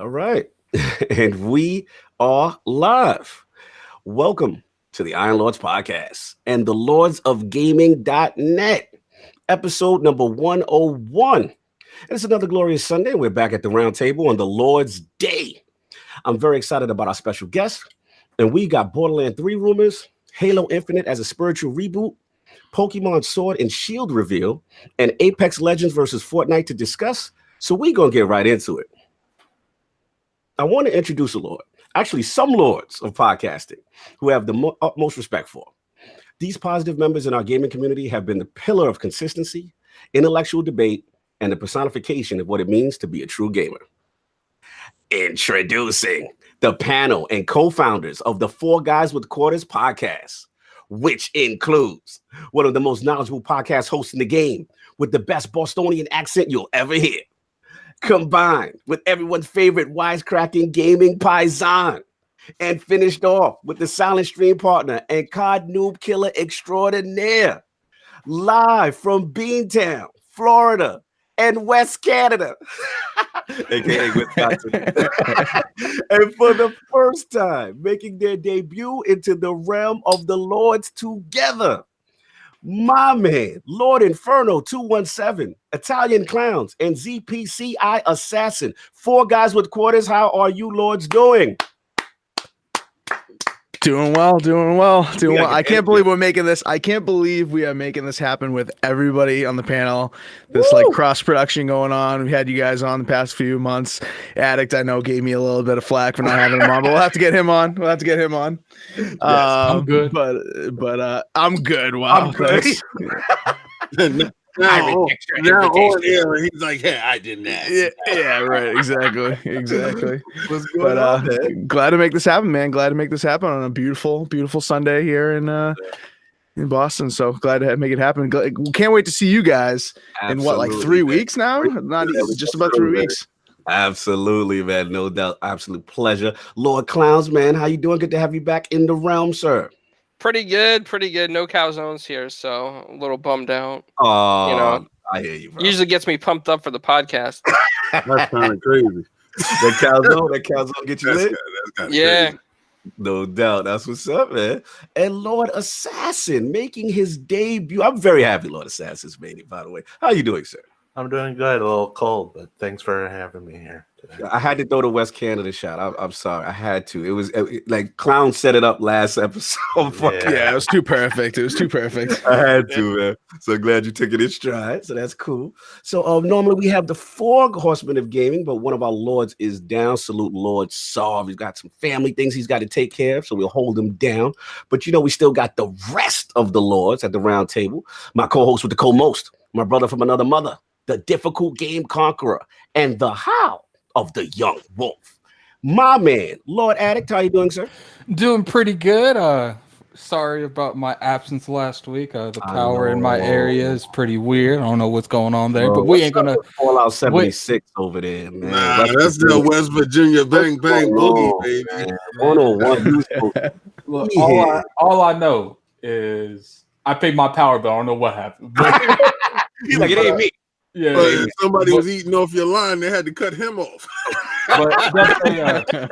All right. And we are live. Welcome to the Iron Lords podcast and the Lords of Gaming.net, episode number 101. And it's another glorious Sunday. We're back at the round table on the Lord's Day. I'm very excited about our special guest. And we got Borderlands 3 rumors, Halo Infinite as a spiritual reboot, Pokemon Sword and Shield reveal, and Apex Legends versus Fortnite to discuss. So we're going to get right into it. I want to introduce a lord, actually some lords of podcasting who have the utmost respect for. These positive members in our gaming community have been the pillar of consistency, intellectual debate, and the personification of what it means to be a true gamer. Introducing the panel and co-founders of the Four Guys with Quarters podcast, which includes one of the most knowledgeable podcast hosts in the game with the best Bostonian accent you'll ever hear, combined with everyone's favorite wisecracking gaming paisan, and finished off with the silent stream partner and COD noob killer extraordinaire, live from Beantown, Florida, and West Canada, aka Wisconsin. And for the first time, making their debut into the realm of the Lords together, my man, Lord Inferno 217, ItalianClownz, and ZPCI Assassin. Four Guys with Quarters. How are you lords doing? Doing well. I can't believe we're making this. I can't believe we are making this happen with everybody on the panel. This like cross production going on. We had you guys on the past few months. Addict, I know, gave me a little bit of flack for not having him on, but we'll have to get him on. Yes, I'm good, but I'm good. Wow, I'm good. Now, he's like, "Yeah, I didn't ask." Yeah, right. Exactly. What's going on, man? Glad to make this happen, man. Glad to make this happen on a beautiful Sunday here in Boston. So glad to make it happen. Can't wait to see you guys in what, like 3 weeks now? Not even, just about 3 weeks. Absolutely, man. No doubt. Absolute pleasure. LordCognito, man. How you doing? Good to have you back in the realm, sir. Pretty good. No calzones here, so a little bummed out. Oh, I hear you, bro. Usually gets me pumped up for the podcast. That's kind of crazy. that calzone get you lit? Yeah. Crazy. No doubt. That's what's up, man. And Lord Assassin making his debut. I'm very happy Lord Assassin's made it, by the way. How you doing, sir? I'm doing good. A little cold, but thanks for having me here today. I had to throw the West Canada shot. I'm sorry. I had to. It was like Clown set it up last episode. Yeah, it was too perfect. I had to, man. So glad you took it in stride. So that's cool. So normally we have the four horsemen of gaming, but one of our lords is down. Salute Lord Sav. He's got some family things he's got to take care of, so we'll hold him down. But we still got the rest of the lords at the round table. My co-host with the co-most, my brother from another mother, the difficult game conqueror, and the howl of the young wolf. My man, Lord Addict, how you doing, sir? Doing pretty good. Sorry about my absence last week. The power in my area is pretty weird. I don't know what's going on there, but we ain't gonna Fallout 76 over there, man. Nah, that's the West Virginia bang boogie, baby. 101. Look, all I know is I paid my power bill. I don't know what happened. He's like, it ain't me. Yeah, But somebody was eating off your line. They had to cut him off. but definitely,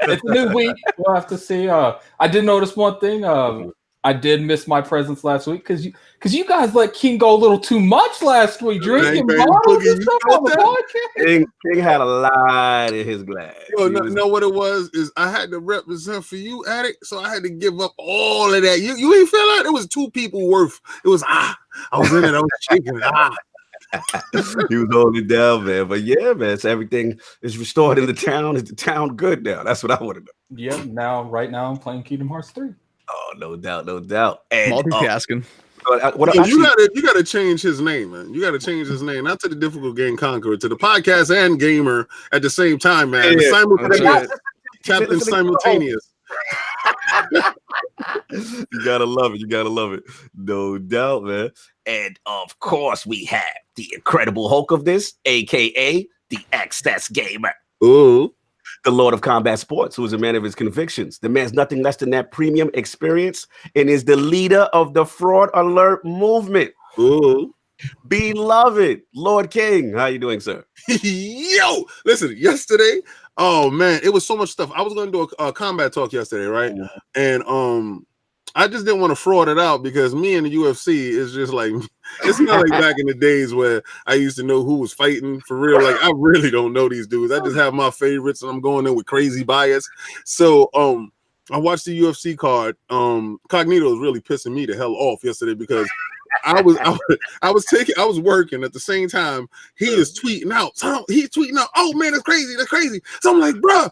it's a new week. We'll have to see. I did notice one thing. I did miss my presence last week because you guys let King go a little too much last week, drinking bottles and stuff on the podcast. King had a lot in his glass. Yo, know what it was? Is I had to represent for you, Addict, so I had to give up all of that. You ain't feel that? It was two people worth. It was I was in it. I was shaking. He was holding it down, man. But yeah, man, so everything is restored in the town. Is the town good now? That's what I want to know. Yeah, right now I'm playing Kingdom Hearts 3. Oh, no doubt. And, multitasking. You gotta change his name, man. You gotta change his name, not to the difficult game conqueror, to the podcast and gamer at the same time, man. Yeah, simultaneous. Captain simultaneous. You gotta love it. No doubt, man. And of course, we have the Incredible Hulk of this, aka the Excess Gamer. Ooh. The Lord of Combat Sports, who is a man of his convictions. The man's nothing less than that premium experience and is the leader of the Fraud Alert movement. Ooh. Beloved Lord King, how you doing, sir? Yo, listen, yesterday, oh man, it was so much stuff. I was going to do a combat talk yesterday, right? And I just didn't want to fraud it out because me and the UFC is just like, it's not like back in the days where I used to know who was fighting for real. Like, I really don't know these dudes. I just have my favorites and I'm going in with crazy bias. So I watched the UFC card. Cognito was really pissing me the hell off yesterday because I was working at the same time. He is tweeting out. So he's tweeting out, oh man, that's crazy. That's crazy. So I'm like, bro,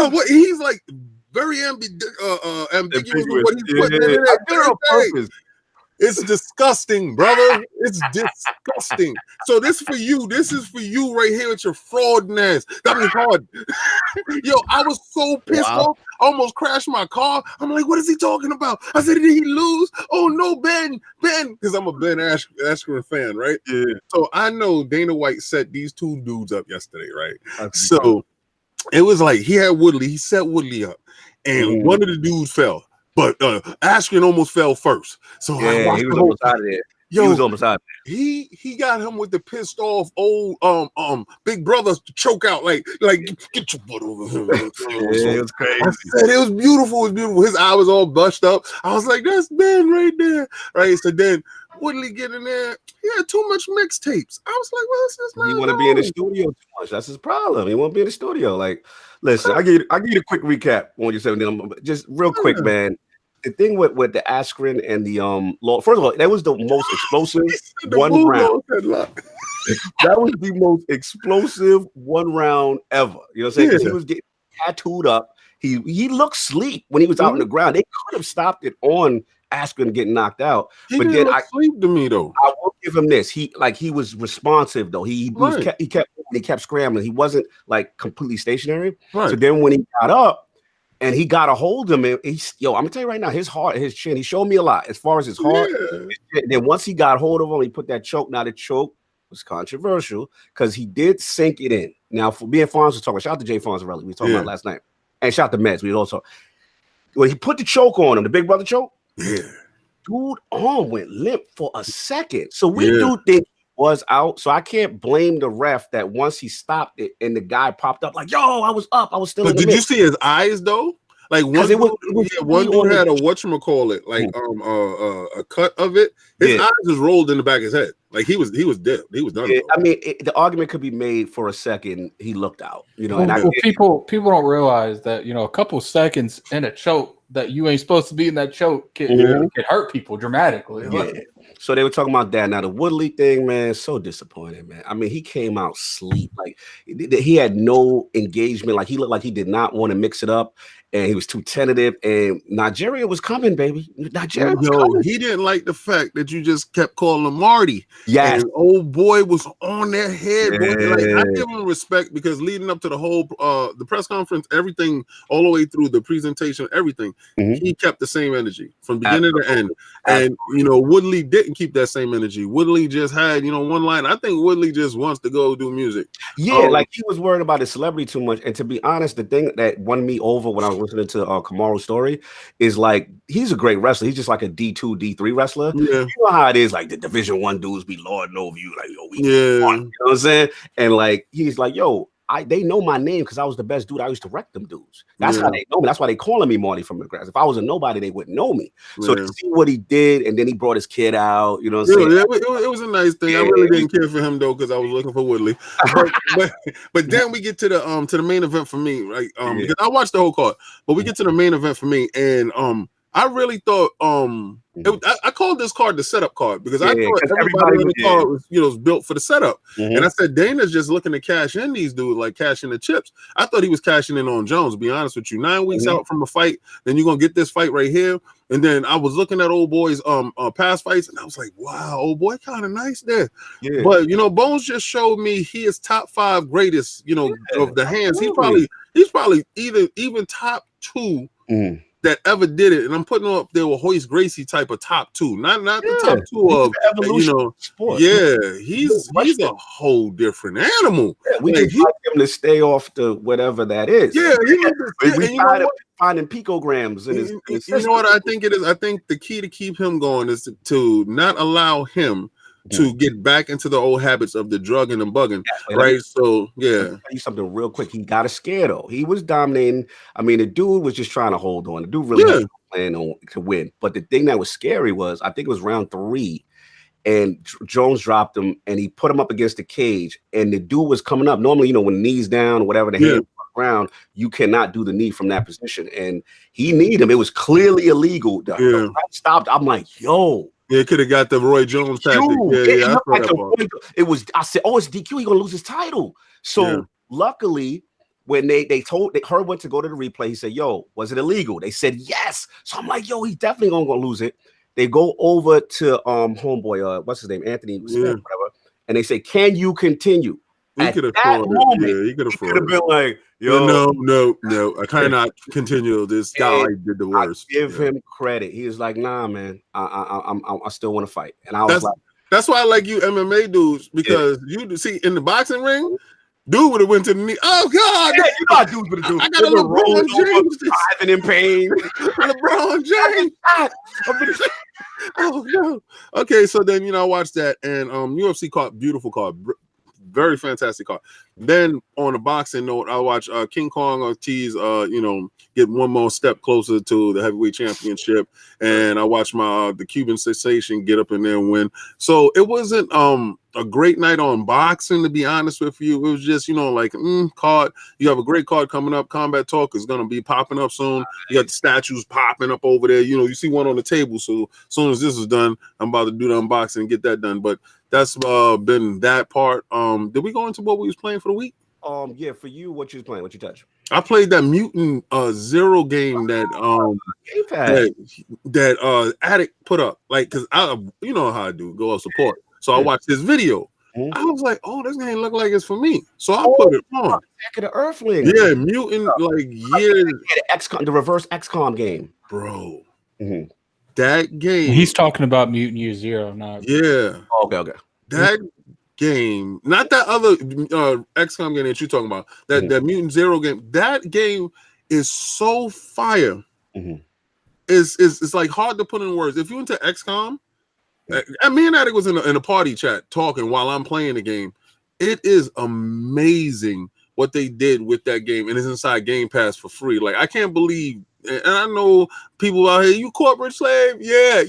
what? He's like very ambiguous with what he's putting in it. It's disgusting, brother. It's disgusting. So this for you. This is for you right here with your fraudness. That means hard. Yo, I was so pissed off. I almost crashed my car. I'm like, what is he talking about? I said, did he lose? Oh no, Ben, because I'm a Ben Askren fan, right? Yeah. So I know Dana White set these two dudes up yesterday, right? So it was like he had Woodley. He set Woodley up, and one of the dudes fell. But Askren almost fell first. So yeah, he was almost out of there. Yo, he was almost out. He got him with the pissed off old big brother choke out, like get your butt over here. Yeah, it was crazy. I said, it was beautiful. It was beautiful. His eye was all bushed up. I was like, that's Ben right there, right? So then Woodley get in there. He had too much mixtapes. I was like, well, this is not. He want to be in the studio too much. That's his problem. He won't be in the studio. Like, listen, I give you a quick recap on your 17. Just real quick, man. The thing with the Askren and the Lord, first of all, that was the most explosive one round. That was the most explosive one round ever. You know what I'm saying? Because he was getting tattooed up. He looked sleep when he was out on the ground. They could have stopped it on Askren getting knocked out. He but then sleep to me though. I will give him this. He was responsive though. He kept scrambling. He wasn't like completely stationary. Right. So then when he got up. And he got a hold of him. I'm gonna tell you right now, his heart, his chin, he showed me a lot as far as his heart. Yeah. Then once he got hold of him, he put that choke. Now the choke was controversial because he did sink it in. Now, for me and Fonz was talking, shout out to Jay Fonzarelli, we were talking about last night. And shout out to Meds. We also when he put the choke on him, the big brother choke, dude arm went limp for a second. So we do think was out, so I can't blame the ref that once he stopped it and the guy popped up like, yo, I was up, I was still but in the did mix. You see his eyes though? Like one dude had a whatchamacallit, like a cut of it. His eyes just rolled in the back of his head. Like he was dead. He was done. I mean, the argument could be made for a second. He looked out, you know. People don't realize that, you know, a couple seconds in a choke that you ain't supposed to be in that choke can hurt people dramatically. Yeah. So they were talking about that. Now the Woodley thing, man, so disappointing, man. I mean, he came out sleep. Like he had no engagement. Like he looked like he did not want to mix it up. And he was too tentative. And Nigeria was coming, baby. Nigeria was coming. He didn't like the fact that you just kept calling him Marty. Yes. And old boy was on their head. Yeah. Like, I give him respect because leading up to the whole the press conference, everything, all the way through the presentation, everything, he kept the same energy from beginning to end. And, you know, Woodley didn't keep that same energy. Woodley just had, you know, one line. I think Woodley just wants to go do music. Yeah, like he was worried about his celebrity too much. And to be honest, the thing that won me over when I was listening to Kamaru's story is like he's a great wrestler. He's just like a D2, D3 wrestler. Yeah. You know how it is, like the Division 1 dudes be lording over you, like, yo, you know what I'm saying? And like he's like, yo, they know my name because I was the best dude. I used to wreck them dudes. That's how they know me. That's why they calling me Marty from the grass. If I was a nobody, they wouldn't know me. So to see what he did, and then he brought his kid out, you know what I'm saying? It was a nice thing. I really didn't care for him though, because I was looking for Woodley. But then we get to the main event for me, right? Because I watched the whole card, but we get to the main event for me, and I really thought I called this card the setup card because I thought everybody in the card was, you know, was built for the setup. And I said Dana's just looking to cash in these dudes, like cashing the chips. I thought he was cashing in on Jones, to be honest with you. 9 weeks out from a fight, then you're gonna get this fight right here. And then I was looking at old boy's past fights, and I was like, wow, old boy kind of nice there. Yeah. But you know, Bones just showed me he is top 5 greatest, you know, of the hands. He's probably even top 2 that ever did it, and I'm putting up there with Hoist Gracie type of top 2, not the top 2 of evolution, you know. Sport. Yeah, he's a whole different animal. Yeah, we just like him to stay off the whatever that is. Yeah, we finding picograms in his you know what I think it is? I think the key to keep him going is to not allow him to get back into the old habits of the drugging and bugging, right? So yeah, let me tell you something real quick. He got a scare though. He was dominating. I mean, the dude was just trying to hold on. The dude really had a plan on to win. But the thing that was scary was, I think it was round 3, and Jones dropped him, and he put him up against the cage, and the dude was coming up. Normally, when knees down or whatever, the hand ground, you cannot do the knee from that position, and he kneed him. It was clearly illegal. The stopped. I'm like, yo. Yeah, could have got the Roy Jones tactic. Yeah, it was. I said, "Oh, it's DQ. He's gonna lose his title." So luckily, when they told Herb went to go to the replay, he said, "Yo, was it illegal?" They said yes. So I'm like, "Yo, he's definitely gonna lose it." They go over to homeboy, what's his name, Anthony Smith, whatever, and they say, "Can you continue?" He could have he could have been like, "Yo, no, I cannot continue. This guy did the worst." I give him credit. He was like, "Nah, man, I still want to fight." And I was like, "That's why I like you MMA dudes, because you see in the boxing ring, dude would have went to the knee. Oh God, you got dudes with a dude. I got a LeBron James driving in pain. LeBron James. Oh no. Okay, so then I watched that, and UFC card, beautiful card. Very fantastic card. Then on a boxing note, I watch King Kong Ortiz, get one more step closer to the heavyweight championship, and I watch the Cuban sensation get up in there and win. So it wasn't a great night on boxing, to be honest with you. It was just card. You have a great card coming up. Combat Talk is going to be popping up soon. You got the statues popping up over there. You see one on the table. So as soon as this is done, I'm about to do the unboxing and get that done. But that's been that part. Did we go into what we was playing for the week? Yeah, for you, what you was playing? What you touch? I played that Mutant Zero game that Addict put up. Like, cause you know how I do, go up support. So I watched this video. I was like, oh, this game look like it's for me. So I put it on. Back of the Earthling. Yeah, Mutant, the reverse XCOM game. Bro. That game. He's talking about Mutant Year Zero, not. Yeah. Okay. That game, not that other XCOM game that you're talking about, that Mutant Zero game. That game is so fire. It's like hard to put in words. If you're into XCOM, and me and Attic was in a party chat talking while I'm playing the game. It is amazing what they did with that game, and it's inside Game Pass for free. Like, I can't believe. And I know people out here, you corporate slave? Yeah,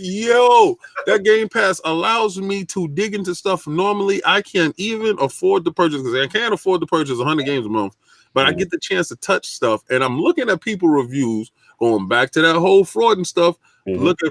that Game Pass allows me to dig into stuff normally I can't even afford to purchase, because I can't afford to purchase 100 games a month, but I get the chance to touch stuff, and I'm looking at people reviews, going back to that whole fraud and stuff,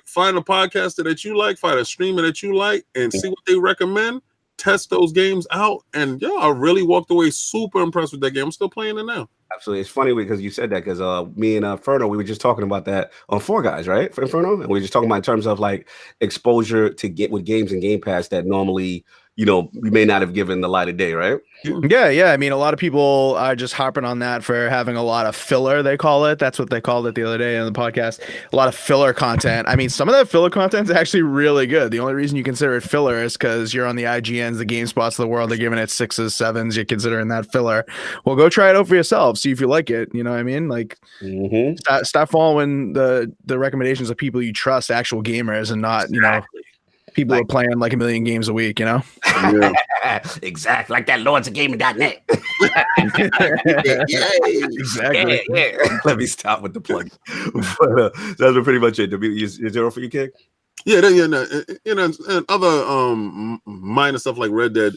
find a podcaster that you like, find a streamer that you like, and see what they recommend, test those games out, and I really walked away super impressed with that game. I'm still playing it now. Absolutely. It's funny because you said that, because me and Inferno, we were just talking about that on Four Guys, right? For Inferno. And we were just talking about in terms of like exposure to get with games and Game Pass that normally, we may not have given the light of day, right? Yeah. I mean, a lot of people are just harping on that for having a lot of filler, they call it. That's what they called it the other day on the podcast. A lot of filler content. I mean, some of that filler content is actually really good. The only reason you consider it filler is because you're on the IGNs, the GameSpots of the world. They're giving it 6s, 7s. You're considering that filler. Well, go try it out for yourself. See if you like it. You know what I mean? Like, stop following the recommendations of people you trust, actual gamers, and not, people are playing like a million games a week, Exactly, like that lordsofgaming.net. Exactly. Yeah. Let me stop with the plug. But, that's pretty much it. Is zero for you, kid? And other minor stuff like Red Dead,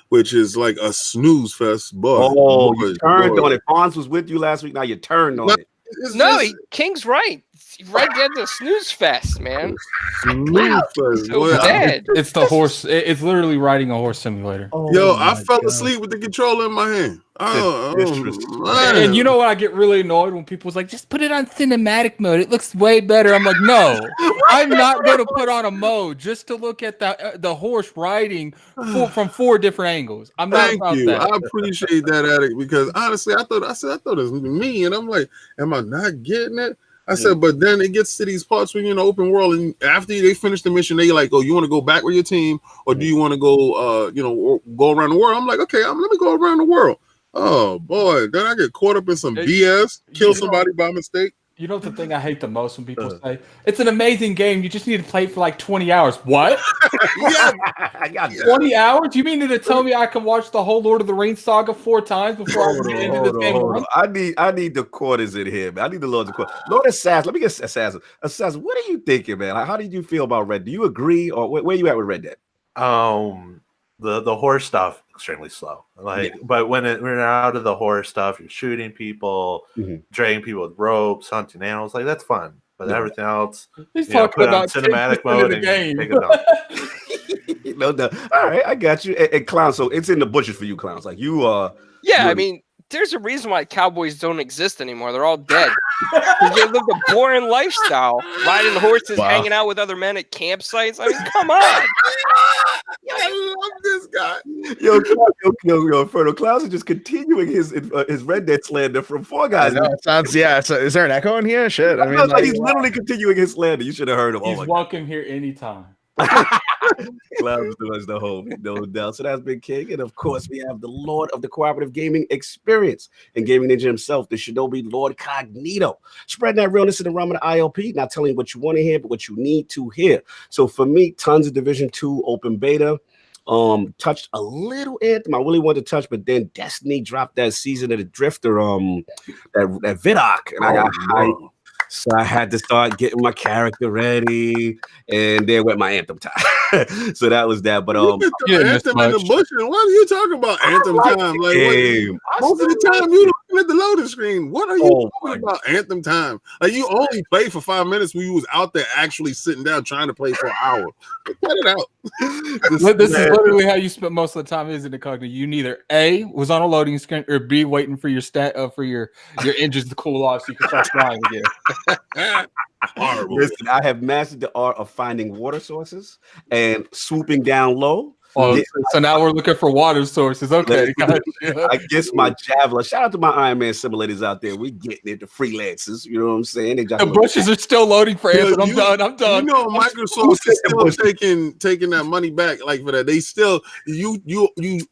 which is like a snooze fest. But you turned on it. Fonz was with you last week. Now you turned on it. King's right. Red Dead's a snooze fest, man. Snooze fest. So dead. It's the horse. It's literally riding a horse simulator. I fell asleep with the controller in my hand. And you know what? I get really annoyed when people's like, just put it on cinematic mode. It looks way better. I'm like, no, I'm not going to put on a mode just to look at the horse riding from 4 different angles. I'm not about that. I appreciate that, Addict, because honestly, I thought it was me, and I'm like, am I not getting it? I said, but then it gets to these parts when you're in the open world, and after they finish the mission, they like, oh, you want to go back with your team, or do you want to go, go around the world? I'm like, okay, let me go around the world. Oh boy, then I get caught up in some BS, kill somebody by mistake. You know the thing I hate the most when people say it's an amazing game. You just need to play it for like 20 hours. What? Yeah, I got 20 hours? You mean to tell me I can watch the whole Lord of the Rings saga 4 times before I get into this game? Hold on. I need the quarters in here, man. I need the Lord's quarters. Lord Assassin, let me get Assassin. Assassin, what are you thinking, man? Like, how did you feel about Red? Do you agree, or where you at with Red Dead? The horror stuff extremely slow. But when we're out of the horror stuff, you're shooting people, dragging people with ropes, hunting animals. Like that's fun. But everything else, he's talking about cinematic mode the game. Take it down. No. All right, I got you. And Clown, so it's in the bushes for you, Clowns. Like you are. Yeah, I mean, there's a reason why cowboys don't exist anymore. They're all dead. They live a boring lifestyle, riding horses, hanging out with other men at campsites. I mean, come on. I love this guy. Yo, Inferno Clowns is just continuing his Red Dead slander from Four Guys. It sounds, is there an echo in here? Shit. I mean, like, he's literally continuing his slander. You should have heard him. He's welcome here anytime. Clowns do us the home, no doubt. So that's been King. And of course, we have the Lord of the Cooperative Gaming Experience and Gaming Ninja himself, the Shinobi LordCognito. Spreading that realness in the realm of the ILP, not telling you what you want to hear, but what you need to hear. So for me, tons of Division 2 open beta. Touched a little Anthem. I really wanted to touch, but then Destiny dropped that Season of the Drifter, that Vidoc, and I got hyped. So I had to start getting my character ready, and then went my Anthem time. So that was that. But Anthem in the bush. What are you talking about? Anthem time? Like most of the time you looking at the loading screen. What are you talking about? Anthem time? Like you only played for 5 minutes when you was out there actually sitting down trying to play for an hour. Cut it out. This is literally how you spent most of the time, isn't it, Cognito? You neither A, was on a loading screen, or B, waiting for your for your engines to cool off so you can start flying again. Listen, I have mastered the art of finding water sources and swooping down low. Oh, so now we're looking for water sources. Okay, I guess my Javelin. Shout out to my Iron Man simulators out there. We getting into freelancers. You know what I'm saying? The bushes are still loading for Anthem. I'm done. You know, Microsoft is still taking that money back. Like for that, they still you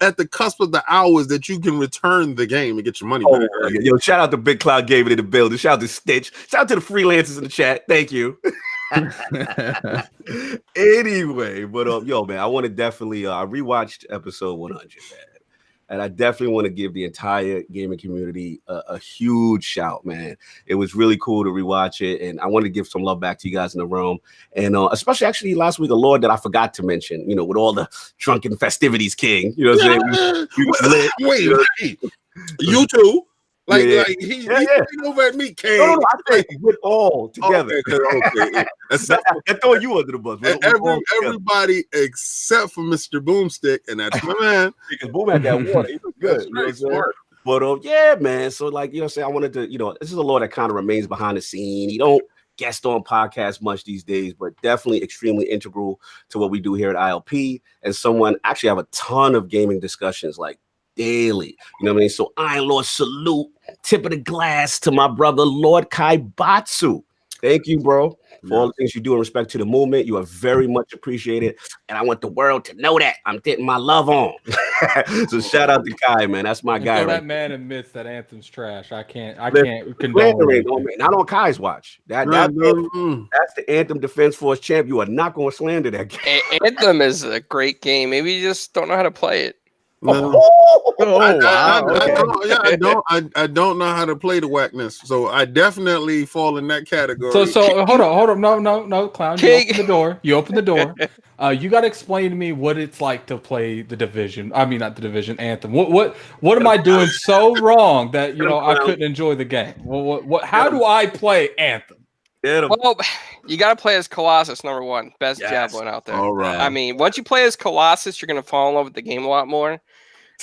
at the cusp of the hours that you can return the game and get your money back. Yo, shout out to Big Cloud Gaming in the building. Shout out to Stitch. Shout out to the freelancers in the chat. Thank you. Anyway, but yo, man, I want to definitely I rewatched episode 100, man, and I definitely want to give the entire gaming community a huge shout, man. It was really cool to rewatch it, and I want to give some love back to you guys in the realm, and especially actually last week, a Lord that I forgot to mention, you know, with all the drunken festivities, King. You know what I'm saying? Wait, you too. He's over at me, Kane. No, I think we're all together. Okay. I throw you under the bus. Everybody except for Mr. Boomstick, and that's my man. Because Boom had that water. He was good. But yeah, man. So like, you know what I'm saying? I wanted to, you know, this is a Lord that kind of remains behind the scene. He don't guest on podcasts much these days, but definitely extremely integral to what we do here at ILP. And someone actually have a ton of gaming discussions like daily. You know what I mean? So Iron Lord salute, tip of the glass to my brother Lord Kaibatsu. Thank you, bro, for all the things you do in respect to the movement. You are very much appreciated, and I want the world to know that I'm getting my love on. So shout out to Kai, man. That's my guy. That man admits that Anthem's trash. I can't condone it. Not on Kai's watch. That's the Anthem Defense Force champ. You are not going to slander that game. Anthem is a great game. Maybe you just don't know how to play it. I don't know how to play the whackness, so I definitely fall in that category. So hold on, no, Clown. You open the door. You got to explain to me what it's like to play the Division. I mean, not the Division, Anthem. What am I doing so wrong that I couldn't enjoy the game? How do I play Anthem? Well, you got to play as Colossus, number one. Best javelin out there. All right. I mean, once you play as Colossus, you're going to fall in love with the game a lot more.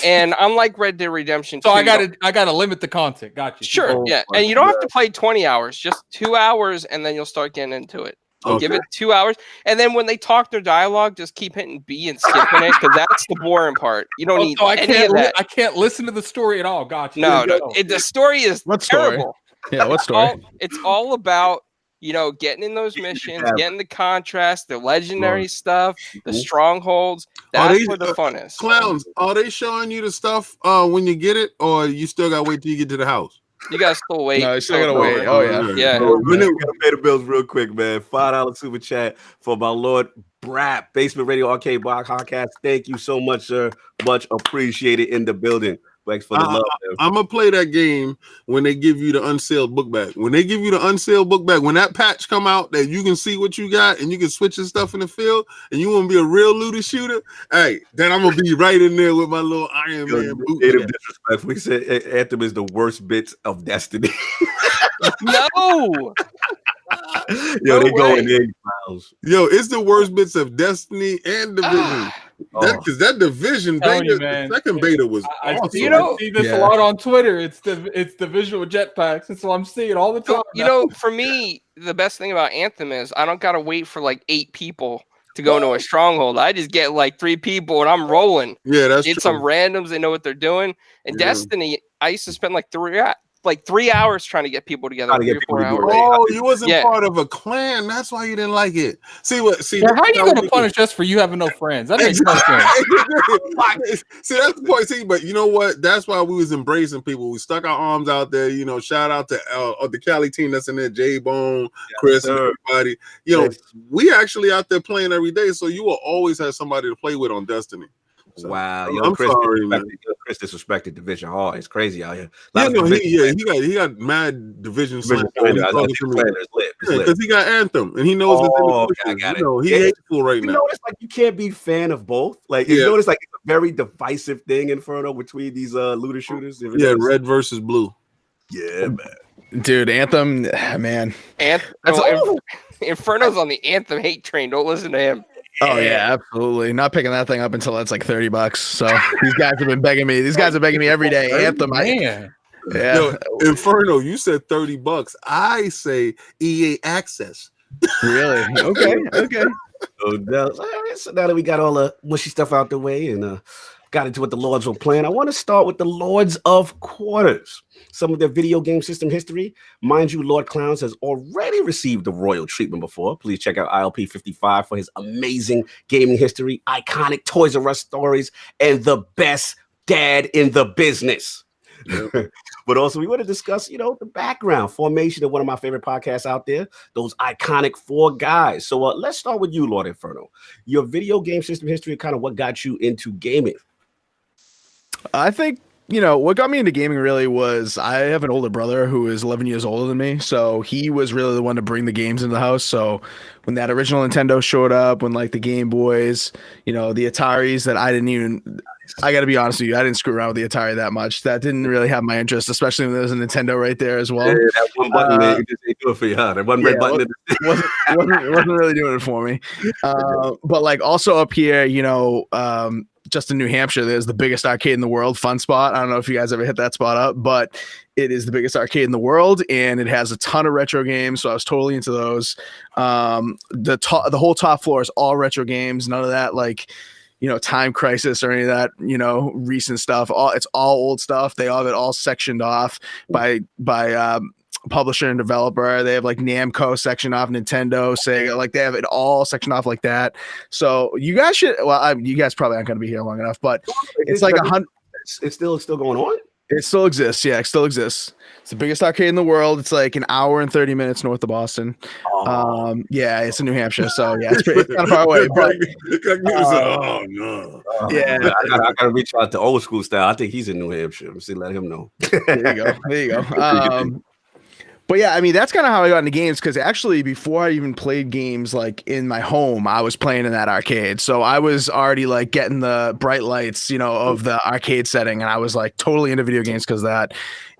And unlike Red Dead Redemption 2, so I gotta limit the content. Got you. Sure, yeah. And you don't have to play 20 hours, just 2 hours, and then you'll start getting into it. So give it 2 hours. And then when they talk their dialogue, just keep hitting B and skipping it, because that's the boring part. You don't need any of that. I can't listen to the story at all. Got you. No. The story is terrible. Yeah, what story? It's all about getting in those missions, getting the contrast, the legendary stuff, the strongholds. That's where the fun is. Clowns, are they showing you the stuff when you get it, or you still gotta wait till you get to the house? You guys still wait. No, you still gotta wait. Oh yeah. Yeah. We're gonna pay the bills real quick, man. $5 super chat for my Lord Brap, Basement Radio Arcade Podcast. Thank you so much, sir. Much appreciated in the building. Thanks for the love. I'm gonna play that game when they give you the unsealed book back. When they give you the unsealed book back, when that patch come out that you can see what you got and you can switch your stuff in the field and you want to be a real looter shooter, hey, then I'm gonna be right in there with my little Iron Man boot. Disrespect. We said Anthem is the worst bits of Destiny. No. Yo, they going in. Yo, it's the worst bits of Destiny and Division. Because that Division beta, the second beta was awesome. You know, I see this a lot on Twitter. It's the visual jetpacks, and so I'm seeing it all the time. You know, for me, the best thing about Anthem is I don't gotta wait for like 8 people to go into a stronghold. I just get like 3 people and I'm rolling. Yeah, that's true. Some randoms, they know what they're doing. And Destiny, I used to spend like 3 hours trying to get people together. 3 or 4 hours. Oh, you wasn't part of a clan. That's why you didn't like it. See, how are you going to punish us for you having no friends? That makes no sense. See, that's the point. See, but you know what? That's why we was embracing people. We stuck our arms out there. You know, shout out to the Cali team that's in there, J-Bone, Chris, and everybody. You know, we actually out there playing every day, so you will always have somebody to play with on Destiny. So, wow, I'm sorry, Chris disrespected Division hard. It's crazy out here. He got mad Division because he got Anthem and he knows I got it. He hateful right now. You notice like you can't be fan of both. Like you notice like it's a very divisive thing, Inferno, between these looter shooters. Red versus blue. Yeah, man. Dude, Anthem, man. Inferno's on the Anthem hate train. Don't listen to him. Oh yeah, absolutely. Not picking that thing up until it's like $30. So these guys have been begging me. These guys are begging me every day. Anthem, man. Yeah. Yo, Inferno, you said $30. I say EA Access. Really? Okay. So now that we got all the mushy stuff out the way and got into what the Lords were playing, I want to start with the Lords of Quarters. Some of their video game system history. Mind you, LordCognito has already received the royal treatment before. Please check out ILP 55 for his amazing gaming history, iconic Toys R Us stories, and the best dad in the business. But also, we want to discuss, the background formation of one of my favorite podcasts out there, those iconic 4 guys. So let's start with you, Lord Inferno. Your video game system history, kind of what got you into gaming. I think, what got me into gaming really was I have an older brother who is 11 years older than me. So he was really the one to bring the games into the house. So when that original Nintendo showed up, when like the Game Boys, the Ataris that I got to be honest with you, I didn't screw around with the Atari that much. That didn't really have my interest, especially when there was a Nintendo right there as well. Yeah, that one button they do it for you, huh? That one red button wasn't really doing it for me. But like also up here, just in New Hampshire, there's the biggest arcade in the world, Fun Spot. I don't know if you guys ever hit that spot up, but it is the biggest arcade in the world, and it has a ton of retro games. So I was totally into those. The whole top floor is all retro games. None of that like, Time Crisis or any of that, recent stuff. It's all old stuff. They have it all sectioned off by publisher and developer. They have like Namco sectioned off, Nintendo, Sega, like they have it all sectioned off like that. So you guys should. Well, you guys probably aren't going to be here long enough, but it's like 100. It's still going on. It still exists. Yeah, it still exists. It's the biggest arcade in the world. It's like an hour and 30 minutes north of Boston. Yeah, it's in New Hampshire, so yeah, it's kind of far away. But oh no. Yeah, I gotta reach out to old school style. I think he's in New Hampshire. Let him know. There you go. But yeah, I mean, that's kind of how I got into games, because actually before I even played games like in my home, I was playing in that arcade. So I was already like getting the bright lights, of the arcade setting. And I was like totally into video games because of that.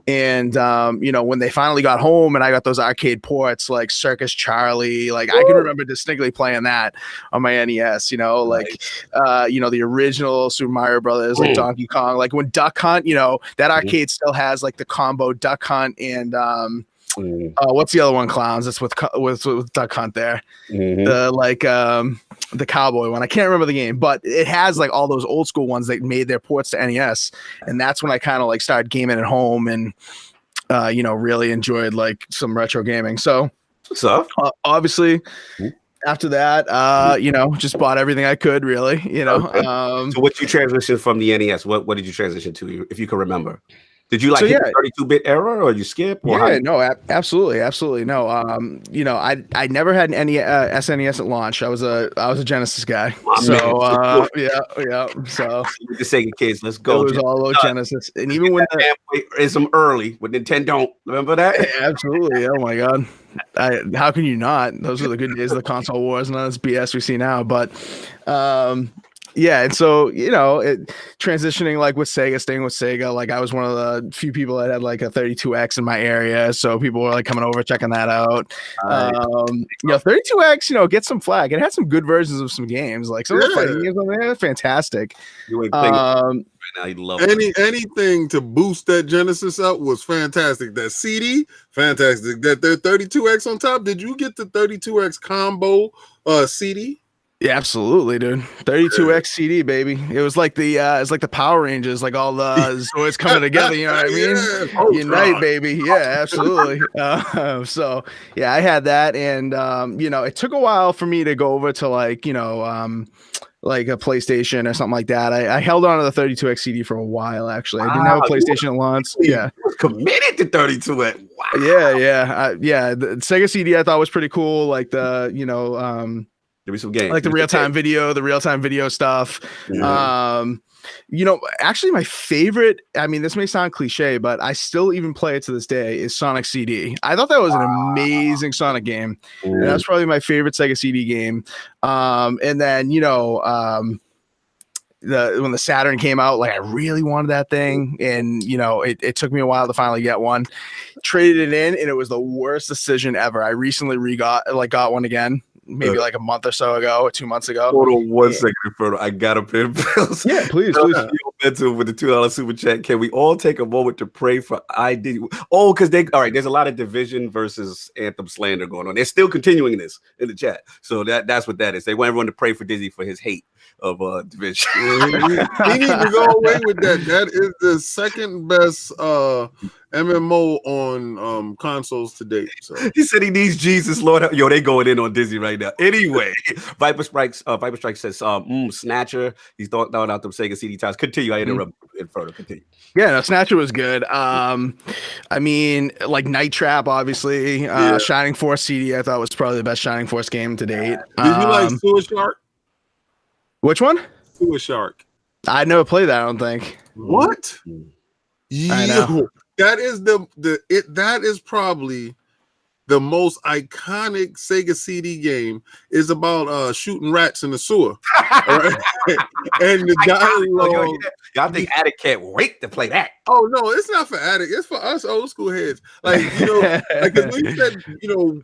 And, when they finally got home and I got those arcade ports like Circus Charlie, like I can remember distinctly playing that on my NES, the original Super Mario Brothers, like Donkey Kong, like when Duck Hunt, that arcade still has like the combo Duck Hunt and, what's the other one, Clowns? That's with Duck Hunt there. The cowboy one. I can't remember the game, but it has like all those old school ones that made their ports to NES, and that's when I kind of like started gaming at home and really enjoyed like some retro gaming. So what's up? Obviously. After that, just bought everything I could, really, Okay. So what you transitioned from the NES? What did you transition to, if you can remember? Did you like hit the 32-bit era, or you skip? Or no, absolutely no. I never had any SNES at launch. I was a Genesis guy. So So with the Sega kids, let's go. It was all Genesis, and even when is some early with Nintendo, remember that? Absolutely. Oh my god, how can you not? Those are the good days of the console wars, and this BS we see now. But and so transitioning like with Sega, staying with Sega, like I was one of the few people that had like a 32X in my area, so people were like coming over checking that out. 32X, get some flack. It had some good versions of some games, like some of the fighting games on there, fantastic. You ain't playing right now, you love anything to boost that Genesis up was fantastic. That CD, fantastic. That 32X on top. Did you get the 32X combo CD? Yeah, absolutely, dude. 32X CD, baby. It was like the Power Rangers, like all the Zords coming together. You know what I mean? Unite, baby. Yeah, absolutely. So I had that, and it took a while for me to go over to like a PlayStation or something like that. I held on to the 32X CD for a while. Actually, I didn't have a PlayStation at launch. Yeah, committed to 32X. Wow. Yeah. The Sega CD I thought was pretty cool. Like the give me some games. Like the real-time video stuff. Actually my favorite, I mean, this may sound cliche, but I still even play it to this day, is Sonic CD. I thought that was an amazing Sonic game. And that's probably my favorite Sega CD game. And then, when the Saturn came out, like I really wanted that thing, and it took me a while to finally get one. Traded it in, and it was the worst decision ever. I recently got one again, maybe like a month or so ago, or 2 months ago. Hold on 1 second, Inferno. I gotta pay bills. Yeah, please. With the $2 super chat. Can we all take a moment to pray for ID? Oh, because there's a lot of Division versus Anthem slander going on. They're still continuing this in the chat. So that's what that is. They want everyone to pray for Dizzy for his hate of Division. He need to go away with that. That is the second best MMO on consoles to date. So he said he needs Jesus, Lord. Yo, they going in on Dizzy right now. Anyway, Viper Strike says Snatcher. He's throwing out them Sega CD times. Continue. I interrupted Inferno. Continue. Yeah, no, Snatcher was good. I mean, like Night Trap, obviously. Shining Force CD, I thought was probably the best Shining Force game to date. Did you like Sewer Shark? Which one? Sewer Shark. I never played that, I don't think. What? I know. That is that is probably the most iconic Sega CD game. Is about shooting rats in the sewer. All right? And the dialogue. Y'all think Attic can't wait to play that? Oh no, it's not for Attic. It's for us old school heads. Like like we said,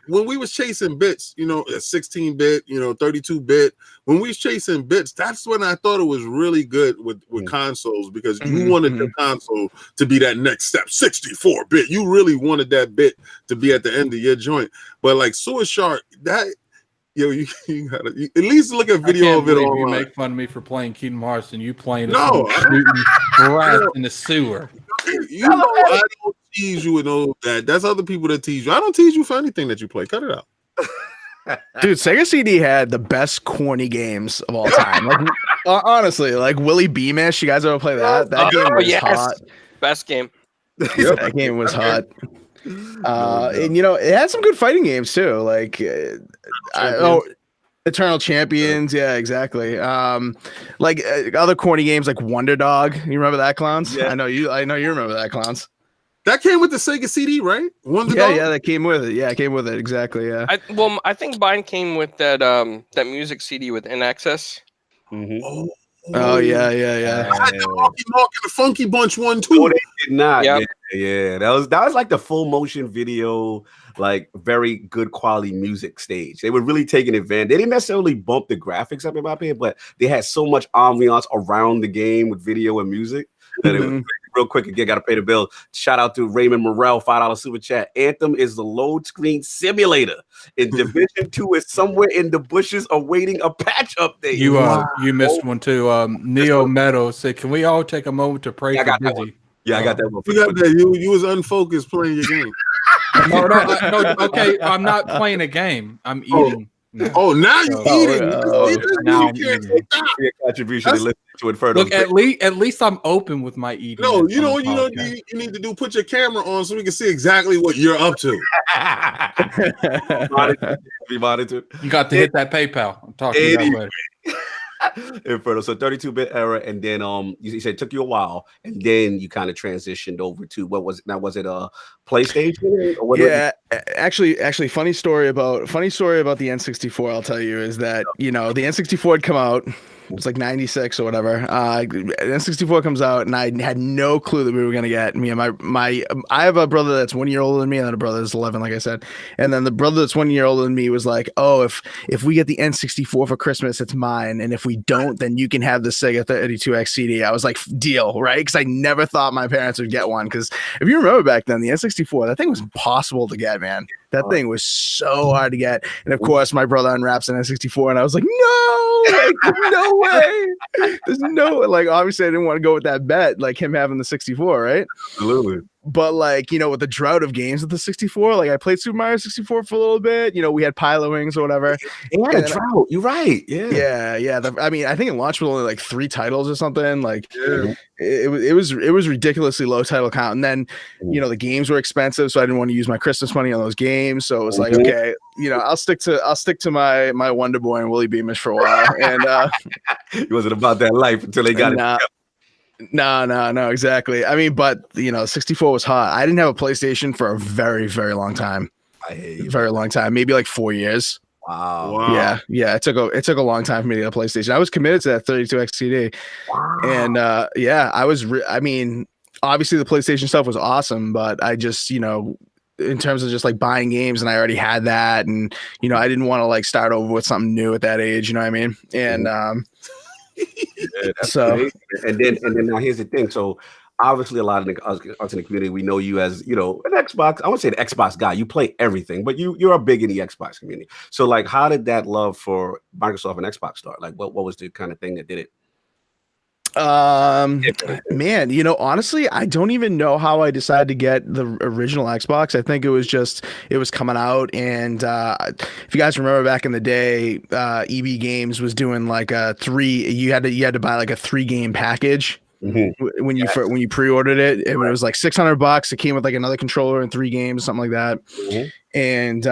when we was chasing bits, 16-bit, 32-bit. When we was chasing bits, that's when I thought it was really good with consoles, because you wanted the console to be that next step. 64-bit. You really wanted that bit to be at the end of your joint. But like Sewer Shark, that. You gotta at least look at video of it online. You make fun of me for playing Kingdom Hearts and you playing shooting rats in the sewer. I don't tease you with all that. That's other people that tease you. I don't tease you for anything that you play. Cut it out. Dude, Sega CD had the best corny games of all time. Like honestly, like Willy Beamish. You guys ever play that? That game was hot. Best game. Yep. That game was hot. And it had some good fighting games too, like Eternal Champions. Yeah, exactly. Like other corny games like Wonder Dog. You remember that, Clowns? Yeah. I know you remember that, Clowns. That came with the Sega CD, right? Wonder Dog? Yeah, that came with it. Yeah, it came with it, exactly. Yeah. I think mine came with that music CD with In Access. Mm-hmm. Oh yeah. I had the Marky Mark and the Funky Bunch one too. No, they did not. Yep. Yeah. That was like the full motion video, like very good quality music stage. They were really taking advantage. They didn't necessarily bump the graphics up in my opinion, but they had so much ambiance around the game with video and music that it was real quick. Again, got to pay the bill. Shout out to Raymond Morrell, $5 super chat. Anthem is the load screen simulator, and Division 2 is somewhere in the bushes awaiting a patch update. You missed one too. Neo Meadow said, "Can we all take a moment to pray for Dizzy?" Yeah, I got that one. You got that. You was unfocused playing your game. No. Okay, I'm not playing a game. I'm eating. No. Oh, now you eating. Now I'm You can't eating. stop. Your contribution to listening to Inferno. Look, at least I'm open with my eating. No, you know on what the you podcast. need to do? Put your camera on so we can see exactly what you're up to. Be monitored. You got to hit that PayPal. I'll talk to you guys later. Inferno. So 32-bit era, and then you said it took you a while, and then you kind of transitioned over to what was it? Now was it a PlayStation? Or what actually, funny story about the N64. I'll tell you is that the N64 had come out. It was like 96 or whatever. N64 comes out, and I had no clue that we were gonna get. Me and my I have a brother that's 1 year older than me, and then a brother that's 11, like I said. And then the brother that's 1 year older than me was like, "Oh, if we get the N64 for Christmas, it's mine, and if we don't, then you can have the Sega 32X CD." I was like, "Deal, right?" Because I never thought my parents would get one. Because if you remember back then, the N64, that thing was impossible to get, man. That thing was so hard to get. And of course, my brother unwraps an N64, and I was like, no, like, no way. There's no, like, obviously, I didn't want to go with that bet, like him having the 64, right? Absolutely. But, like, with the drought of games with the 64, like, I played Super Mario 64 for a little bit. We had Pilot Wings or whatever. It had a drought. You're right. Yeah. Yeah. I mean, I think it launched with only like 3 titles or something. Like, it was ridiculously low title count. And then, the games were expensive, so I didn't want to use my Christmas money on those games. So it was like, okay, I'll stick to my Wonder Boy and Willie Beamish for a while. And it wasn't about that life until they got it. No, exactly. I mean, but 64 was hot. I didn't have a PlayStation for a very, very long time. Very long time, maybe like 4 years. Wow. Yeah. It took a long time for me to get a PlayStation. I was committed to that 32X CD. Wow. And I was. I mean, obviously the PlayStation stuff was awesome, but I just in terms of just like buying games, and I already had that, and I didn't want to like start over with something new at that age. You know what I mean? And so great. and then now here's the thing. So obviously a lot of us in the community, we know you as an Xbox. I won't say the Xbox guy. You play everything, but you're big in the Xbox community. So like, how did that love for Microsoft and Xbox start? Like, what was the kind of thing that did it? Man, honestly, I don't even know how I decided to get the original Xbox. I think it was coming out, and if you guys remember back in the day, EB Games was doing like you had to buy like a 3-game package. Mm-hmm. When you pre-ordered it, it was like $600. It came with like another controller and 3 games, something like that. Mm-hmm. And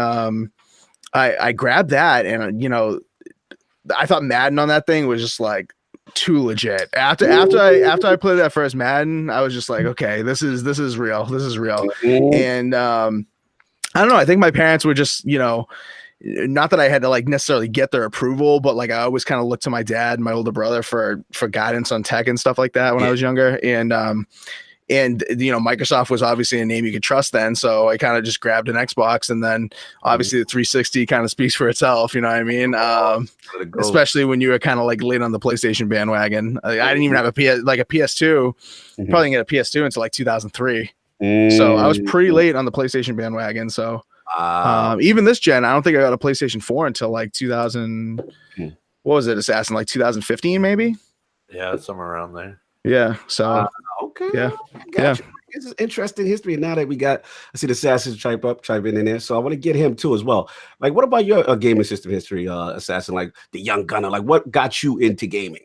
I grabbed that, and I thought Madden on that thing was just like too legit. After I played that first Madden, I was just like, okay, this is real. This is real. Mm-hmm. And I don't know. I think my parents were just not that I had to like necessarily get their approval, but like I always kind of looked to my dad and my older brother for guidance on tech and stuff like that when I was younger. And Microsoft was obviously a name you could trust then. So I kind of just grabbed an Xbox, and then obviously the 360 kind of speaks for itself. You know what I mean? Especially when you were kind of like late on the PlayStation bandwagon. I didn't even have a PS2. Mm-hmm. Probably didn't get a PS2 until like 2003. So I was pretty late on the PlayStation bandwagon. So even this gen, I don't think I got a PlayStation 4 until like 2000. What was it? Assassin, like 2015, maybe? Yeah, somewhere around there. Yeah. So okay. Yeah. This is interesting history. And now that I see the Assassin chime in there. So I want to get him too as well. Like, what about your gaming system history, Assassin? Like the young gunner. Like, what got you into gaming?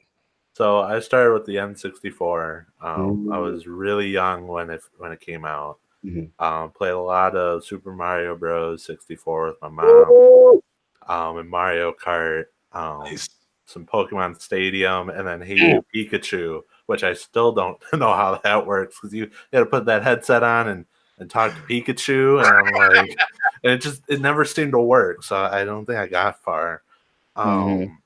So I started with the N64. I was really young when it came out. Mm-hmm. Played a lot of Super Mario Bros. 64 with my mom. And Mario Kart. Nice. Some Pokemon Stadium, and then Hey Pikachu, which I still don't know how that works, because you got to put that headset on and talk to Pikachu, and I'm like, and it never seemed to work, so I don't think I got far. And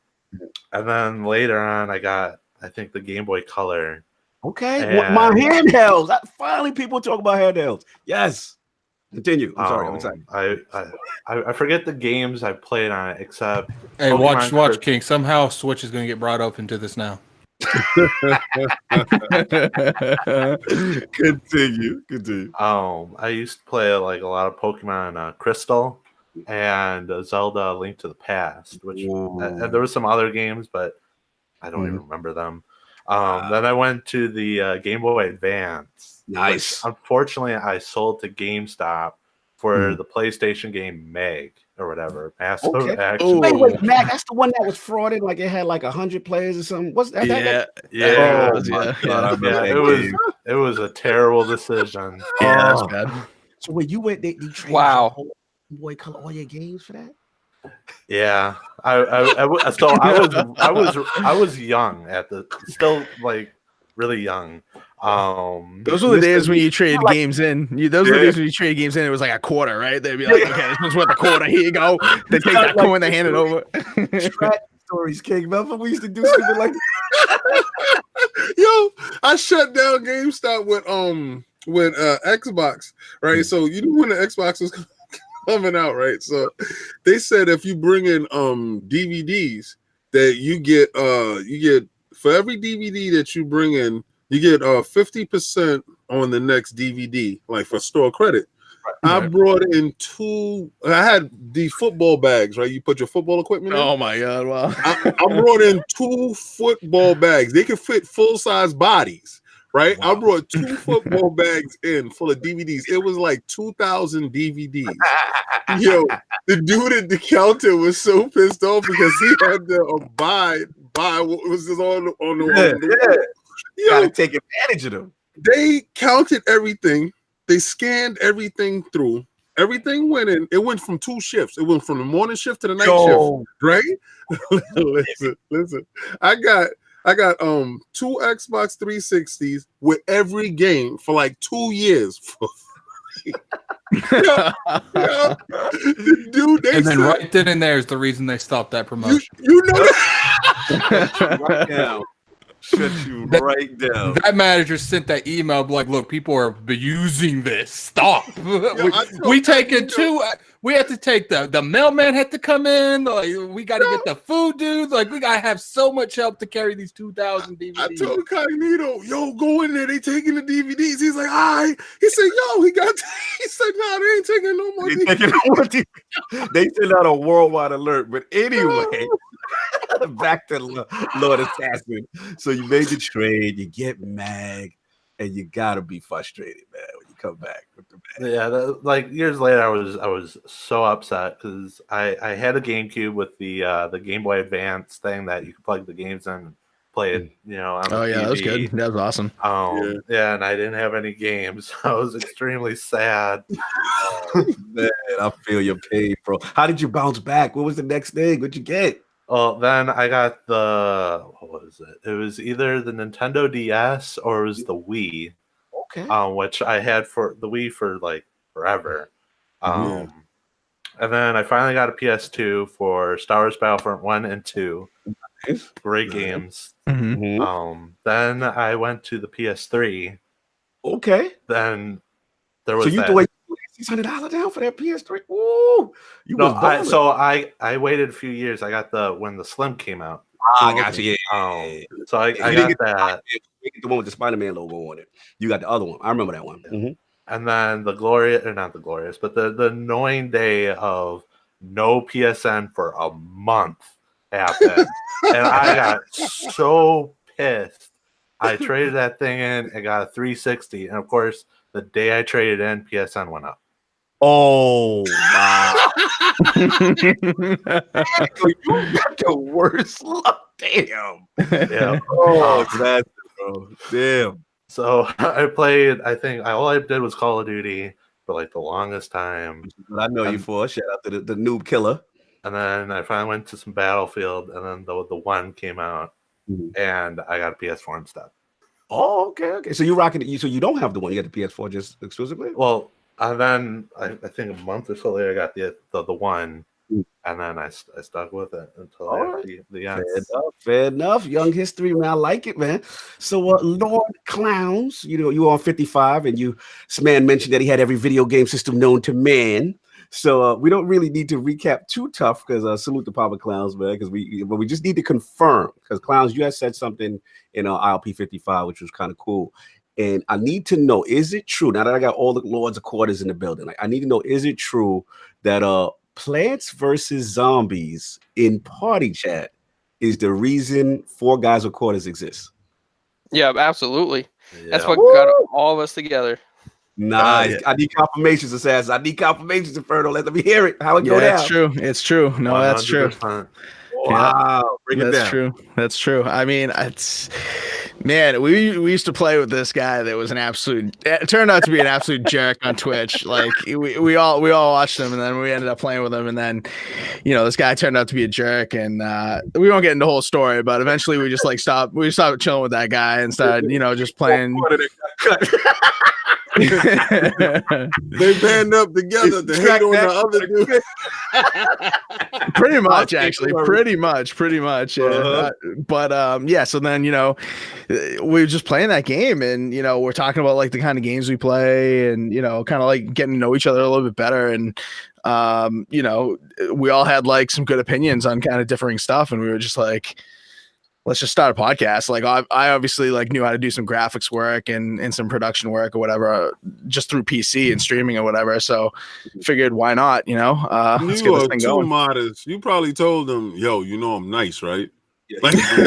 then later on, I got, I think, the Game Boy Color. Okay, my handhelds. Finally, people talk about handhelds. Yes. Continue. I'm sorry. I'm excited. I forget the games I played on it, except hey, watch King. Somehow Switch is going to get brought up into this now. Continue. I used to play like a lot of Pokemon Crystal and Zelda Link to the Past, which and there were some other games, but I don't even remember them. Then I went to the Game Boy Advance. Nice. Unfortunately, I sold to GameStop for the PlayStation game Meg or whatever. Massive Okay. action. Wait, Mac, that's the one that was frauded. Like it had like 100 players or something. What's that? Yeah. It was a terrible decision. Yeah, that's bad. So when you went, they traded Wow. Boy Color all your games for that? Yeah, I was young at the still like really young. Those were the days when you traded games in. Those were the days when you traded games in. It was like a quarter, right? They'd be like, "Okay, this one's worth a quarter. Here you go." They take that coin, they hand it over. Track stories, King. Remember we used to do stupid like that? Yo, I shut down GameStop with Xbox, right? So you know when the Xbox was coming out, right? So they said if you bring in DVDs, that you get for every DVD that you bring in, you get 50% on the next DVD, like for store credit. I brought in I had the football bags, right? You put your football equipment in. Oh my god, wow. I brought in 2 football bags. They could fit full-size bodies, right? Wow. I brought 2 football bags in full of DVDs. It was like 2,000 DVDs. Yo, the dude at the counter was so pissed off because he had to buy what was on the You gotta take advantage of them. They counted everything. They scanned everything through. Everything went in. It went from 2 shifts. It went from the morning shift to the night shift. Right? listen. I got 2 Xbox 360s with every game for like 2 years. Dude, and then right then and there is the reason they stopped that promotion. You know that. Right now. Shut you right down. That manager sent that email like, look, people are using this. Stop. we taking 2. We had to take the mailman had to come in. Like, we got to get the food dudes. Like, we got to have so much help to carry these 2,000 DVDs. I told Cognito, yo, go in there. They taking the DVDs. He's like, all right. He said, yo, he said, nah, they ain't taking no more DVDs. They sent out a worldwide alert. But anyway, back to Lord Assassin. So you made the trade, you get Mag, and you gotta be frustrated, man, when you come back with the Mag. Yeah, like years later, I was so upset because I had a GameCube with the Game Boy Advance thing that you could plug the games in and play it, on the TV. That was good. That was awesome. Yeah, and I didn't have any games. I was extremely sad. Man, I feel your pain, bro. How did you bounce back? What was the next thing? What'd you get? Well, then I got what was it? It was either the Nintendo DS or it was the Wii. Okay. Which I had for the Wii for like forever. And then I finally got a PS2 for Star Wars Battlefront 1 and 2. Great games. Mm-hmm. Then I went to the PS3. Okay. Then there was so you threw $600 down for that PS3. Ooh, I waited a few years. I got when the Slim came out. I got you. So I got that. The one with the Spider-Man logo on it. You got the other one. I remember that one. Mm-hmm. And then not the glorious, but the annoying day of no PSN for a month happened, and I got so pissed. I traded that thing in and got a 360, and of course, the day I traded in, PSN went up. Oh, wow. You got the worst luck. Damn. Yeah. Oh, that's bro. Damn. So I played, I think all I did was Call of Duty for like the longest time. I know you for. Shout out to the noob killer. And then I finally went to some Battlefield, and then the 1 came out, and I got a PS4 instead. Oh, okay. So you're rocking it. So you don't have the 1. You got the PS4 just exclusively? Well, and then I think a month or so later, I got the 1, and then I stuck with it until the end. Fair enough. Young history, man. I like it, man. So, LordClognito, you were on 55, and this man mentioned that he had every video game system known to man. So we don't really need to recap too tough because salute the Papa Clowns, man. Because we just need to confirm because Clowns, you had said something in ILP 55, which was kind of cool. And I need to know, is it true? Now that I got all the Lords of Quarters in the building, I need to know, is it true that Plants vs. Zombies in party chat is the reason 4 Guys with Quarters exists? Yeah, absolutely. Yeah. That's what got all of us together. Nice. I need confirmations, Assassin. I need confirmations, Inferno. Let me hear it. How it go down. It's true. It's true. No, 100%. That's true. Wow. Bring it down. True. That's true. I mean, man, we used to play with this guy that was it turned out to be an absolute jerk on Twitch. Like we all watched him, and then we ended up playing with him, and then this guy turned out to be a jerk, and we won't get into the whole story, but eventually we just stopped chilling with that guy and started just playing. They band up together to hate on the other dude. Pretty much, actually. Pretty much. Yeah. So then, we were just playing that game, and, we're talking about like the kind of games we play, and, kind of like getting to know each other a little bit better. And, we all had like some good opinions on kind of differing stuff. And we were just like, let's just start a podcast. Like I obviously like knew how to do some graphics work and some production work or whatever, just through PC and streaming or whatever. So figured, why not? Let's get this thing going. Modest. You probably told them, yo, I'm nice, right? Yeah. Like, you have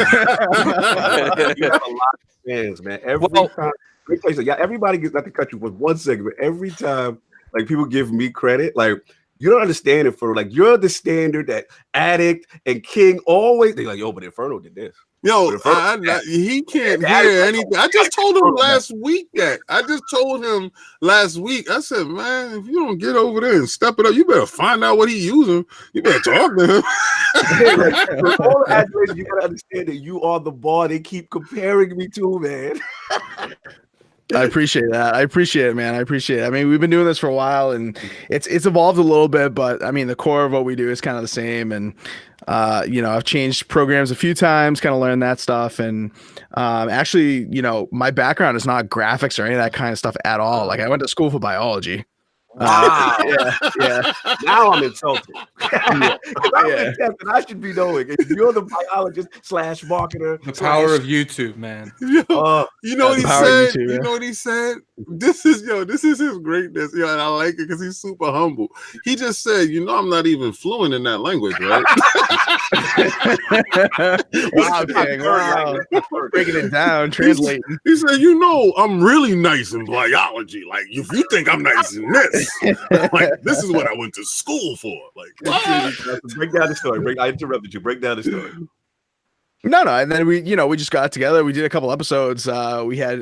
a lot of fans, man. Everybody gets not to cut you for 1 second, but every time like people give me credit, like you don't understand it for like you're the standard that Addict and King always they like, yo, but Inferno did this. Yo, he can't hear anything. I just told him last week that. I said, man, if you don't get over there and step it up, you better find out what he's using. You better talk to him. All the accolades, you gotta understand that you are the bar they keep comparing me to, man. I appreciate that. I appreciate it, man. I appreciate it. I mean, we've been doing this for a while, and it's evolved a little bit, but I mean, the core of what we do is kind of the same. And I've changed programs a few times, kind of learned that stuff. And actually, my background is not graphics or any of that kind of stuff at all. Like I went to school for biology. Wow. Yeah. Now I'm insulted. I should be knowing. If you're the biologist / marketer. The power of YouTube, man. You know what he said? YouTube, you know what he said? This is his greatness. And I like it because he's super humble. He just said, I'm not even fluent in that language, right? Wow, King. Wow. Breaking it down, translating. He said, I'm really nice in biology. Like, if you think I'm nice in this, like, this is what I went to school for. Like, break down the story. I interrupted you. Break down the story. No. And then we just got together. We did a couple episodes. We had,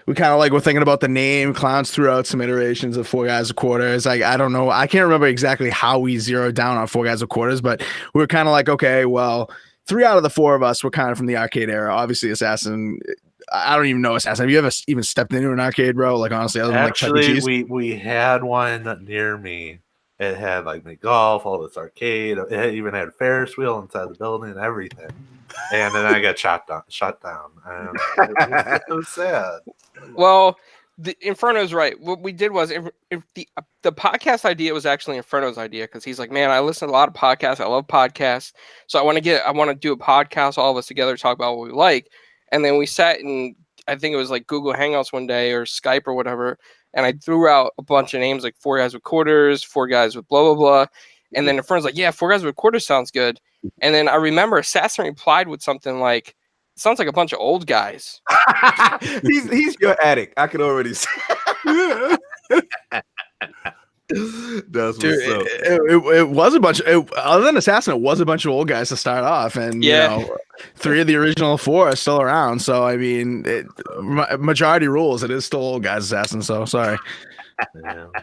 we kind of like were thinking about the name. Clowns threw out some iterations of 4 Guys with Quarters. Like, I don't know. I can't remember exactly how we zeroed down on 4 Guys with Quarters, but we were kind of like, okay, well, 3 out of the 4 of us were kind of from the arcade era. Obviously, Assassin. I don't even know Assassin. Have you ever even stepped into an arcade, bro? Like, honestly, other than like Chuck E. Cheese? we had one near me. It had like the golf, all this arcade. It even had a Ferris wheel inside the building and everything. And then I got shut down. And it was sad. Well, the Inferno's right. What we did was if the podcast idea was actually Inferno's idea, because he's like, man, I listen to a lot of podcasts. I love podcasts. So I want to do a podcast, all of us together, talk about what we like. And then we sat in, I think it was like Google Hangouts one day or Skype or whatever. And I threw out a bunch of names like 4 Guys with Quarters, 4 Guys with blah, blah, blah. And then a friend's like, yeah, 4 Guys with Quarters sounds good. And then I remember Assassin replied with something like, it sounds like a bunch of old guys. he's your addict. I can already see. That's dude, it was a bunch other than Assassin, it was a bunch of old guys to start off, and 3 of the original 4 are still around. So I mean, majority rules, it is still old guys Assassin. So sorry. You had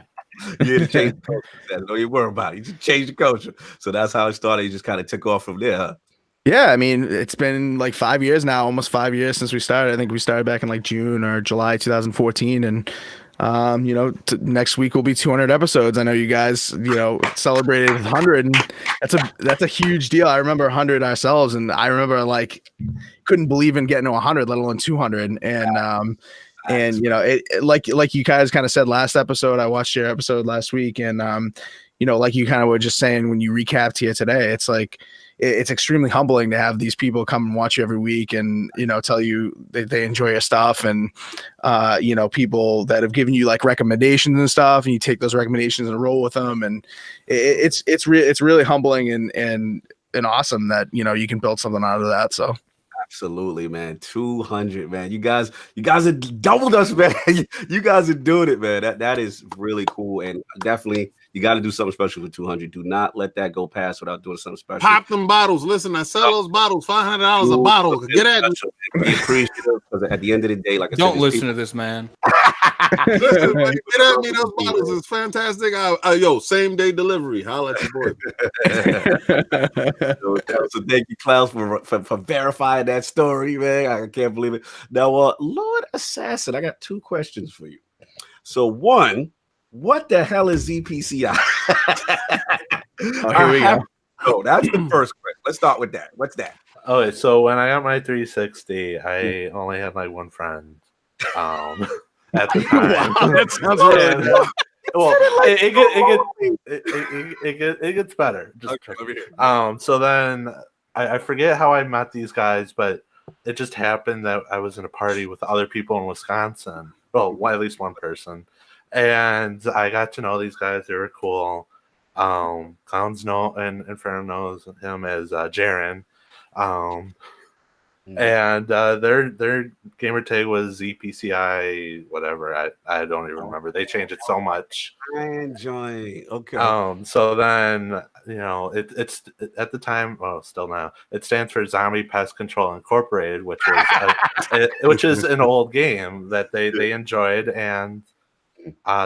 to change the culture. Don't you worry about it. You just changed the culture. So that's how it started. You just kind of took off from there, huh? Yeah, I mean, it's been like 5 years now, almost 5 years since we started. I think we started back in like June or July 2014, and next week will be 200 episodes. I know you guys, celebrated 100, and that's a huge deal. I remember 100 ourselves, and I remember like couldn't believe in getting to 100, let alone 200. And it like you guys kind of said last episode. I watched your episode last week, and like you kind of were just saying when you recapped here today, it's like it's extremely humbling to have these people come and watch you every week and, tell you they enjoy your stuff, and, people that have given you like recommendations and stuff, and you take those recommendations and roll with them. And it's really humbling and awesome that, you can build something out of that. So Absolutely, man. 200, man. You guys have doubled us, man. You guys are doing it, man. That is really cool, and definitely you got to do something special for 200. Do not let that go past without doing something special. Pop them bottles. Listen, I sell those bottles, $500 a bottle. Get at me. Be appreciative because at the end of the day, like I said, Don't listen to this man. Listen, man, get at me. Those bottles is fantastic. Yo, same day delivery. Holla at your boy. So thank you, Clowns, for verifying that story, man. I can't believe it. Now, Lord Assassin, I got 2 questions for you. So one, what the hell is ZPCI? Here we go. Oh, that's the first question. Let's start with that. What's that? Okay, so when I got my 360, I only had like one friend. At the time. Wow, that sounds really good. Well, it gets better. So then I forget how I met these guys, but it just happened that I was in a party with other people in Wisconsin. Well, at least one person, and I got to know these guys. They were cool. Clowns know and Inferno knows him as Jaren. And their gamer tag was ZPCI whatever. I don't even remember. They changed it so much. Okay. So then it's at the time, well, still now, it stands for Zombie Pest Control Incorporated, which is an old game that they enjoyed. And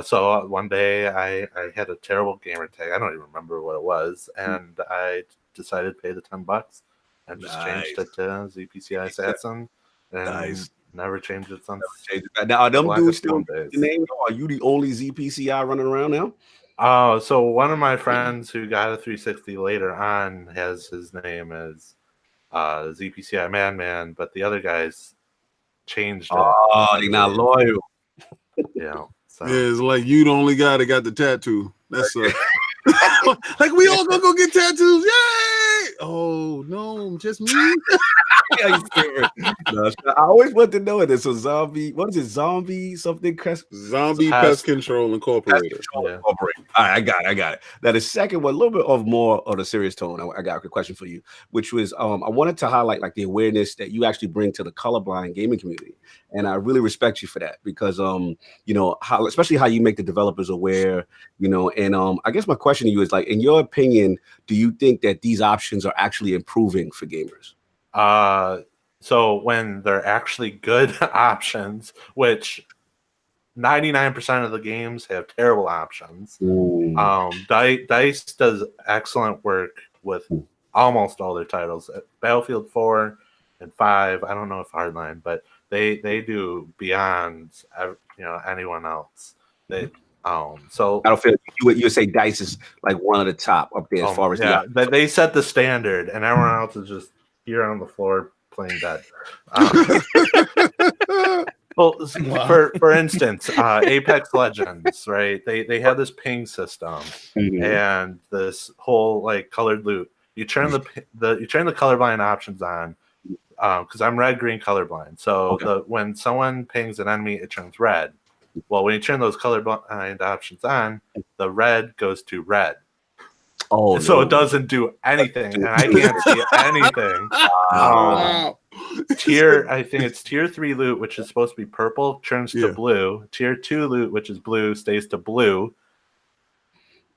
so one day I had a terrible gamer tag. I don't even remember what it was, and I decided to pay the $10. And just changed it to ZPCI Assassin. And never changed it since. Now, are them dudes still the name? Are you the only ZPCI running around now? Oh, so one of my friends who got a 360 later on has his name as ZPCI Madman, but the other guys changed it. Oh, they're not loyal. Yeah. So. Yeah, it's like you the only guy that got the tattoo. That's like we all gonna go get tattoos. Yay! Oh no, just me. No, I always want to know it. It's a zombie. What is it? Zombie something? Zombie Pest Control Incorporated. All right, I got it. Now the second one, a little bit of more of a serious tone. I got a question for you, which was I wanted to highlight like the awareness that you actually bring to the colorblind gaming community, and I really respect you for that because especially how you make the developers aware, and I guess my question to you is like, in your opinion, do you think that these options are actually improving for gamers? So when they're actually good options, which 99% of the games have terrible options. DICE does excellent work with almost all their titles. Battlefield 4 and 5, I don't know if Hardline, but they do beyond anyone else. So Battlefield, you would say DICE is like one of the top up there as far as they set the standard, and everyone else is just here on the floor playing dead. Well, for instance, Apex Legends, right? They have this ping system and this whole like colored loot. You turn the colorblind options on because I'm red-green colorblind. So when someone pings an enemy, it turns red. Well, when you turn those colorblind options on, the red goes to red. Oh, so it doesn't do anything, and I can't see anything. I think it's tier 3 loot, which is supposed to be purple, turns to blue. Tier 2 loot, which is blue, stays to blue.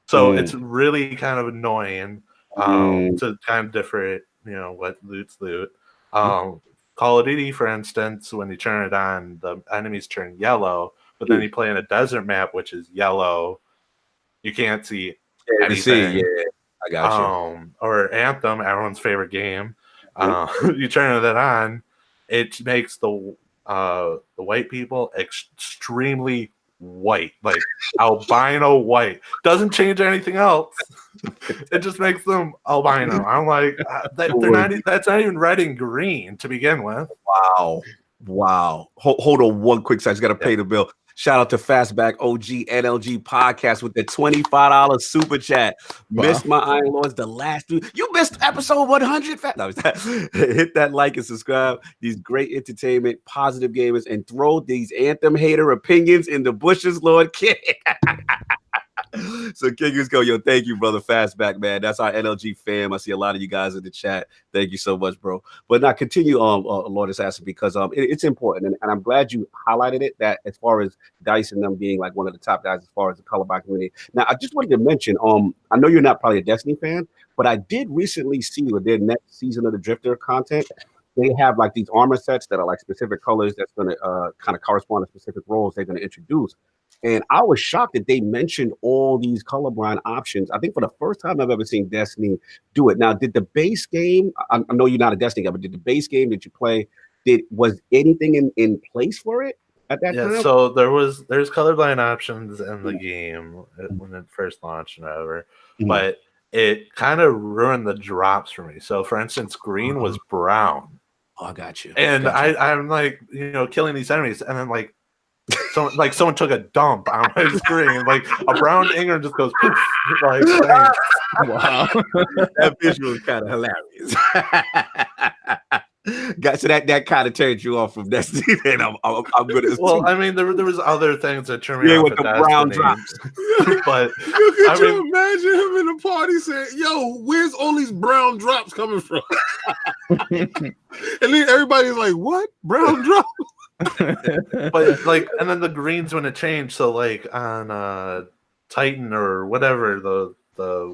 So it's really kind of annoying to kind of different, what loot's loot. Call of Duty, for instance, when you turn it on, the enemies turn yellow, but then you play in a desert map, which is yellow. You can't see anything. I got you. Or Anthem, everyone's favorite game. You turn that on, it makes the white people extremely white, like albino white. Doesn't change anything else. It just makes them albino. I'm like, that's not even red and green to begin with. Wow. Hold on one quick second. I just got to pay the bill. Shout out to Fastback OG NLG podcast with the $25 super chat. Wow. Missed my Iron Lords, the last dude. You missed episode 100. Hit that like and subscribe. These great entertainment, positive gamers, and throw these Anthem hater opinions in the bushes, Lord Kid. So Kingers go, yo, thank you, brother. Fastback, man. That's our NLG fam. I see a lot of you guys in the chat. Thank you so much, bro. But now continue, Lord Assassin, because it's important, and I'm glad you highlighted it. That as far as Dice and them being like one of the top guys as far as the colorblind community. Now, I just wanted to mention, I know you're not probably a Destiny fan, but I did recently see with their next season of the Drifter content, they have like these armor sets that are like specific colors that's going to kind of correspond to specific roles they're going to introduce. And I was shocked that they mentioned all these colorblind options. I think for the first time I've ever seen Destiny do it. Now, did the base game, I know you're not a Destiny guy, but did the base game that you play, was anything in place for it at that time? So there's colorblind options in the game when it first launched and whatever, but it kind of ruined the drops for me. So for instance, green was brown. Oh, I got you. And I'm like, killing these enemies, and then like someone took a dump on my screen, like a brown Ingram just goes poof, like wow. That visual is kind of hilarious. So that kind of turned you off from Destiny. And I'm gonna. Well, I mean, there was other things that turned me off with the Destiny, brown drops. Could But you imagine him in a party saying, "Yo, where's all these brown drops coming from?" And then everybody's like, "What? Brown drops?" But like, and then the greens when it changed. So like on Titan or whatever the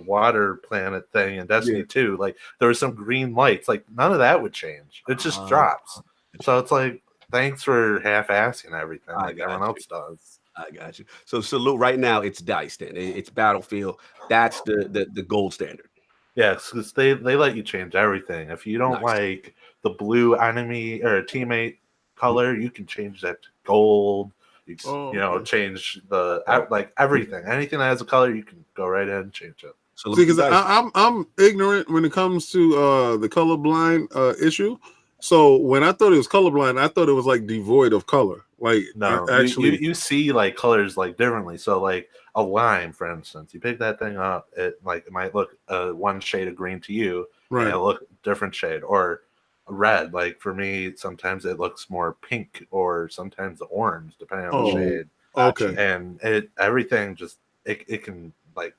water planet thing in Destiny 2, like there was some green lights. Like none of that would change. It just drops. So it's like, thanks for half-assing everything like everyone else does. I got you. So salute right now. It's Dice then. It's Battlefield. That's the gold standard. Yes, because they let you change everything. If you don't like the blue enemy or teammate color, you can change that to gold. You change the like everything. Anything that has a color, you can go right in and change it. So because I'm ignorant when it comes to the colorblind issue. So when I thought it was colorblind, I thought it was like devoid of color. Like no, actually, you see like colors like differently. So like a lime, for instance, you pick that thing up, it might look one shade of green to you, right? And it'll look different shade, or red. Like for me, sometimes it looks more pink, or sometimes orange, depending on the shade. Okay, and everything just it can like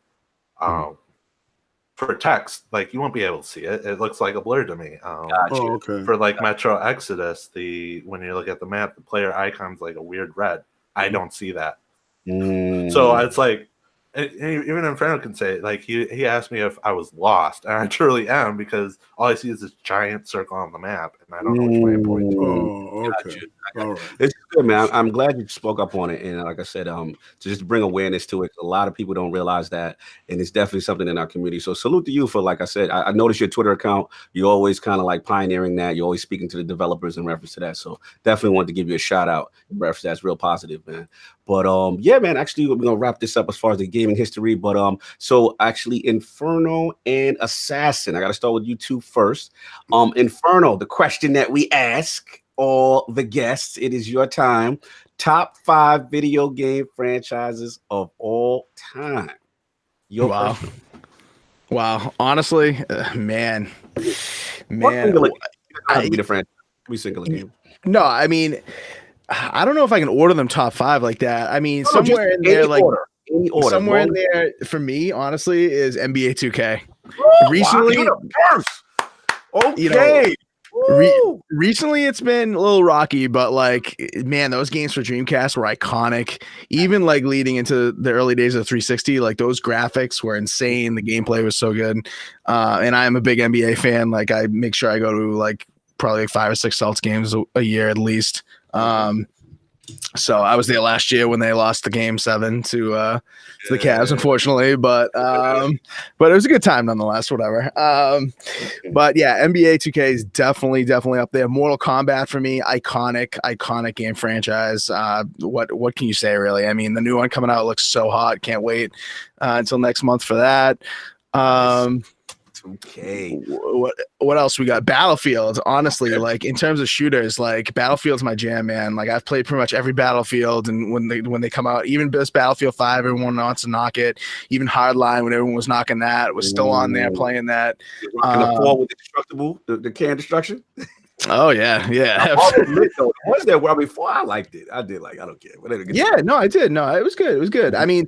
for text, like you won't be able to see it. It looks like a blur to me. okay. For like Metro Exodus, when you look at the map, the player icon's like a weird red. I don't see that. So it's like, even Inferno can say, like, he asked me if I was lost, and I truly am, because all I see is this giant circle on the map, and I don't know which way I'm pointing to. Oh, okay. All right. It's good, man. I'm glad you spoke up on it, and like I said, to just bring awareness to it. A lot of people don't realize that, and it's definitely something in our community. So salute to you for, like I said, I noticed your Twitter account. You're always kind of like pioneering that. You're always speaking to the developers in reference to that. So definitely wanted to give you a shout out in reference to that's real positive, man. But yeah, man, actually we're gonna wrap this up as far as the gaming history. But so actually Inferno and Assassin. I gotta start with you two first. Inferno, the question that we ask all the guests, it is your time. Top 5 video game franchises of all time. Wow. Honestly, man. Be the franchise. We single game. No, I mean, I don't know if I can order them top 5 like that. I mean, somewhere in there, like somewhere in there for me, honestly, is NBA 2K. Recently, okay. Recently it's been a little rocky, but like, man, those games for Dreamcast were iconic. Even like leading into the early days of 360, like those graphics were insane. The gameplay was so good. And I am a big NBA fan. Like I make sure I go to like probably like 5 or 6 Celtics games a year at least. So I was there last year when they lost the game 7 to the Cavs, unfortunately, but it was a good time nonetheless, whatever. But yeah, NBA 2K is definitely up there. Mortal Kombat for me, iconic game franchise. What can you say, really? I mean, the new one coming out looks so hot. Can't wait until next month for that. Okay. What else we got? Battlefield. Honestly, like in terms of shooters, like Battlefield's my jam, man. Like I've played pretty much every Battlefield, and when they come out, even this Battlefield 5, everyone wants to knock it. Even Hardline, when everyone was knocking that, was still on there playing that. The 4 with the destructible, the can destruction. Oh yeah. The ones that were before, I liked it. I did like. I don't care. Yeah, no, I did. No, it was good. It was good. I mean,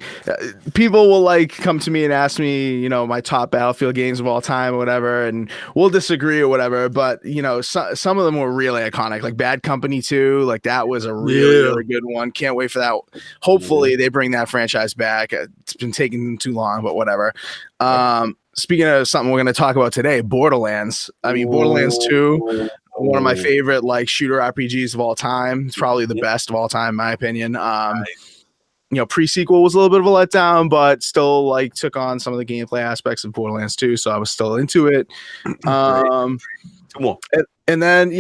people will like come to me and ask me, my top Battlefield games of all time or whatever, and we'll disagree or whatever. But some of them were really iconic, like Bad Company 2. Like that was a really good one. Can't wait for that. Hopefully, they bring that franchise back. It's been taking them too long, but whatever. Speaking of something we're going to talk about today, Borderlands. I mean, Borderlands 2. One of my favorite like shooter RPGs of all time. It's probably the best of all time, in my opinion. Pre-sequel was a little bit of a letdown, but still like took on some of the gameplay aspects of Borderlands 2, so I was still into it. Come on. And then,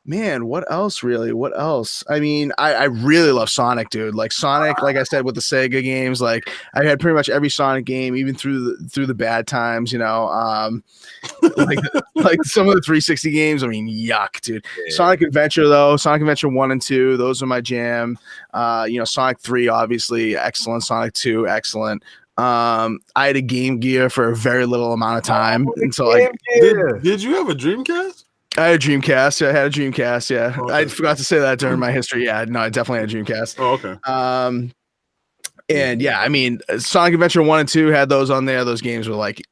man, what else really? What else? I mean, I really love Sonic, dude. Like Sonic, like I said, with the Sega games, like I had pretty much every Sonic game, even through the bad times, like some of the 360 games. I mean, yuck, dude. Yeah. Sonic Adventure though, Sonic Adventure 1 and 2, those are my jam. Sonic 3, obviously, excellent. Sonic 2, excellent. I had a Game Gear for a very little amount of time until did you have a Dreamcast? I had a Dreamcast. Yeah, I had a Dreamcast. Yeah, okay. I forgot to say that during my history. Yeah, no, I definitely had a Dreamcast. Oh, okay. And yeah, I mean, Sonic Adventure 1 and 2 had those on there. Those games were like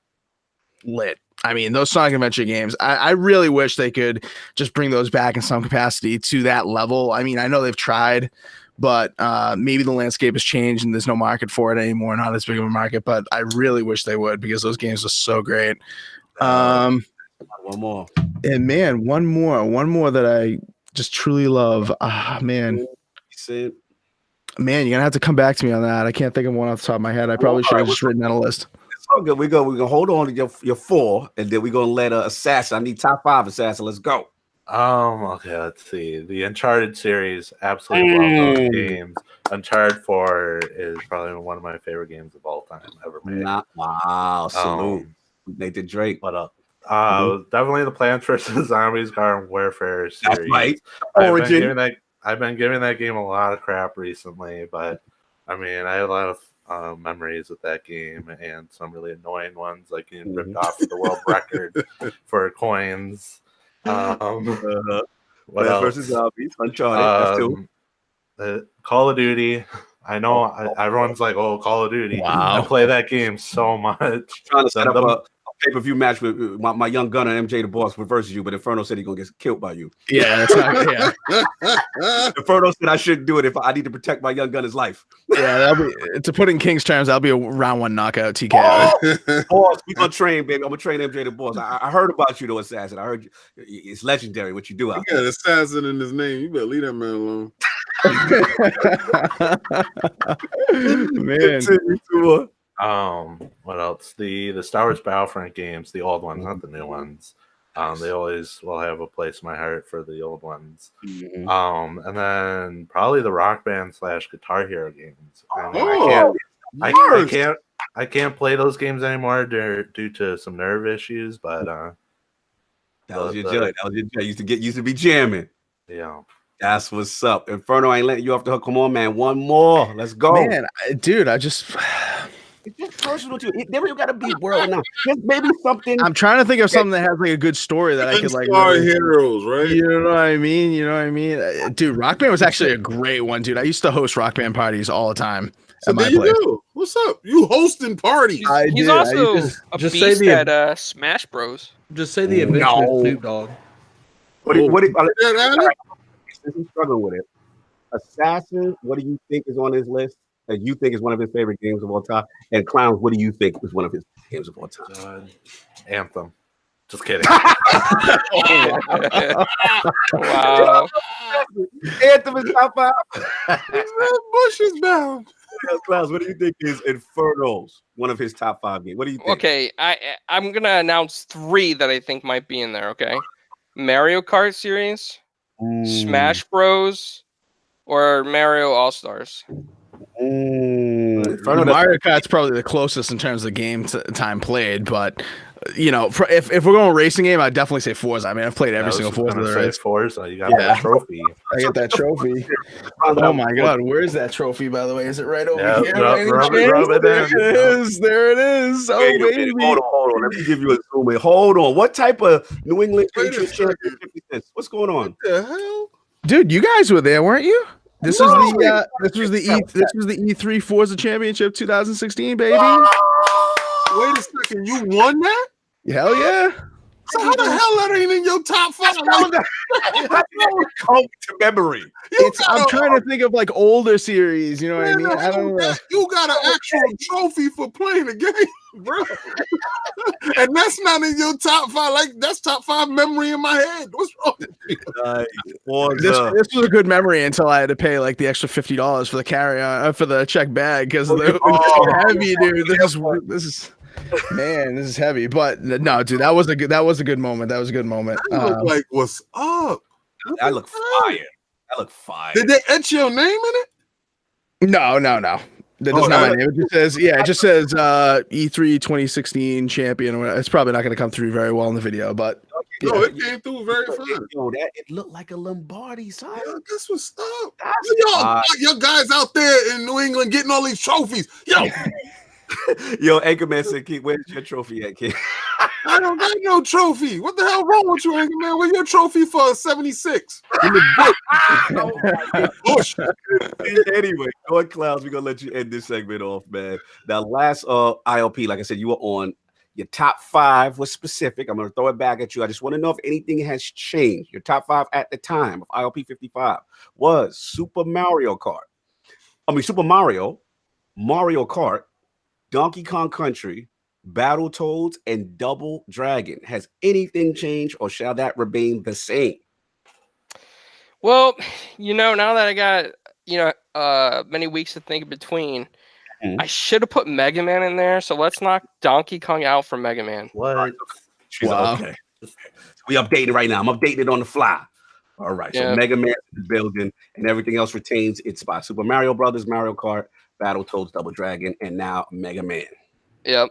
lit. I mean, those Sonic Adventure games, I really wish they could just bring those back in some capacity to that level. I mean, I know they've tried, but maybe the landscape has changed and there's no market for it anymore. Not as big of a market, but I really wish they would because those games are so great. One more. And man, one more that I just truly love. Man, you're gonna have to come back to me on that. I can't think of one off the top of my head. I probably should have just written down a list. It's all good. We're gonna hold on to your 4, and then we're gonna let Assassin. I need top 5 Assassin. Let's go. Okay, let's see. The Uncharted series, absolutely love those games. Uncharted 4 is probably one of my favorite games of all time ever made. Wow, salute. Nathan Drake. What up? Definitely the Plants vs. Zombies Garden Warfare series. That's right. I've been giving that game a lot of crap recently, but I mean, I have a lot of memories with that game and some really annoying ones, like getting ripped off the world record for coins. What else? Versus Zombies, Uncharted. Call of Duty. I know everyone's like, "Oh, Call of Duty." Wow. I play that game so much. Trying to set up a pay-per-view match with my young gunner MJ the Boss versus you, but Inferno said he's gonna get killed by you. Yeah, that's not. Yeah. Inferno said I shouldn't do it if I need to protect my young gunner's life. Yeah, that'll be, to put in King's terms, that'll be a round 1 knockout TKO. Boss, we gonna train, baby. I'm gonna train MJ the Boss. I heard about you though, Assassin. I heard you. It's legendary what you do out there. Yeah, Assassin in his name. You better leave that man alone. Man. What else? The Star Wars Battlefront games, the old ones, not the new ones. They always will have a place in my heart for the old ones. And then probably the Rock Band / Guitar Hero games. I can't play those games anymore due to some nerve issues, but that was your joy. Used to be jamming. Yeah. That's what's up. Inferno ain't letting you off the hook. Come on, man. One more. Let's go. Man, dude, it's just personal to you. There you gotta be world now. Just maybe something. I'm trying to think of something that has like a good story that I could like. Heroes, right? You know what I mean? Dude, Rock Band was actually a great one, dude. I used to host Rock Band parties all the time. So there you go. What's up? You hosting parties? He's also a beast at Smash Bros. Just say the adventure of Snoop Dogg. He's struggling with it. Assassin, what do you think is on his list that you think is one of his favorite games of all time? And Clowns, what do you think is one of his games of all time? Anthem. Just kidding. Wow. Anthem is top 5. Bush is bound. Clowns, what do you think is Inferno's one of his top 5 games? What do you think? Okay, I'm gonna announce 3 that I think might be in there. Okay, Mario Kart series, Smash Bros, or Mario All Stars. Mario Kart's probably the closest in terms of game time played, but you know, if we're going racing game, I'd definitely say Forza. I mean, I've played every single Forza there is. Forza, you got that trophy. I get that trophy. Oh my god, where is that trophy? By the way, is it right over here? Rub it there it is. There it is. Oh baby. Hold on. Let me give you a zoom in. Hold on. What type of New England Patriots championship is this? What's going on? What the hell? Dude, you guys were there, weren't you? This was the E3 Forza Championship 2016, baby. Wait a second, you won that? Hell yeah. So how the hell that ain't in your top 5? Come to memory. I'm trying to think of like older series, you know what I mean? I don't know. You got an actual trophy for playing the game, bro. And that's not in your top 5. Like, that's top 5 memory in my head. What's wrong with you? This was a good memory until I had to pay like the extra $50 for the carry-on for the check bag because it was heavy, dude. This is heavy. But no, dude, that was a good moment. That was a good moment. Like, what's up? That look fire. That look fire. Did they etch your name in it? No. That does not my name. It just says E3 2016 champion. It's probably not going to come through very well in the video, but no, it came through very fine. It looked like a Lombardi, son. Yo, guess what's up? Y'all guys out there in New England getting all these trophies. Yo, Anchorman said, "Kid, where's your trophy at, kid?" I don't got no trophy. What the hell wrong with you, Anchorman? Where's your trophy for 76? In the bush. Anyway, LordClognz, we're gonna let you end this segment off, man. Now, last ILP, like I said, you were on your top 5 was specific. I'm gonna throw it back at you. I just want to know if anything has changed. Your top 5 at the time of ILP 55 was Super Mario, Mario Kart, Donkey Kong Country, Battletoads, and Double Dragon. Has anything changed, or shall that remain the same? Well, now that I got many weeks to think between, I should have put Mega Man in there. So let's knock Donkey Kong out for Mega Man. What? Wow. Okay. We updating right now. I'm updating it on the fly. All right. Yeah. So Mega Man is building, and everything else retains its spot. Super Mario Brothers, Mario Kart, Battletoads, Double Dragon, and now Mega Man. Yep.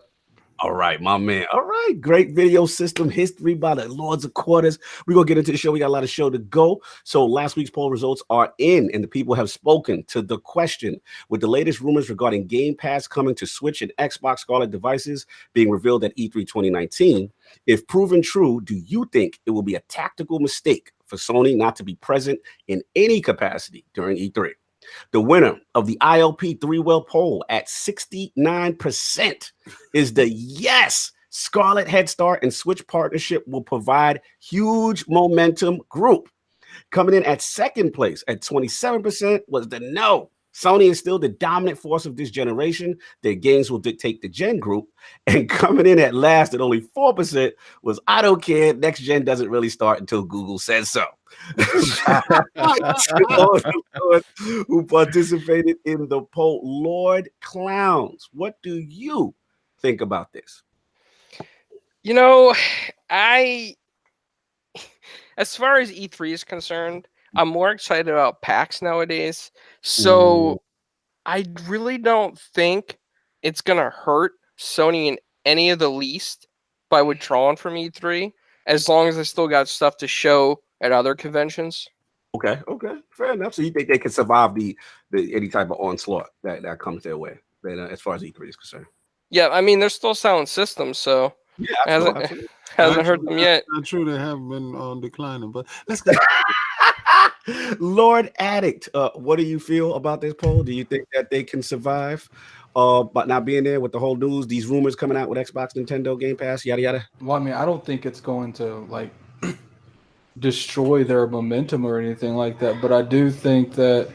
All right, my man. All right. Great video system history by the Lords of Quarters. We're going to get into the show. We got a lot of show to go. So last week's poll results are in, and the people have spoken to the question. With the latest rumors regarding Game Pass coming to Switch and Xbox Scarlet devices being revealed at E3 2019, if proven true, do you think it will be a tactical mistake for Sony not to be present in any capacity during E3? The winner of the ILP 3-well poll at 69% is the yes. Scarlet Head Start and Switch partnership will provide huge momentum group. Coming in at second place at 27% was the no. Sony is still the dominant force of this generation. Their games will dictate the gen group. And coming in at last at only 4% was I don't care. Next gen doesn't really start until Google says so. Who participated in the poll? LordClognz, what do you think about this? As far as E3 is concerned, I'm more excited about PAX nowadays. So I really don't think it's going to hurt Sony in any of the least by withdrawing from E3, as long as they still got stuff to show at other conventions. Okay, fair enough. So you think they can survive the any type of onslaught that comes their way, as far as E3 is concerned? Yeah, I mean, they're still selling systems, so absolutely. Hasn't hurt them yet. Not true, they have been declining, but let's go. Lord Addict, what do you feel about this poll? Do you think that they can survive but not being there with the whole news, these rumors coming out with Xbox, Nintendo, Game Pass, yada yada? Well, I mean, I don't think it's going to destroy their momentum or anything like that, but I do think that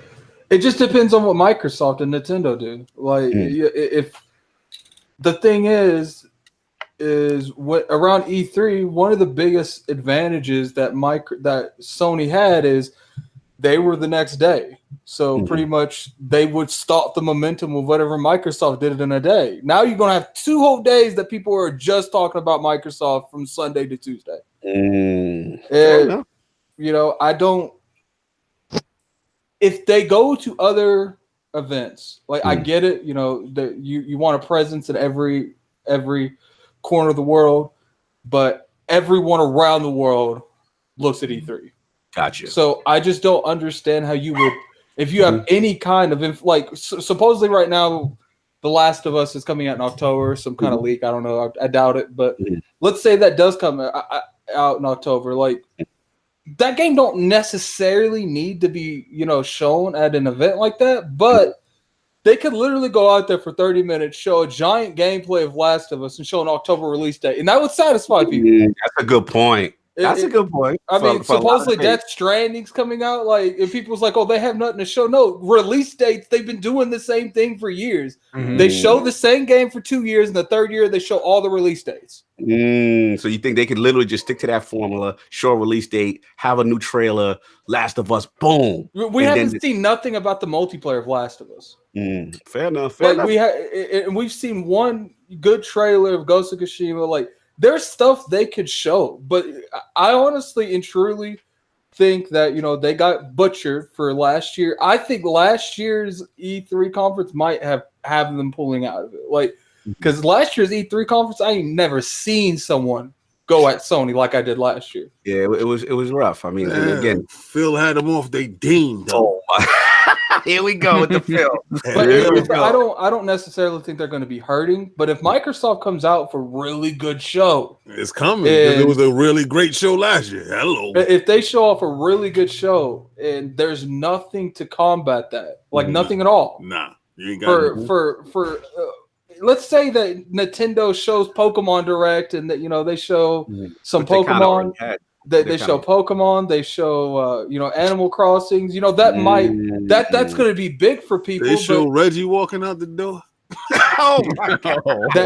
it just depends on what Microsoft and Nintendo do. If the thing is what around E3, one of the biggest advantages that Sony had is they were the next day. So pretty much they would stop the momentum of whatever Microsoft did it in a day. Now you're going to have 2 whole days that people are just talking about Microsoft from Sunday to Tuesday. I don't. If they go to other events, I get it. You want a presence in every corner of the world. but everyone around the world looks at E3. Gotcha. So I just don't understand how you would, if you have any kind of supposedly right now, The Last of Us is coming out in October, some kind of leak. I don't know. I doubt it, but let's say that does come out in October. Like, that game don't necessarily need to be, shown at an event like that, but they could literally go out there for 30 minutes, show a giant gameplay of Last of Us, and show an October release date, and that would satisfy people. That's a good point. That's a good point. I mean, supposedly Death Stranding's coming out. Like, if people's like, oh, they have nothing to show. No, release dates, they've been doing the same thing for years. They show the same game for 2 years, and the third year, they show all the release dates. So you think they could literally just stick to that formula, show a release date, have a new trailer, Last of Us, boom. We haven't seen nothing about the multiplayer of Last of Us. Fair enough. We've seen one good trailer of Ghost of Tsushima. Like, there's stuff they could show, but I honestly and truly think that, they got butchered for last year. I think last year's E3 conference might have them pulling out of it. Like, because last year's E3 conference, I ain't never seen someone go at Sony like I did last year. Yeah, it was rough. I mean, again, Phil had them off they deemed. Oh my. Here we go with the Phil. But I don't necessarily think they're going to be hurting. But if Microsoft comes out for a really good show, it's coming. It was a really great show last year. Hello. If they show off a really good show and there's nothing to combat that, like nothing at all. Nah, you ain't got for let's say that Nintendo shows Pokemon Direct and that they show some Pokemon. They show Pokemon, they show Animal Crossings. That's going to be big for people. They show Reggie walking out the door. Oh my God.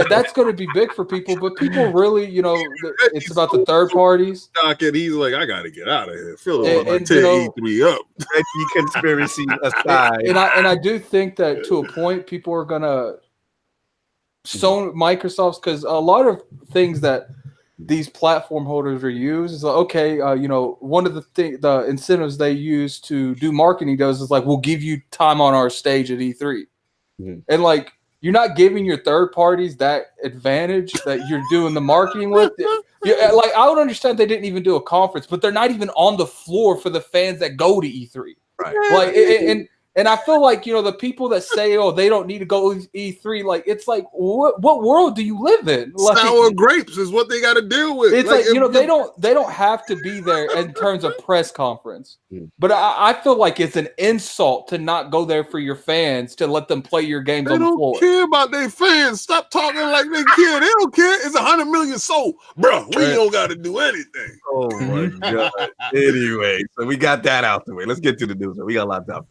That's going to be big for people, but people really, it's about the third parties. He's like, I got to get out of here. Phil want to tear E3 up. Reggie conspiracy aside, and I do think that to a point, people are going to Microsoft's, because a lot of things that these platform holders are used is like, okay, one of the incentives they use to do marketing is like, we'll give you time on our stage at E3. And like, you're not giving your third parties that advantage that you're doing the marketing with. Like, I would understand they didn't even do a conference, but they're not even on the floor for the fans that go to E3. Right. Like, and I feel like, the people that say, oh, they don't need to go E3, like, it's like, what world do you live in? Like, sour grapes is what they got to deal with. It's like they don't have to be there in terms of press conference. But I feel like it's an insult to not go there for your fans, to let them play your games on the floor. They don't care about their fans. Stop talking like they care. They don't care. It's 100 million sold. Bro, we don't got to do anything. Oh, my God. Anyway, so we got that out the way. Let's get to the news. We got a lot of time.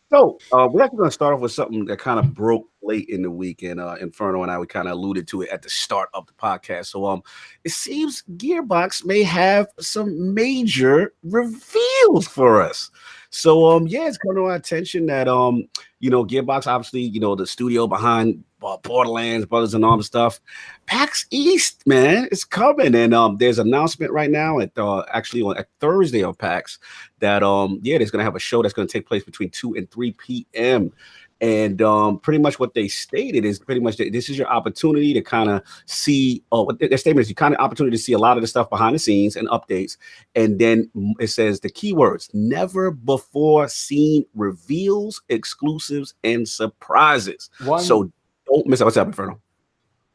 So we're actually going to start off with something that kind of broke late in the week, and Inferno and I, we kind of alluded to it at the start of the podcast. So it seems Gearbox may have some major reveals for us. So it's come to our attention that Gearbox, obviously, the studio behind Borderlands, Brothers in Arms stuff, PAX East, man, it's coming, and there's an announcement right now at at Thursday of PAX that there's gonna have a show that's gonna take place between 2 and 3 p.m. And pretty much what they stated is pretty much that this is your opportunity to kind of see, what their statement is, your kind of opportunity to see a lot of the stuff behind the scenes and updates. And then it says the keywords: never before seen reveals, exclusives, and surprises. So don't miss out. What's up, Inferno?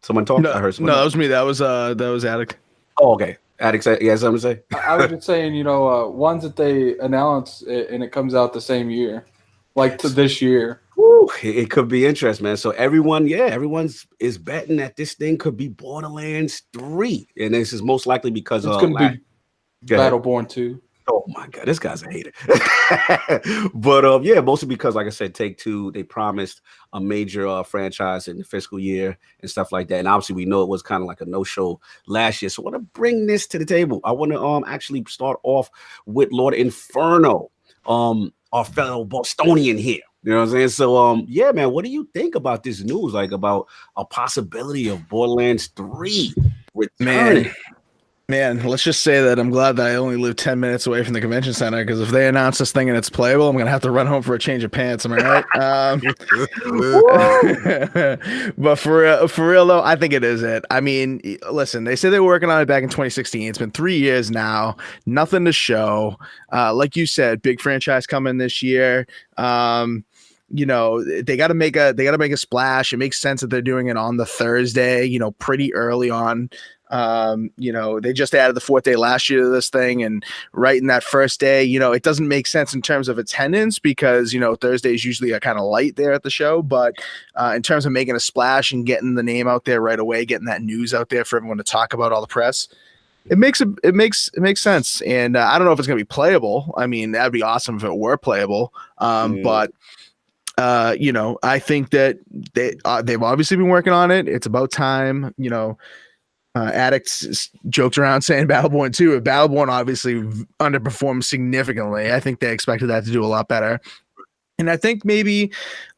Someone talk? No, I heard someone. No, that was me. That was Addict. Oh, okay. Addict, you have something to say? I was just saying, ones that they announce and it comes out the same year, like to this year. Woo, it could be interesting, man. So everyone's is betting that this thing could be Borderlands 3, and this is most likely because it's going to be Battleborn 2. Oh my God, this guy's a hater. But mostly because, like I said, Take-Two, they promised a major franchise in the fiscal year and stuff like that. And obviously, we know it was kind of like a no-show last year. So I want to bring this to the table. I want to actually start off with Lord Inferno, our fellow Bostonian here. You know what I'm saying? So, man, what do you think about this news? Like about a possibility of Borderlands 3 returning? Man, let's just say that I'm glad that I only live 10 minutes away from the convention center, because if they announce this thing and it's playable, I'm going to have to run home for a change of pants. Am I right? But for real though, I think it is it. I mean, listen, they said they were working on it back in 2016. It's been 3 years now. Nothing to show. Like you said, big franchise coming this year. They got to make a splash. It makes sense that they're doing it on the Thursday, pretty early on. They just added the 4th day last year to this thing, and right in that first day, it doesn't make sense in terms of attendance because Thursday is usually a kind of light there at the show, but in terms of making a splash and getting the name out there right away, getting that news out there for everyone to talk about, all the press, it makes sense. And I don't know if it's going to be playable. I mean, that'd be awesome if it were playable. But I think that they've obviously been working on it. It's about time. Addicts joked around saying Battleborn 2. Battleborn obviously underperformed significantly. I think they expected that to do a lot better. And I think maybe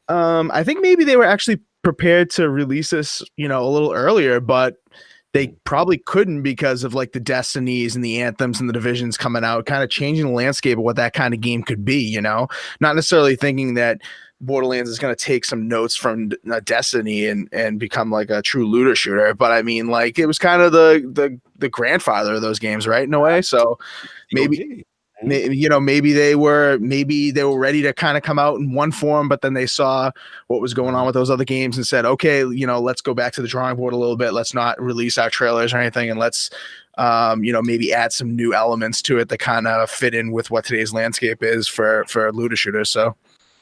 they were actually prepared to release this, a little earlier, but they probably couldn't because of like the Destinies and the Anthems and the Divisions coming out, kind of changing the landscape of what that kind of game could be, not necessarily thinking that Borderlands is going to take some notes from Destiny and become like a true looter shooter. But I mean, like, it was kind of the grandfather of those games, right? In a way. So maybe they were ready to kind of come out in one form, but then they saw what was going on with those other games and said, okay, let's go back to the drawing board a little bit. Let's not release our trailers or anything. And let's, maybe add some new elements to it that kind of fit in with what today's landscape is for looter shooters. So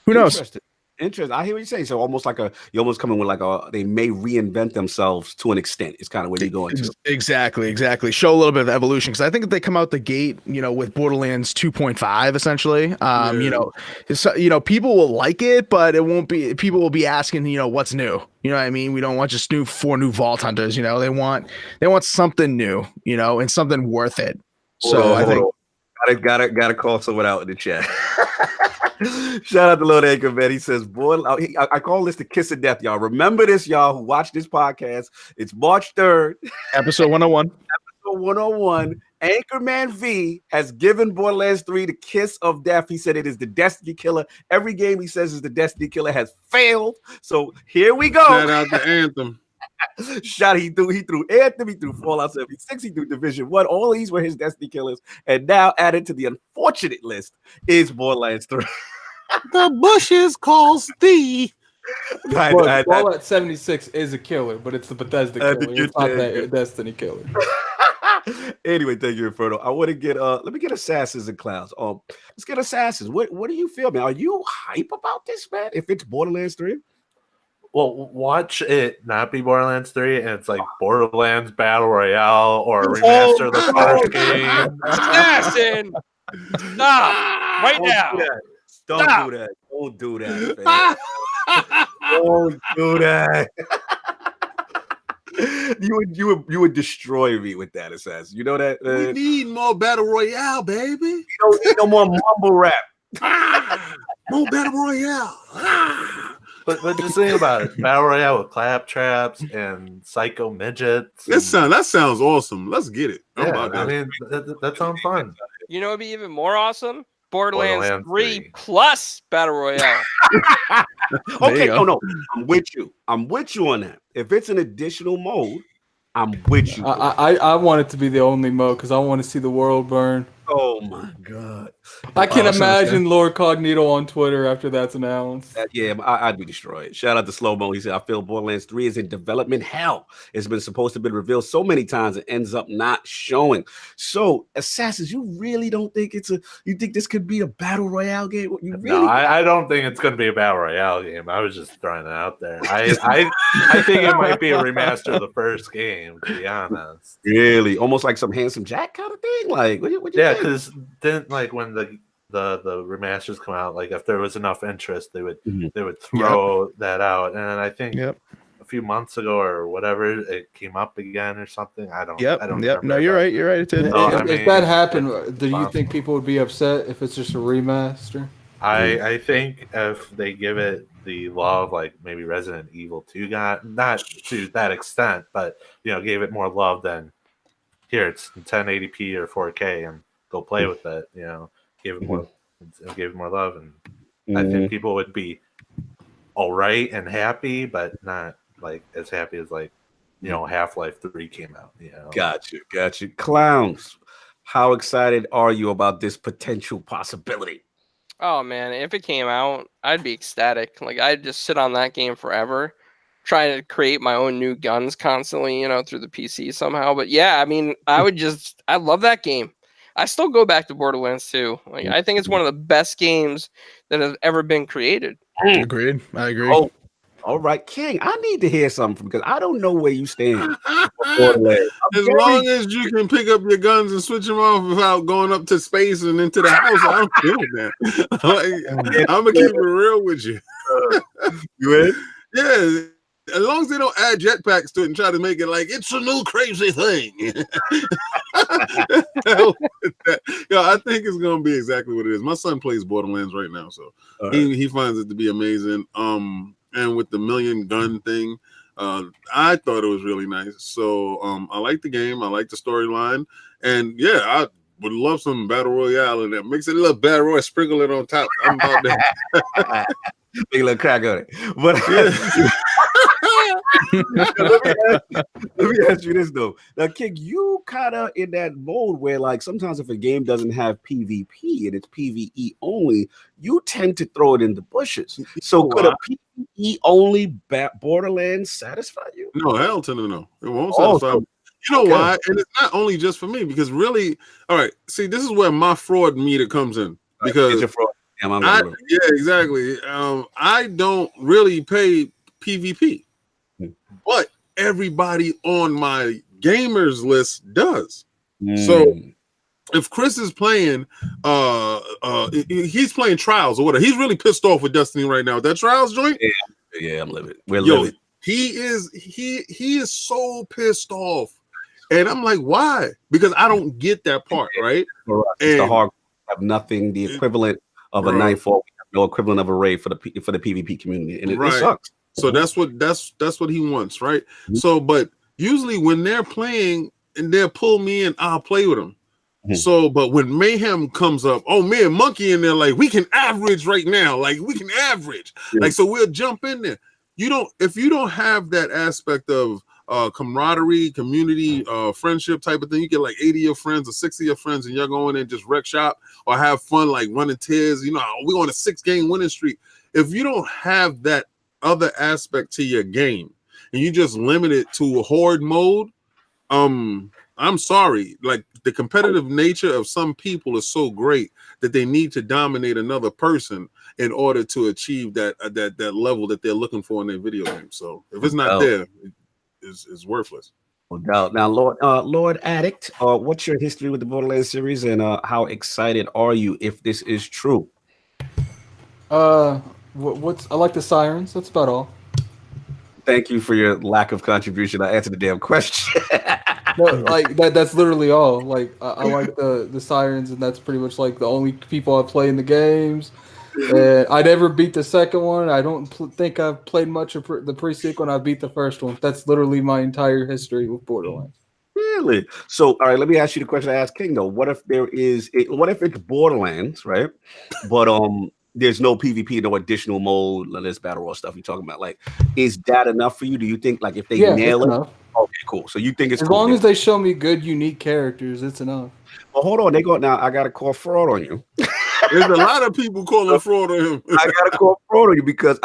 who knows? Interesting. I hear what you're saying. So almost like you're almost coming with they may reinvent themselves to an extent. It's kind of where you're going to. Exactly. Show a little bit of evolution, because I think if they come out the gate, with Borderlands 2.5, essentially, people will like it, but it won't be. People will be asking, what's new. You know what I mean? We don't want just 4 new Vault Hunters. They want something new, and something worth it. So I think gotta call someone out in the chat. Shout out to Lord Anchor, man. He says, I call this the kiss of death, y'all. Remember this, y'all, who watch this podcast. It's March 3rd. Episode 101. Episode 101. Anchorman V has given Borderlands 3 the kiss of death. He said it is the Destiny killer. Every game he says is the Destiny killer has failed. So here we go. Shout out to Anthem. He threw Anthem, he threw Fallout 76, he threw Division 1. All these were his Destiny killers. And now added to the unfortunate list is Borderlands 3. The bushes calls thee. Fallout 76 is a killer, but it's the Bethesda killer. It's not that Destiny killer. Anyway, thank you, Inferno. I want to get let me get Assassins and Clowns. Let's get Assassins. What do you feel, man? Are you hype about this, man? If it's Borderlands 3? Well, watch it not be Borderlands 3, and it's like Borderlands Battle Royale or remaster of the first game. Assassin! Stop! Right now! Don't do that. Don't do that, man. Don't do that. You would destroy me with that, Assassin. You know that? We need more Battle Royale, baby. You don't need no more mumble rap. More Battle Royale. But just think about it. Battle Royale with claptraps and psycho midgets. That sounds awesome. Let's get it. That sounds fun. You know, it'd be even more awesome. Borderlands 3 plus Battle Royale. Okay, no. I'm with you on that. If it's an additional mode, I'm with you. I want it to be the only mode because I want to see the world burn. Oh my god! I can imagine LordCognito on Twitter after that's announced. I'd be destroyed. Shout out to Slow Mo. He said, "I feel Borderlands 3 is in development hell. It's been supposed to be revealed so many times, it ends up not showing." So, Assassins, you really don't think you think this could be a battle royale game? You really? No, I don't think it's going to be a battle royale game. I was just throwing it out there. I think it might be a remaster of the first game, to be honest. Really, almost like some Handsome Jack kind of thing. Like, what you think? Because then, like, when the remasters come out, like if there was enough interest, they would throw that out. And I think a few months ago or whatever, it came up again or something. I don't. No, you're right. You're right. It did. If that happened, do you think people would be upset if it's just a remaster? I think if they give it the love like maybe Resident Evil 2 got, not to that extent, but gave it more love than here it's 1080p or 4K and go play with it. Give it more love, and I think people would be all right and happy, but not like as happy as like Half-Life 3 came out. Got you. Clowns, how excited are you about this potential possibility? Oh man, if it came out, I'd be ecstatic. Like I'd just sit on that game forever, trying to create my own new guns constantly, through the PC somehow. But yeah, I mean, I love that game. I still go back to Borderlands 2. Like I think it's one of the best games that has ever been created. Agreed. I agree. Oh, all right, King. I need to hear something because I don't know where you stand. As long as you can pick up your guns and switch them off without going up to space and into the house, I don't care that. I'm gonna keep it real with you. You in? Yeah. As long as they don't add jetpacks to it and try to make it like it's a new crazy thing. I think it's gonna be exactly what it is. My son plays Borderlands right now, so he finds it to be amazing. And with the million gun thing, I thought it was really nice. So I like the game, I like the storyline, and yeah, I would love some battle royale in there. Mix it a little battle royale, sprinkle it on top. I'm about that. Big little crack on it. But let me ask you this though. Now, King, you kind of in that mode where like sometimes if a game doesn't have PvP and it's PvE only, you tend to throw it in the bushes. So could a PvE only Borderlands satisfy you? No, hell to no. It won't satisfy me. You know why? And it's not only just for me, because really, all right, see, this is where my fraud meter comes in. Because yeah, exactly. I don't really pay PvP, but everybody on my gamers list does. So if Chris is playing, he's playing Trials or whatever. He's really pissed off with Destiny right now. That Trials joint. Yeah, I'm living. We're living. He is so pissed off, and I'm like, why? Because I don't get that part, right? It's the hard have nothing the equivalent of a Nightfall, no equivalent of a raid for the PvP community, and it sucks. So that's what he wants, right? So, but usually when they're playing and they'll pull me in, I'll play with them. So, but when Mayhem comes up, me and Monkey in there, like we can average right now, like we can average, like so we'll jump in there. If you don't have that aspect of camaraderie, community, friendship type of thing, you get like 80 of your friends or 60 of your friends, and you're going in and just wreck shop or have fun, like running tears. We're on a 6-game winning streak. If you don't have that other aspect to your game and you just limit it to a horde mode, I'm sorry, like the competitive nature of some people is so great that they need to dominate another person in order to achieve that level that they're looking for in their video game. So if it's not there, it's worthless. No doubt. Now, Lord Addict, what's your history with the Borderlands series, and how excited are you if this is true? I like the sirens. That's about all. Thank you for your lack of contribution. I answered the damn question. No, like that's literally all. Like I like the sirens, and that's pretty much like the only people I play in the games. And I never beat the second one. I don't think I've played much of the pre-sequel. I beat the first one. That's literally my entire history with Borderlands. Really? So, all right, let me ask you the question I asked King though. What if it's Borderlands, right? But there's no PvP, no additional mode, this battle royale stuff you're talking about. Like, is that enough for you? Do you think like if they nail it? Enough. Okay, cool. So you think it's as long as they show me good, unique characters, it's enough. Well, hold on. I got to call fraud on you. There's a lot of people calling fraud on him. I got to call fraud on you because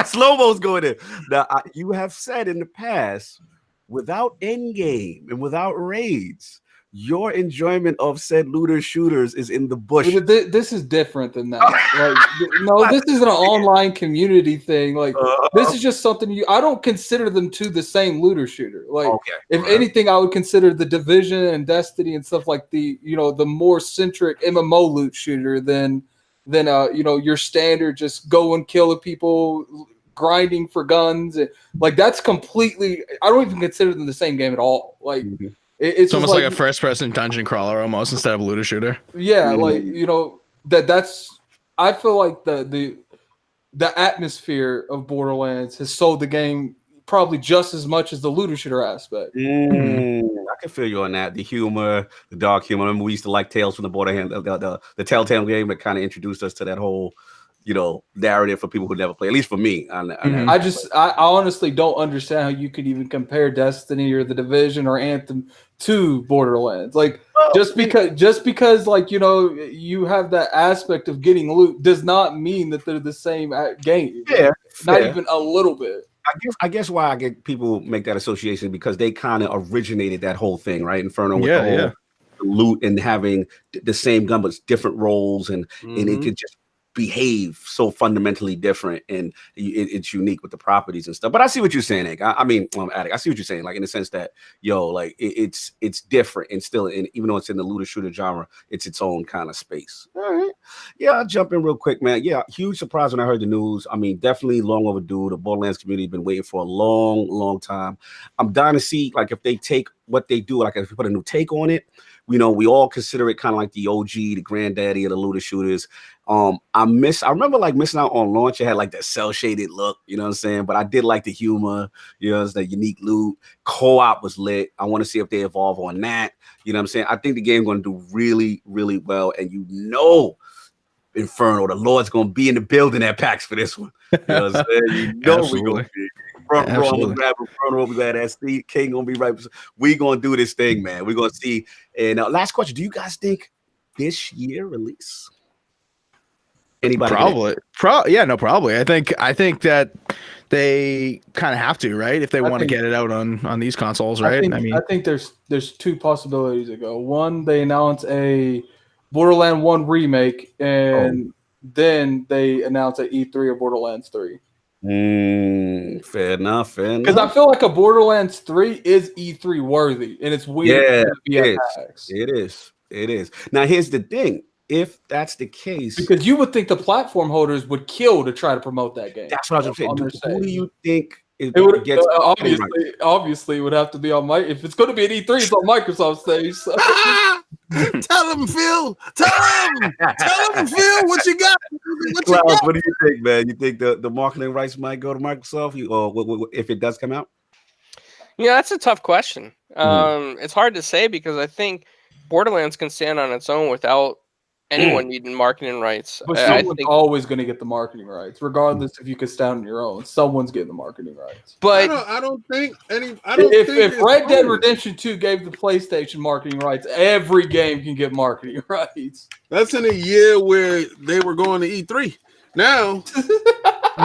Slow-Mo's going in. Now, you have said in the past, without endgame and without raids, your enjoyment of said looter shooters is in the bush. This is different than that. Like, no, this is an online community thing. Like, this is just something I don't consider them two the same looter shooter. Like, if anything, I would consider the Division and Destiny and stuff like the more centric MMO loot shooter than your standard just go and kill people, grinding for guns. Like, that's completely. I don't even consider them the same game at all. Like. It's almost like a first-person dungeon crawler almost instead of a looter shooter. Yeah, like that's. I feel like the atmosphere of Borderlands has sold the game probably just as much as the looter shooter aspect. I I can feel you on that. The humor, the dark humor. I remember we used to like Tales from the Borderlands, the Telltale game that kind of introduced us to that whole, narrative for people who never play. At least for me. I honestly don't understand how you could even compare Destiny or The Division or Anthem to Borderlands. Like, just because like you have that aspect of getting loot does not mean that they're the same game. Yeah, not even a little bit. I guess why I get people make that association because they kind of originated that whole thing, right? Inferno with the whole loot and having the same gun but different roles, and it could just behave so fundamentally different, and it's unique with the properties and stuff. But I see what you're saying, Egg. Attic. I see what you're saying, like in the sense that it's different, and still, even though it's in the looter shooter genre, it's its own kind of space. All right, yeah, I'll jump in real quick, man. Yeah, huge surprise when I heard the news. I mean, definitely long overdue. The Borderlands community has been waiting for a long time. I'm dying to see like if they take what they do, like if they put a new take on it. We all consider it kind of like the OG, the granddaddy of the looter shooters. I remember like missing out on launch. It had like that cell shaded look, you know what I'm saying? But I did like the humor, it's the unique loot. Co-op was lit. I want to see if they evolve on that. You know what I'm saying? I think the game's going to do really, really well. And Inferno, the Lord's going to be in the building at PAX for this one. You know what I'm saying? We're going to be. Front row, I'm gonna grab a front row. We got that seat. King gonna be right. We gonna do this thing, man. We're gonna see. And last question: do you guys think this year release? Anybody? Probably. Probably. I think that they kind of have to, right? If they want to get it out on these consoles, right? I think there's two possibilities that go. One, they announce a Borderlands 1 remake, and then they announce an E3 of Borderlands 3. Fair enough. Because I feel like a Borderlands 3 is E3 worthy, and it's weird. It is. Now here's the thing: if that's the case, because you would think the platform holders would kill to try to promote that game. That's what I was saying. Who do you think it would get? Obviously, it would have to be on if it's going to be an E3, it's on Microsoft stage. So. Tell him, Phil. Tell him, Phil. What you got? What do you think, man? You think the marketing rights might go to Microsoft, or if it does come out? Yeah, that's a tough question. It's hard to say because I think Borderlands can stand on its own without anyone needing marketing rights. But someone's always going to get the marketing rights, regardless if you could stand on your own. Someone's getting the marketing rights. But I don't think if Red Dead Redemption 2 gave the PlayStation marketing rights, every game can get marketing rights. That's in a year where they were going to E3. Now,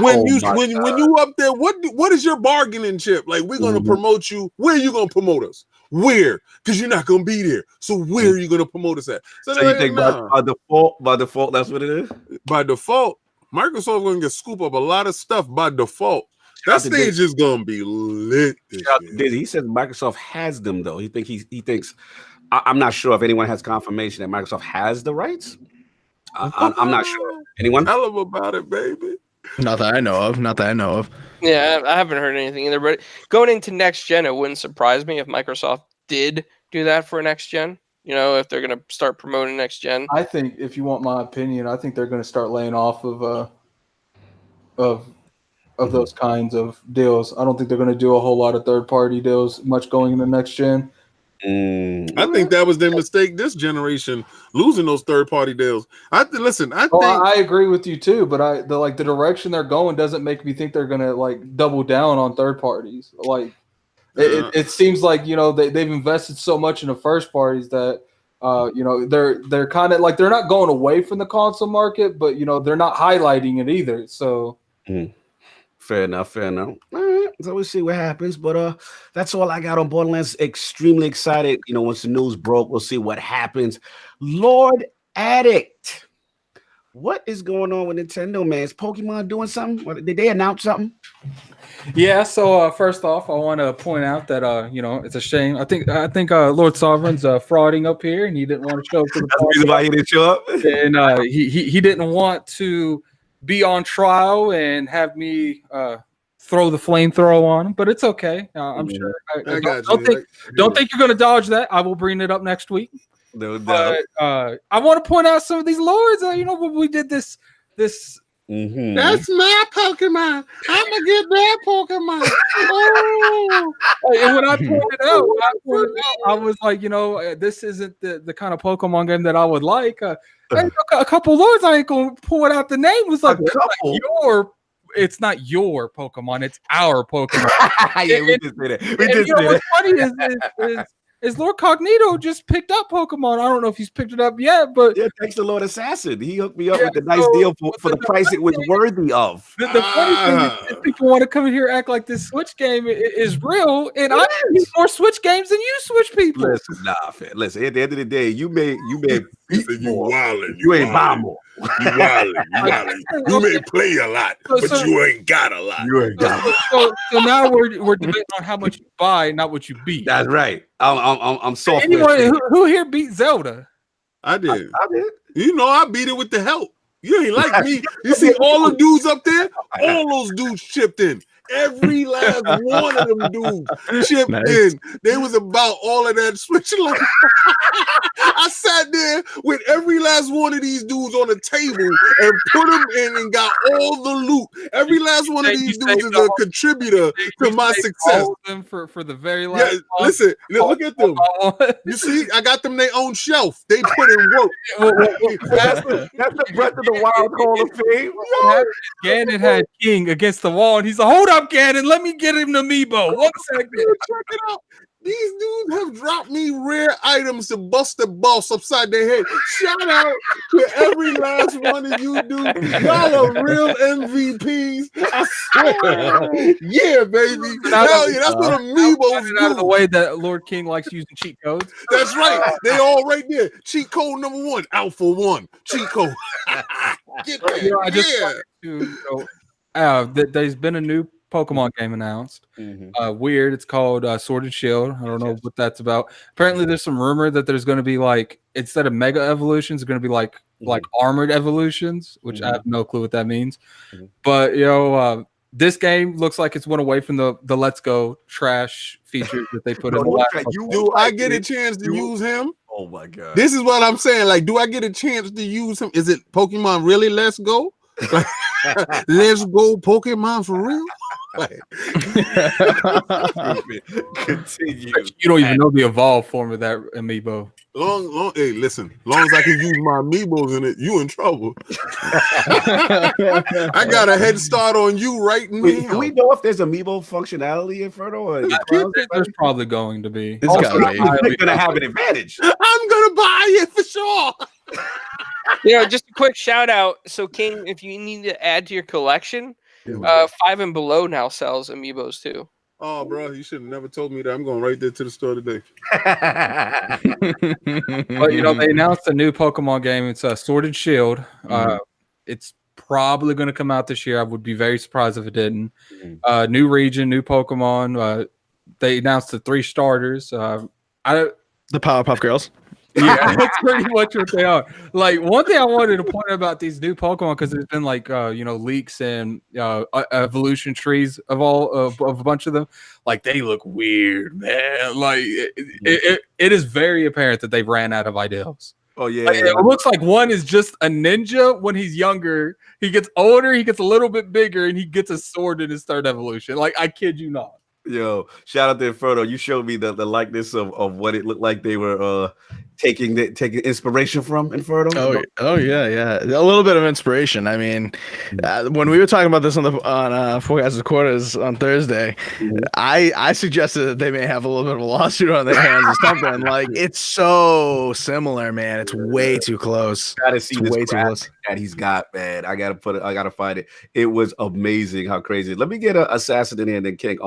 when you up there, what is your bargaining chip? Like, we're going to promote you. Where are you going to promote us? Where? Because you're not going to be there. So where are you going to promote us at? So you think by default, that's what it is? By default, Microsoft's going to get scoop up a lot of stuff by default. That stage is going to be lit. He says Microsoft has them, though. He thinks. I'm not sure if anyone has confirmation that Microsoft has the rights. I'm not sure. Anyone? Tell them about it, baby. Not that I know of. Yeah, I haven't heard anything either. But going into next gen, it wouldn't surprise me if Microsoft did do that for next gen. If they're going to start promoting next gen. I think, if you want my opinion, I think they're going to start laying off of those kinds of deals. I don't think they're going to do a whole lot of third party deals much going into next gen. I think that was their mistake this generation, losing those third-party deals. I agree with you too, but the direction they're going doesn't make me think they're gonna like double down on third parties. Like it seems like they've invested so much in the first parties that they're kind of like they're not going away from the console market, but they're not highlighting it either. So. Fair enough. All right, so we'll see what happens. But that's all I got on Borderlands. Extremely excited. Once the news broke, we'll see what happens. Lord Addict, what is going on with Nintendo, man? Is Pokemon doing something? Did they announce something? Yeah. So first off, I want to point out that it's a shame. I think Lord Sovereign's frauding up here, and he didn't want to show up to the. That's the reason why he didn't show up. And he didn't want to be on trial and have me throw the flamethrower on him, but it's okay. I'm sure. Don't think you're going to dodge that. I will bring it up next week. No doubt. But I want to point out some of these lords. When we did this. That's my Pokemon. I'm gonna get that Pokemon. And when I pointed out, I was like, this isn't the kind of Pokemon game that I would like. And a couple lords, I ain't gonna point out the name. Was like, it's not your Pokemon, it's our Pokemon. Yeah, we did say that. We did say what's that. funny is LordCognito just picked up Pokemon. I don't know if he's picked it up yet, but yeah, thanks to Lord Assassin. He hooked me up with a nice deal for the price it was worthy of. The funny thing is people want to come in here and act like this Switch game is real, and I need more Switch games than you Switch people. Listen, fam. Listen, at the end of the day, you may He said you wildin'. You ain't buy more. You wildin'. You may play a lot, but you ain't got a lot. You ain't got so now we're debating on how much you buy, not what you beat. That's right. I'm soft. Anyway, who here beat Zelda? I did. I did. You know, I beat it with the help. You ain't like me. You see all the dudes up there? All those dudes chipped in. Every last one of them dudes chipped in. They was about all of that switching. Like, I sat there with every last one of these dudes on the table and put them in and got all the loot. Every last one of these dudes is a contributor to my success. All of them for the very last. Yeah, listen, look at them. You see, I got them their own shelf. They put in work. That's the Breath of the Wild Hall of Fame. Ganon had King against the wall, and he's like, "Hold up, Ganon, let me get him an amiibo." 1 second. Check it out. These dudes have dropped me rare items to bust the boss upside their head. Shout out to every last one of you dudes. Y'all are real MVPs. I swear. Yeah, baby. Hell yeah, that's what amiibos do. Out of the way that Lord King likes using cheat codes. That's right. They all right there. Cheat code number 1, Alpha 1. Cheat code. Get that. I just there's been a new Pokemon game announced. Weird. It's called Sword and Shield. I don't know what that's about. Apparently, there's some rumor that there's going to be like, instead of mega evolutions, it's going to be like armored evolutions, which I have no clue what that means. But this game looks like it's went away from the Let's Go trash features that they put in the last. Do I get a chance to use him? Oh my god! This is what I'm saying. Like, do I get a chance to use him? Is it Pokemon really? Let's go. Let's go, Pokemon for real. Continue. You don't even know the evolved form of that amiibo. Long. Hey, listen. Long as I can use my amiibos in it, you in trouble. I got a head start on you right now. Do we know if there's amiibo functionality in Inferno? Or There's probably going to be. It's going to have an advantage. I'm gonna buy it for sure. Just a quick shout out. So, King, if you need to add to your collection, 5 and below now sells amiibos too. Oh, bro, you should have never told me that. I'm going right there to the store today. But they announced a new Pokemon game. It's Sword and Shield. It's probably going to come out this year. I would be very surprised if it didn't. New region, new Pokemon. They announced the 3 starters. The Powerpuff Girls. Yeah, that's pretty much what they are. Like, one thing I wanted to point out about these new Pokemon, because there's been like leaks and evolution trees of a bunch of them. Like, they look weird, man. Like, it is very apparent that they ran out of ideals. Oh yeah, like, it looks like one is just a ninja when he's younger. He gets older, he gets a little bit bigger, and he gets a sword in his 3rd evolution. Like, I kid you not. Yo, shout out to Inferno. You showed me the likeness of what it looked like they were taking inspiration from Inferno. Oh yeah. A little bit of inspiration. I mean, when we were talking about this on Four Guys with Quarters on Thursday, I suggested that they may have a little bit of a lawsuit on their hands or something. Like, it's so similar, man. It's way too close. Gotta see this way too close that he's got, man. I gotta find it. It was amazing how crazy. Let me get a Assassin in there and then King.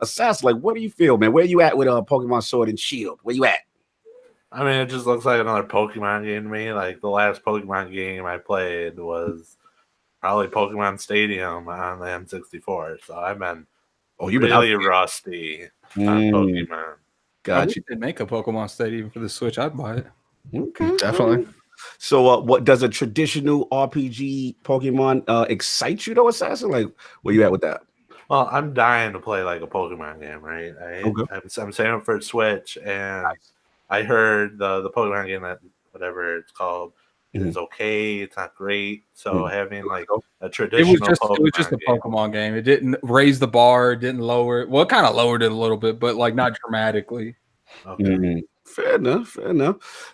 Assassin, like, what do you feel, man? Where you at with Pokemon Sword and Shield? Where you at? I mean, it just looks like another Pokemon game to me. Like, the last Pokemon game I played was probably Pokemon Stadium on the N64. So I've been really rusty on Pokemon. Gotcha. They make a Pokemon Stadium for the Switch. I'd buy it. Okay, definitely. So, what does a traditional RPG Pokemon excite you, though, Assassin? Like, where you at with that? Well, I'm dying to play like a Pokemon game, right? I'm saving up for Switch, and I heard the Pokemon game, that whatever it's called, It's okay. It's not great. So having like a It traditional was just a Pokemon game. It didn't raise the bar. It didn't lower it. Well, it kind of lowered it a little bit, but like not dramatically. Okay. Fair enough.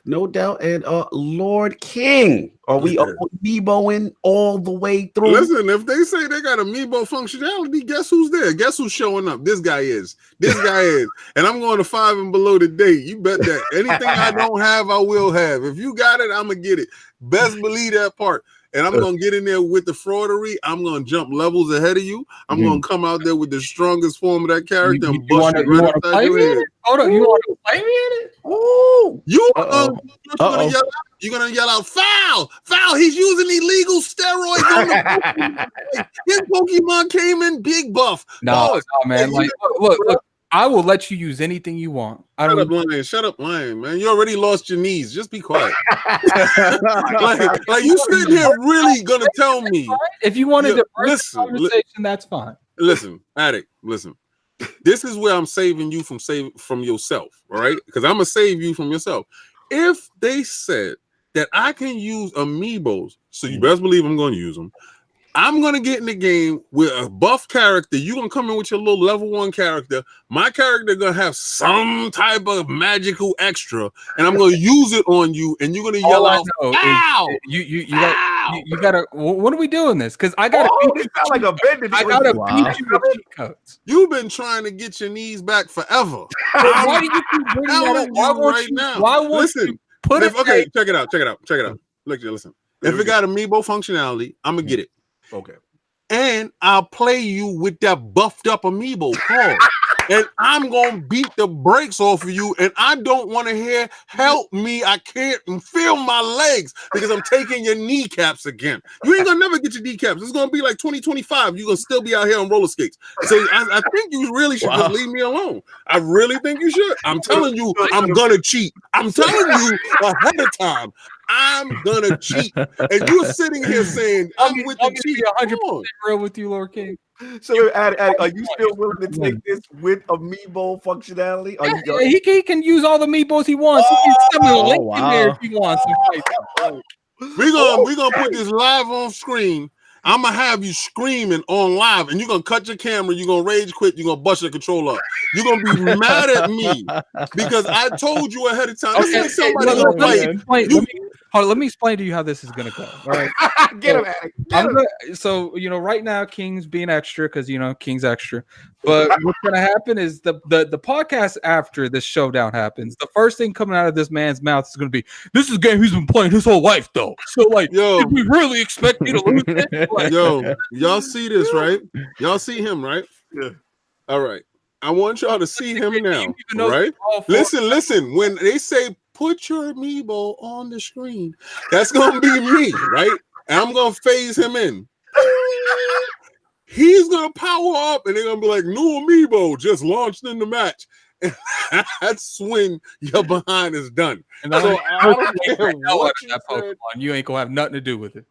No doubt. And Lord King, are we amiiboing all the way through? Listen, if they say they got amiibo functionality, guess who's there? Guess who's showing up? This guy is. And I'm going to 5 and below today. You bet that. Anything I don't have, I will have. If you got it, I'm going to get it. Best believe that part. And I'm going to get in there with the fraudery. I'm going to jump levels ahead of you. I'm going to come out there with the strongest form of that character and bust you right upside your head. Hold on, you want to play me in it? Ooh. You're going to yell out, foul! Foul! He's using illegal steroids on the His Pokemon came in big buff. No, man. Like, look. I will let you use anything you want. Shut up, lying, man. You already lost your knees. Just be quiet. like you sitting here really gonna tell me if you wanted to conversation, that's fine. Listen, Addict, listen. This is where I'm saving you from yourself, all right? Because I'm gonna save you from yourself. If they said that I can use amiibos, so you best believe I'm gonna use them. I'm going to get in the game with a buff character. You're going to come in with your little level 1 character. My character going to have some type of magical extra, and I'm going to use it on you, and you're going to yell out, ow! You got to, when are we doing this? Because I got to beat you with cheat codes. You've been trying to get your knees back forever. Why do you keep bringing that up? Why won't you put it? Okay, check it out. Listen. If it got amiibo functionality, I'm going to get it. Okay. And I'll play you with that buffed up amiibo card. And I'm going to beat the brakes off of you. And I don't want to hear, help me. I can't feel my legs because I'm taking your kneecaps again. You ain't going to never get your kneecaps. It's going to be like 2025. You're going to still be out here on roller skates. So I think you really should just leave me alone. I really think you should. I'm telling you, I'm going to cheat. I'm telling you ahead of time. I'm gonna cheat, and you're sitting here saying I'm with the cheat. 100% real with you, Lord King. So, are you still willing to take this with amiibo functionality? He can use all the amiibos he wants. He can send me a link in there if he wants. We're gonna put this live on screen. I'm gonna have you screaming on live, and you're gonna cut your camera. You're gonna rage quit. You're gonna bust your controller up. You're gonna be mad at me because I told you ahead of time. Let me explain to you how this is gonna go. All right, get him. So right now, King's being extra because King's extra. But what's gonna happen is the podcast after this showdown happens. The first thing coming out of this man's mouth is gonna be, "This is a game he's been playing his whole life, though." So did we really expect you to lose it? Yo, y'all see this, right? Y'all see him, right? Yeah. All right. I want y'all to see him now, right? Listen. When they say put your amiibo on the screen, that's gonna be me, right? And I'm gonna phase him in. He's gonna power up, and they're gonna be like, "New amiibo just launched in the match." And that's when your behind is done. And so I don't care what you ain't gonna have nothing to do with it.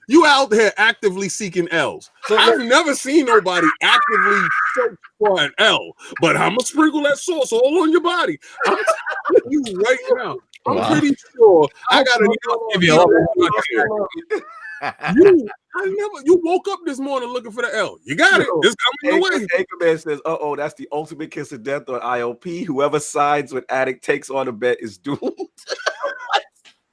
You out here actively seeking L's. So I've never seen nobody actively search for an L, but I'm gonna sprinkle that sauce all on your body. I'm telling you right now. I'm pretty sure I gotta You woke up this morning looking for the L. You got it. It's coming your way. Anchorman says, that's the ultimate kiss of death on IOP. Whoever sides with Addict takes on a bet is doomed.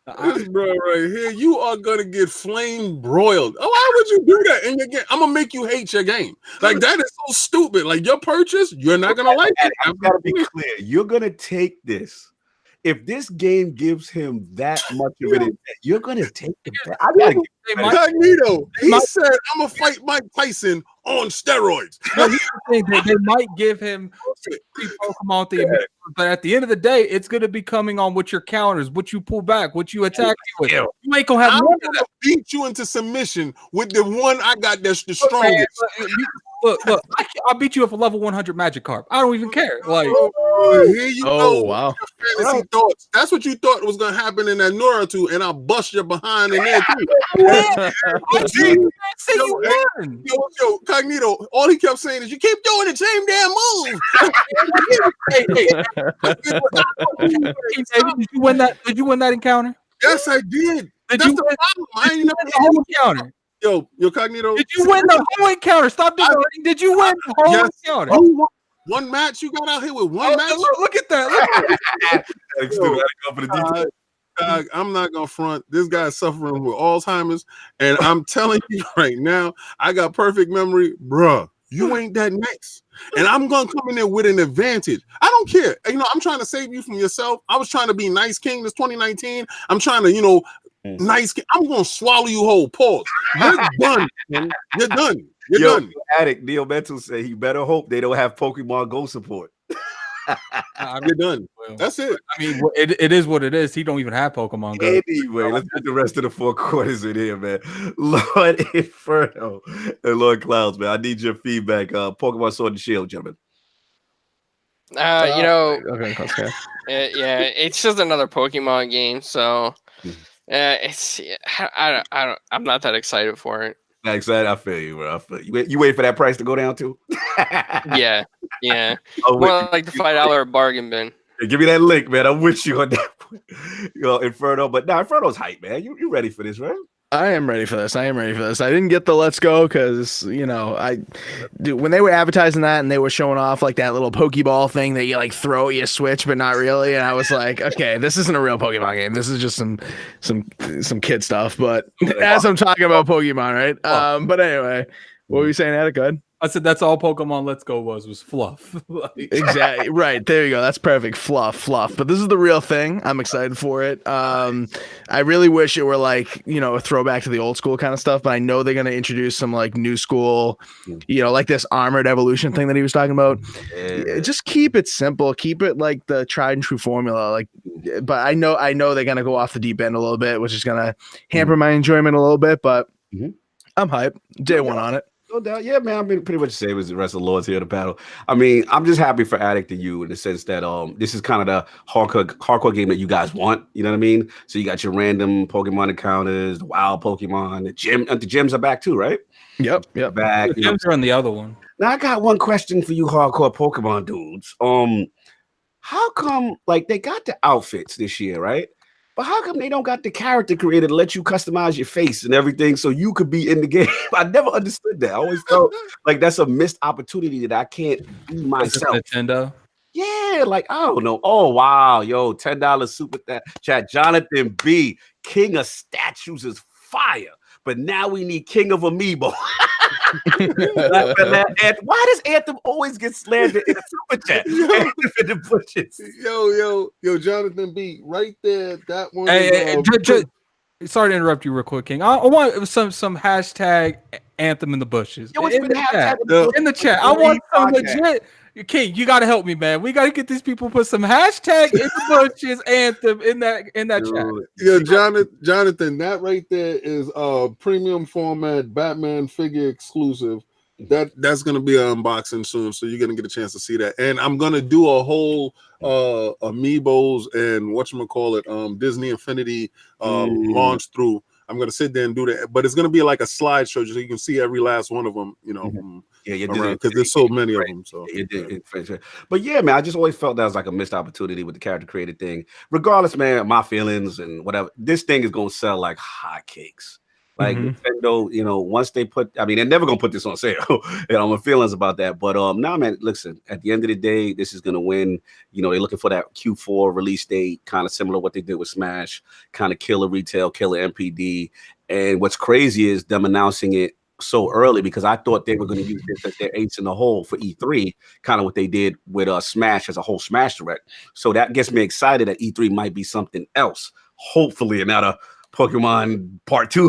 This bro right here, you are gonna get flame broiled. Oh, why would you do that in your game? I'm gonna make you hate your game. Like, that is so stupid. Like, your purchase, you're not gonna like it. I've got to be clear. You're gonna take this. If this game gives him that much of it, you're gonna take the bet. I gotta get Cognito. He said, "I'm gonna fight Mike Tyson on steroids." No, they might give him 3 Pokemon themes, but at the end of the day, it's gonna be coming on what your counters, what you pull back, what you attack with. You ain't gonna have. I'm gonna beat you into submission with the one I got that's the strongest. Look, I'll beat you with a level 100 Magic Carp. I don't even care. Like, here you go. Wow. Fantasy thoughts. That's what you thought was gonna happen in that Naruto, and I'll bust your behind in there too. Yo, Cognito, all he kept saying is, "You keep doing the same damn move." Did you win that encounter? Yes, I did. Did you win the whole encounter? Yo, Cognito. Did you win the whole encounter? Stop diverting. Did you win the whole encounter? Oh, one match you got out here with one match? Look at that. I'm not gonna front. This guy's suffering with Alzheimer's, and I'm telling you right now, I got perfect memory, bruh. You ain't that nice, and I'm gonna come in there with an advantage. I don't care. I'm trying to save you from yourself. I was trying to be nice king this 2019. I'm trying to, nice king. I'm gonna swallow you whole. Pause. You're done, man. You're done. You're done. Addict Neo Mental say he better hope they don't have Pokemon Go support. You're done. That's it. I mean, it is what it is. He don't even have Pokemon Go. Anyway, let's get the rest of the 4 quarters in here, man. Lord Inferno and LordCognito, man. I need your feedback. Pokemon Sword and Shield, gentlemen. Okay. It's just another Pokemon game, so I'm not that excited for it. Not excited. I feel you, bro. I feel you. You wait for that price to go down too? Yeah. Oh, more like the $5 bargain bin. Hey, give me that link, man. I'm with you on that. Inferno, but Inferno's hype, man. You ready for this, right? I am ready for this. I didn't get the Let's Go because when they were advertising that and they were showing off like that little Pokeball thing that you like throw, you switch, but not really. And I was like, okay, this isn't a real Pokemon game. This is just some kid stuff. But as I'm talking about Pokemon, right? But anyway, what were you saying, Attic? Go ahead. I said that's all Pokemon Let's Go was fluff. Exactly. Right. There you go. That's perfect. Fluff. But this is the real thing. I'm excited for it. I really wish it were like, a throwback to the old school kind of stuff, but I know they're going to introduce some like new school, like this armored evolution thing that he was talking about. Yeah. Just keep it simple. Keep it like the tried and true formula. But I know they're going to go off the deep end a little bit, which is going to hamper my enjoyment a little bit, but I'm hyped. Day one on it. No doubt. Yeah, man. I mean, pretty much the same as the rest of the Lords here in the battle. I mean, I'm just happy for Addict and you in the sense that this is kind of the hardcore game that you guys want. You know what I mean? So you got your random Pokemon encounters, the wild Pokemon, the gyms are back too, right? Yep. Back. The gyms are on the other one. Now I got one question for you hardcore Pokemon dudes. How come they got the outfits this year, right? But how come they don't got the character creator to let you customize your face and everything so you could be in the game? I never understood that. I always felt like that's a missed opportunity that I can't be myself. Nintendo? Yeah, I don't know. Oh, wow. Yo, $10 super chat. Jonathan B. King of Statues is fire. But now we need King of Amiibo. Why does Anthem always get slandered in the super chat? In the bushes. Yo, Jonathan B. Right there. That one. Sorry to interrupt you real quick, King. I want some hashtag Anthem in the bushes. Yo, in the chat. I want some legit. King, you gotta help me, man. We gotta get these people put some hashtag in the bushes Anthem in that chat. Yeah, Jonathan, that right there is premium format Batman figure exclusive. That's gonna be an unboxing soon, so you're gonna get a chance to see that. And I'm gonna do a whole Amiibos and whatchamacallit, Disney Infinity launch through. I'm gonna sit there and do that, but it's gonna be like a slideshow so you can see every last one of them. Because there's so many of them. So but yeah, man, I just always felt that was like a missed opportunity with the character created thing. Regardless, man, my feelings and whatever, this thing is gonna sell like hotcakes. Like Nintendo, once they they're never gonna put this on sale. My feelings about that. But man, listen, at the end of the day, this is gonna win. They're looking for that Q4 release date, kind of similar to what they did with Smash, kind of killer retail, killer MPD. And what's crazy is them announcing it so early because I thought they were going to use this as their ace in the hole for E3, kind of what they did with Smash as a whole Smash Direct. So that gets me excited that E3 might be something else. Hopefully, another Pokemon Part 2.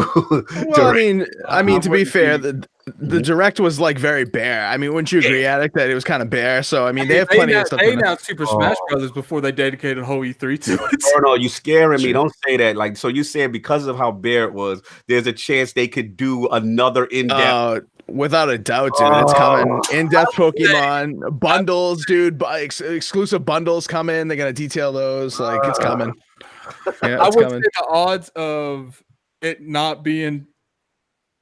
Well, I mean, to be fair, the Direct was like very bare. I mean, wouldn't you agree, Attic, that it was kind of bare? So I mean, they have plenty of stuff. They announced Super Smash Brothers before they dedicated a whole E3 to it. Oh no, you scaring me! Don't say that. So you saying because of how bare it was, there's a chance they could do another in-depth. Without a doubt, dude, it's coming. In-depth Pokemon bundles, dude. Exclusive bundles coming. They're gonna detail those. It's coming. Yeah, I would say the odds of it not being.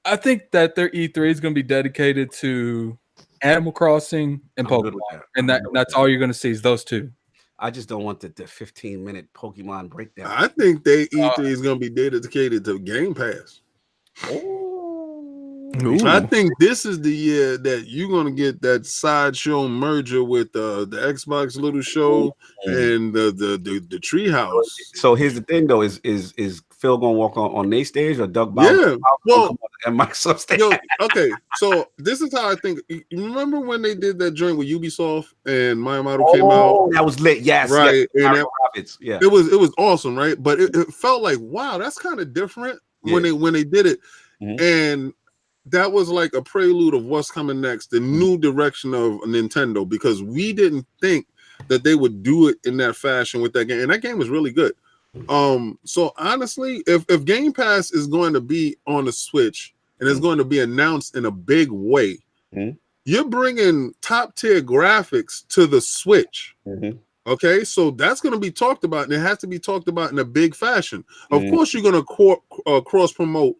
I think that their E3 is going to be dedicated to Animal Crossing and Pokemon, and that's all you're going to see is those two. I just don't want the 15-minute Pokemon breakdown. I think E3 is going to be dedicated to Game Pass. I think this is the year that you're going to get that sideshow merger with the Xbox little show and the Treehouse. So here's the thing, though: is Phil going to walk on their stage or Doug Bowser? Yeah, well, and Microsoft stage. Yo, okay, so this is how I think. You remember when they did that joint with Ubisoft and Miyamoto came out? That was lit. Yes, right. Yes. And it was awesome, right? But it felt like, wow, that's kind of different when they did it, and that was like a prelude of what's coming next, the new direction of Nintendo, because we didn't think that they would do it in that fashion with that game, and that game was really good. So honestly, if Game Pass is going to be on the Switch and it's going to be announced in a big way, you're bringing top tier graphics to the Switch. Okay, so that's going to be talked about, and it has to be talked about in a big fashion. Of course, you're going to cross promote.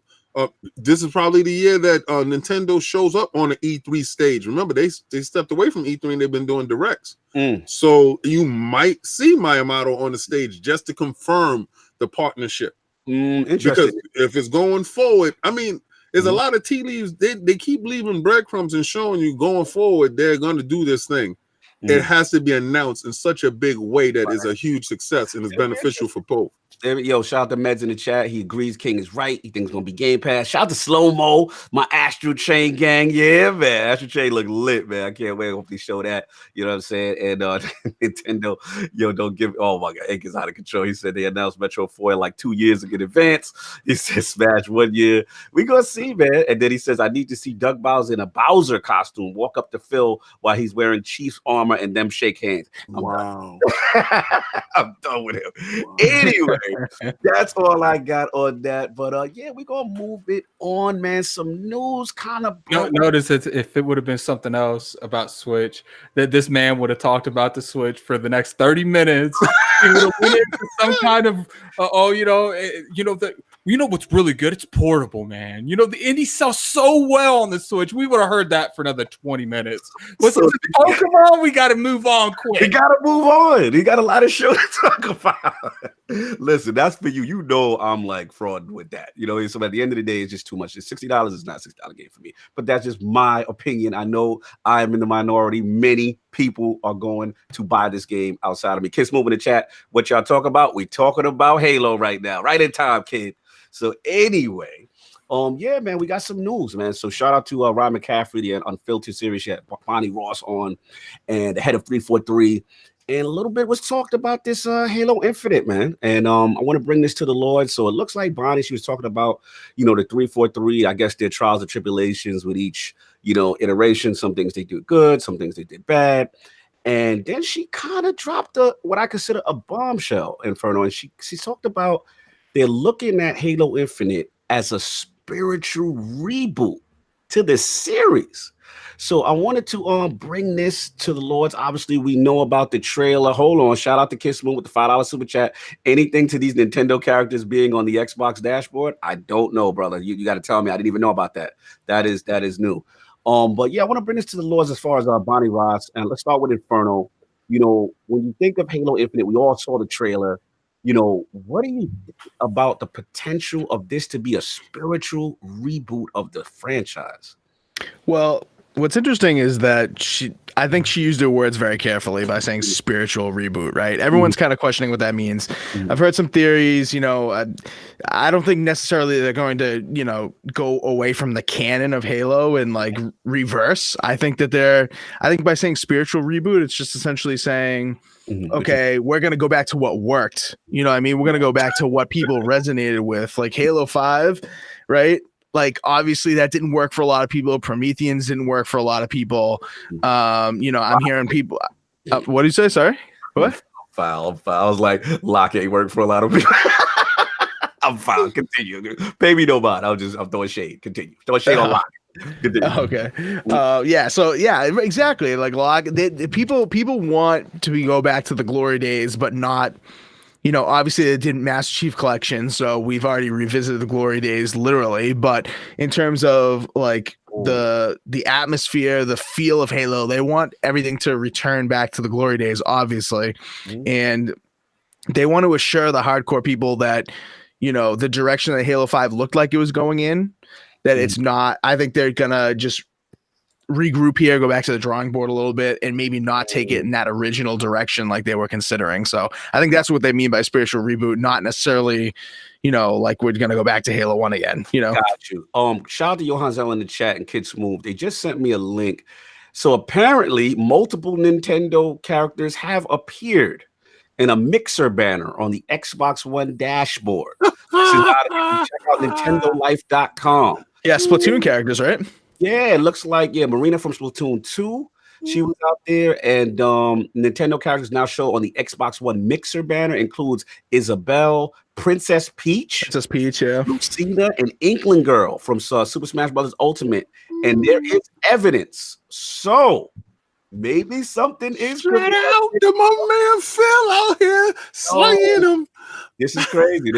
This is probably the year that Nintendo shows up on the E3 stage. Remember, they stepped away from E3 and they've been doing directs. So you might see Miyamoto on the stage just to confirm the partnership. Because if it's going forward, I mean, there's a lot of tea leaves. They keep leaving breadcrumbs and showing you going forward they're going to do this thing. It has to be announced in such a big way that is a huge success and is beneficial for both. Yo, shout out to Meds in the chat. He agrees King is right. He thinks it's going to be Game Pass. Shout out to Slow Mo, my Astral Chain gang. Yeah, man. Astral Chain look lit, man. I can't wait. Hopefully show that. You know what I'm saying? And Nintendo, don't give. Oh, my God. Ink is out of control. He said they announced Metro 4 like 2 years in advance. He said Smash 1 year. We going to see, man. And then he says, I need to see Doug Bowser in a Bowser costume walk up to Phil while he's wearing Chiefs armor and them shake hands. Wow. I'm done with him. Wow. Anyway. That's all I got on that. But yeah, we're gonna move it on, man. Some news kind of notice if it would have been something else about Switch, that this man would have talked about the Switch for the next 30 minutes. He would have went into some kind of you know what's really good? It's portable, man. You know, the indie sells so well on the Switch. We would have heard that for another 20 minutes. But so Pokemon, we got to move on quick. We got to move on. He got a lot of show to talk about. Listen, that's for you. You know I'm like fraud with that. You know, so at the end of the day, it's just too much. It's $60 is not a $60 game for me. But that's just my opinion. I know I'm in the minority. Many people are going to buy this game outside of me. KidSmove in the chat. What y'all talking about? We talking about Halo right now. Right in time, kid. So anyway, yeah, man, we got some news, man. So shout out to Ryan McCaffrey, the Unfiltered series. She had Bonnie Ross on, and the head of 343. And a little bit was talked about this Halo Infinite, man. And I want to bring this to the Lord. So it looks like Bonnie, she was talking about, the 343, I guess their trials and tribulations with each, iteration. Some things they did good, some things they did bad. And then she kind of dropped what I consider a bombshell, Inferno. And she talked about they're looking at Halo Infinite as a spiritual reboot to the series. So I wanted to bring this to the Lords. Obviously, we know about the trailer. Hold on. Shout out to KidSmove with the $5 super chat. Anything to these Nintendo characters being on the Xbox dashboard? I don't know, brother. You got to tell me. I didn't even know about that. That is new. But yeah, I want to bring this to the Lords as far as Bonnie Ross. And let's start with Inferno. When you think of Halo Infinite, we all saw the trailer. What do you think about the potential of this to be a spiritual reboot of the franchise? Well, what's interesting is that I think she used her words very carefully by saying spiritual reboot, right? Everyone's kind of questioning what that means. I've heard some theories, I don't think necessarily they're going to, go away from the canon of Halo and like reverse. I think by saying spiritual reboot, it's just essentially saying, okay, we're going to go back to what worked. You know what I mean? We're going to go back to what people resonated with, like Halo 5, right? Like, obviously that didn't work for a lot of people. Prometheans didn't work for a lot of people. I'm hearing people. What did you say? Sorry. What? Foul. I was like, Lock ain't worked for a lot of people. I'm fine. Continue. Pay me no mind. I'm throwing shade. Continue. Throwing shade on Lock. Okay. Yeah. So yeah, exactly. Like Lock. People want to go back to the glory days, but not obviously it didn't Master Chief Collection, so we've already revisited the glory days literally, but in terms of like the atmosphere, the feel of Halo, they want everything to return back to the glory days, obviously. And they want to assure the hardcore people that, the direction that Halo 5 looked like it was going in, that it's not. I think they're gonna just regroup here, go back to the drawing board a little bit, and maybe not take it in that original direction like they were considering. So I think that's what they mean by spiritual reboot, not necessarily, like we're gonna go back to Halo 1 again. Got you. Shout out to Johan Zell in the chat and KidSmove. They just sent me a link. So apparently, multiple Nintendo characters have appeared in a mixer banner on the Xbox One dashboard. This is check out NintendoLife.com. Yeah, Splatoon characters, right? Yeah, it looks like Marina from Splatoon 2. She was out there, and Nintendo characters now show on the Xbox One mixer banner includes Isabelle, Princess Peach, Lucina, and Inkling Girl from Super Smash Bros. Ultimate, and there is evidence. So maybe something is straight out to my man Phil out here slinging them. This is crazy.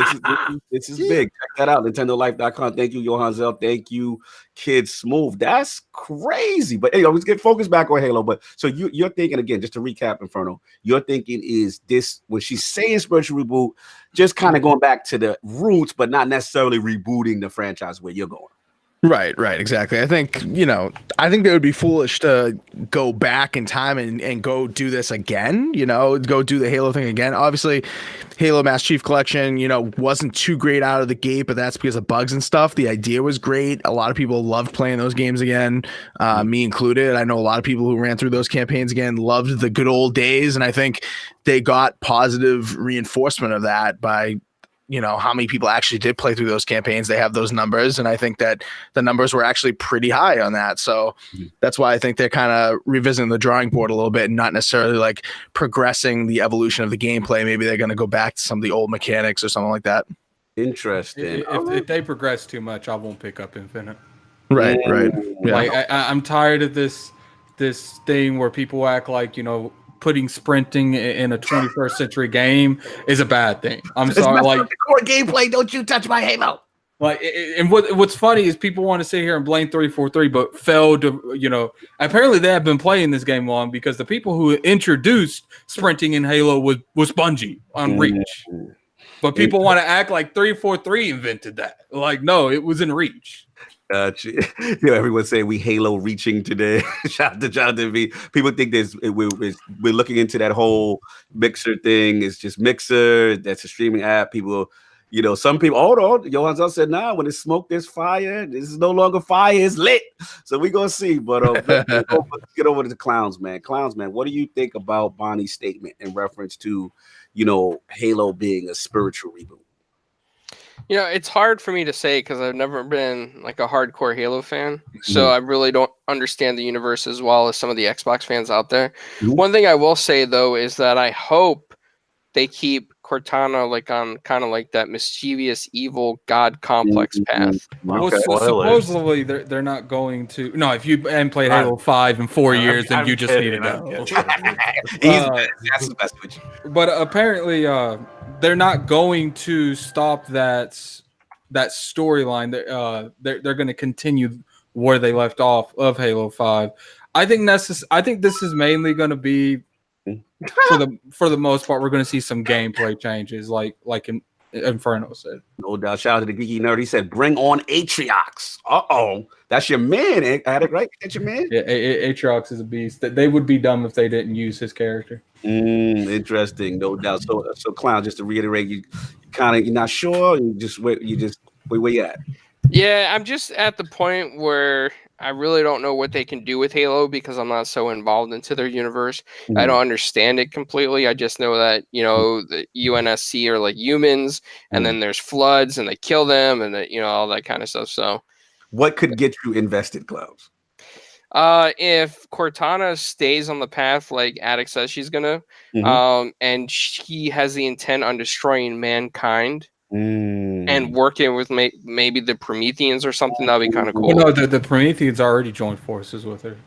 This is big. Check that out. NintendoLife.com. Thank you, Johan Zell. Thank you, KidSmove. That's crazy. But anyway, let's get focused back on Halo. But so you're thinking again, just to recap, Inferno. You're thinking is this when she's saying spiritual reboot, just kind of going back to the roots, but not necessarily rebooting the franchise where you're going. Right, exactly. I think, they would be foolish to go back in time and go do this again, go do the Halo thing again. Obviously, Halo Master Chief Collection, wasn't too great out of the gate, but that's because of bugs and stuff. The idea was great. A lot of people loved playing those games again, me included. I know a lot of people who ran through those campaigns again loved the good old days, and I think they got positive reinforcement of that by how many people actually did play through those campaigns. They have those numbers, and I think that the numbers were actually pretty high on that. So that's why I think they're kind of revisiting the drawing board a little bit and not necessarily like progressing the evolution of the gameplay. Maybe they're going to go back to some of the old mechanics or something like that. Interesting. If they progress too much, I won't pick up Infinite. Right. Yeah. Like I'm tired of this thing where people act like, putting sprinting in a 21st century game is a bad thing. I'm sorry, like the core gameplay. Don't you touch my Halo. Like, and what's funny is people want to sit here and blame 343, but failed to, apparently they have been playing this game long because the people who introduced sprinting in Halo was Bungie on Reach. But people want to act like 343 invented that. Like, no, it was in Reach. Everyone's saying we Halo reaching today. Shout out to Jonathan V. People think we're looking into that whole mixer thing. It's just Mixer. That's a streaming app. People, some people. Hold on. Johan Zell said, "Nah, when it's smoke, there's fire. This is no longer fire. It's lit." So we gonna see. But let's get over to the Clowns, man. Clowns, man. What do you think about Bonnie's statement in reference to, Halo being a spiritual reboot? It's hard for me to say because I've never been like a hardcore Halo fan. So I really don't understand the universe as well as some of the Xbox fans out there. One thing I will say, though, is that I hope they keep Cortana like on kind of like that mischievous, evil god complex path. Well, supposedly they're not going to. No, if you haven't played Halo 5 in 4 years, then you just need to go. That's the best. But apparently, they're not going to stop that storyline. They're going to continue where they left off of Halo 5. I think this is mainly going to be for the most part. We're going to see some gameplay changes, like Inferno said. No doubt. Shout out to the Geeky Nerd. He said, "Bring on Atriox." That's your man, Addict, right? That's your man. Yeah, Atriox is a beast. They would be dumb if they didn't use his character. Interesting, no doubt. So Clown, just to reiterate, you're not sure. You just wait where you at. Yeah, I'm just at the point where I really don't know what they can do with Halo because I'm not so involved into their universe. I don't understand it completely. I just know that, the UNSC are like humans, and then there's floods and they kill them and all that kind of stuff. So what could get you invested, Clowns? If Cortana stays on the path like Attic says she's gonna, and she has the intent on destroying mankind, and working with maybe the Prometheans or something, that'd be kind of cool. Well, no, the Prometheans already joined forces with her.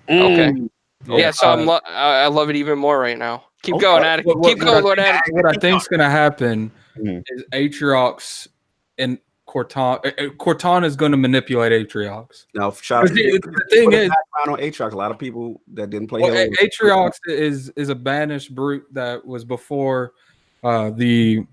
Okay. Yeah, so I love it even more right now. Keep going, Attic. Keep going, Lord Attic. What I think's going to happen Mhm. is Atriox and Cortana is going to manipulate Atriox. Now, shout out to the thing is, on Atriox. A lot of people that didn't play well, Halo. Atriox is a banished brute that was before the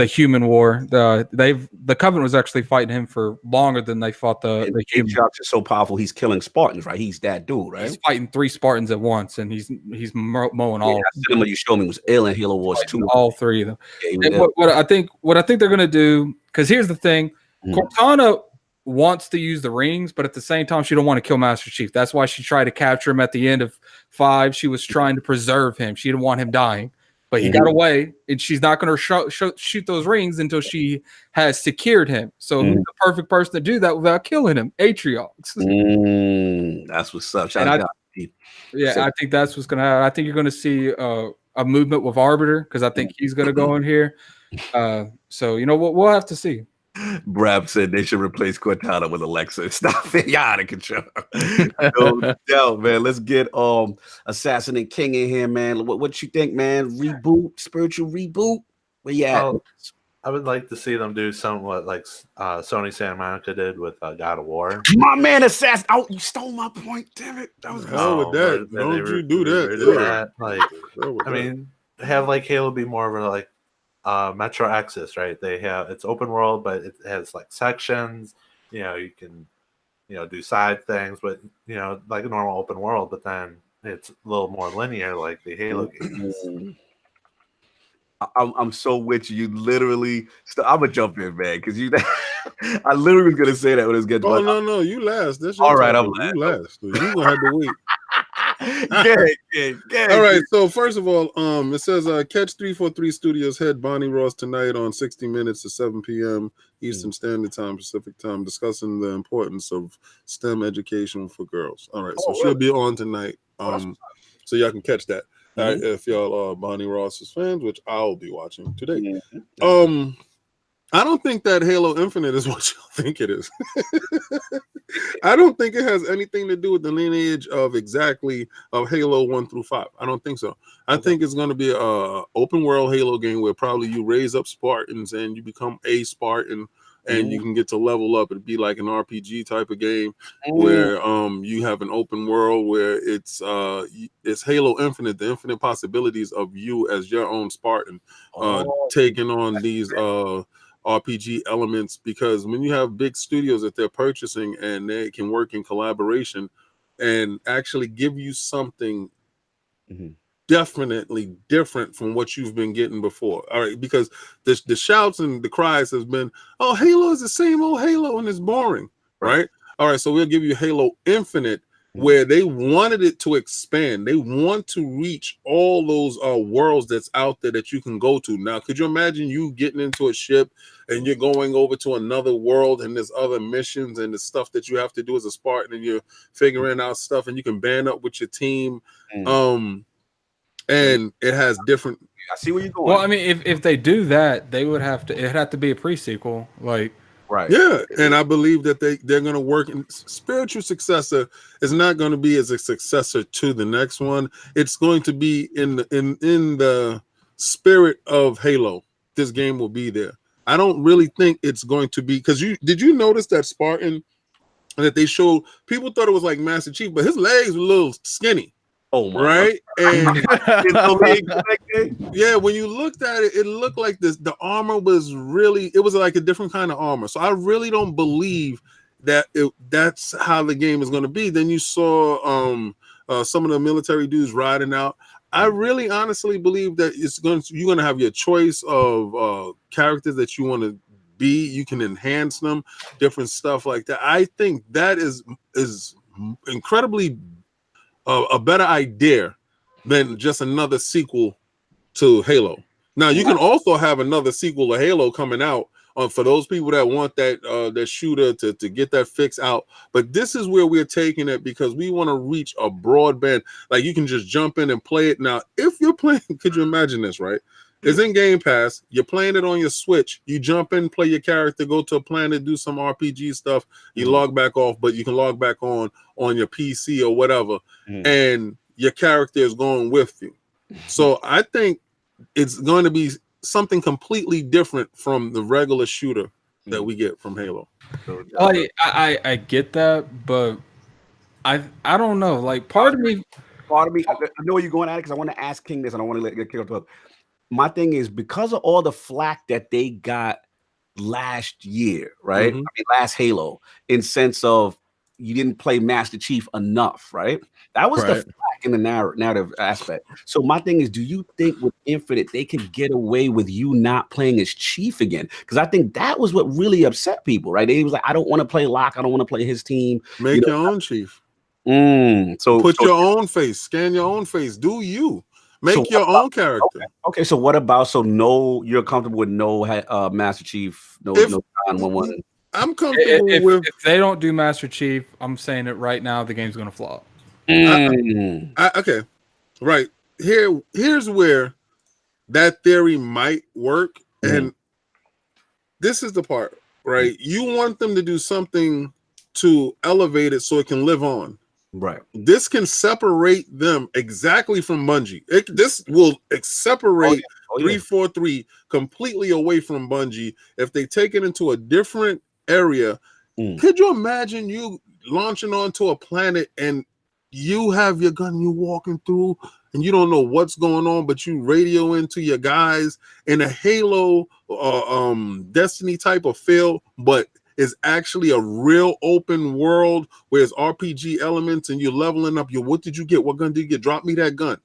human war. The Covenant was actually fighting him for longer than they fought the human. Atriox is so powerful, he's killing Spartans, right? He's that dude, right? He's fighting 3 Spartans at once, and he's mowing all. That cinema you showed me was ill in Halo Wars 2. All 3 of them. Yeah, and what I think they're gonna do, because here's the thing, Cortana wants to use the rings, but at the same time, she don't want to kill Master Chief. That's why she tried to capture him at the end of 5. She was trying to preserve him. She didn't want him dying. But he got away, and she's not going to shoot those rings until she has secured him. So who's the perfect person to do that without killing him? Atriox. That's what's up. I think that's what's going to happen. I think you're going to see a movement with Arbiter, because I think he's going to go in here. So, you know what? We'll have to see. Brab said they should replace Cortana with Alexa. Stop it. Y'all out of control. No doubt, man. Let's get Assassin and King in here, man. What you think, man? Reboot, spiritual reboot? Where you at? I would like to see them do somewhat like Sony Santa Monica did with God of War. My man, Assassin. Oh, you stole my point. Damn it. That was hell with that. Don't you do that. Like, I mean, have like Halo be more of a like Metro Exodus, right? It's open world, but it has like sections. You know, you can do side things, but like a normal open world. But then it's a little more linear, like the Halo games. I'm so with you. You literally. I'm gonna jump in, man, because I literally was gonna say that when it's getting. Oh no, you last. That's all right. I'm last. You last. You gonna have to wait. Good. All right. So first of all, it says Catch 343 Studios head Bonnie Ross tonight on 60 Minutes at 7 p.m. Eastern Standard Time, Pacific Time, discussing the importance of STEM education for girls. All right. So she'll be on tonight. So y'all can catch that. All right, if y'all are Bonnie Ross's fans, which I'll be watching today. I don't think that Halo Infinite is what y'all think it is. I don't think it has anything to do with the lineage of Halo 1 through 5. I don't think so. I think it's going to be a open world Halo game where probably you raise up Spartans and you become a Spartan and you can get to level up. It'd be like an RPG type of game where you have an open world where it's Halo Infinite, the infinite possibilities of you as your own Spartan taking on these RPG elements, because when you have big studios that they're purchasing and they can work in collaboration and actually give you something definitely different from what you've been getting before. All right, because the shouts and the cries has been, oh, Halo is the same old Halo and it's boring, right? All right, so we'll give you Halo Infinite, where they wanted it to expand. They want to reach all those worlds that's out there that you can go to. Now, could you imagine you getting into a ship and you're going over to another world and there's other missions and the stuff that you have to do as a Spartan and you're figuring out stuff and you can band up with your team. And it has different. I see where you're going. Well, I mean, if they do that, it'd have to be a pre-sequel, like. Right. Yeah, and I believe that they're going to work. In spiritual successor is not going to be as a successor to the next one. It's going to be in the spirit of Halo. This game will be there. I don't really think it's going to be, because did you notice that Spartan that they showed? People thought it was like Master Chief, but his legs were a little skinny. Oh my right. God. And yeah, when you looked at it, it looked like the armor was it was like a different kind of armor. So I really don't believe that that's how the game is going to be. Then you saw some of the military dudes riding out. I really honestly believe that you're going to have your choice of characters that you want to be. You can enhance them, different stuff like that. I think that is incredibly a better idea than just another sequel to Halo. Now, you can also have another sequel to Halo coming out for those people that want that shooter to get that fix out. But this is where we're taking it, because we want to reach a broadband. Like, you can just jump in and play it. Now, if you're playing, could you imagine this, right? It's in Game Pass. You're playing it on your Switch. You jump in, play your character, go to a planet, do some RPG stuff. You log back off, but you can log back on your PC or whatever. And your character is going with you. So I think it's going to be something completely different from the regular shooter that we get from Halo. I get that, but I don't know. Like part of me, I know where you're going at it because I want to ask King this, and I want to get King up. My thing is because of all the flack that they got last year, right? I mean, last Halo, in sense of you didn't play Master Chief enough, right? That was the flack in the narrative aspect. So my thing is, do you think with Infinite they could get away with you not playing as Chief again? Because I think that was what really upset people, right? They was like, I don't want to play Locke, I don't want to play his team. Make your own Chief. So put your own face, scan your own face, do you make your own character? Okay, so what about you're comfortable with no Master Chief, no John 1-1? I'm comfortable with if they don't do Master Chief, I'm saying it right now, the game's gonna flop. Okay, right. Here's where that theory might work, and this is the part, right? You want them to do something to elevate it so it can live on. Right. This can separate them exactly from Bungie. This will separate 343 completely away from Bungie if they take it into a different area. Could you imagine you launching onto a planet and you have your gun, you walking through and you don't know what's going on, but you radio into your guys in a Halo Destiny type of feel, but is actually a real open world where there's RPG elements and you're leveling up. What did you get? What gun did you get? Drop me that gun.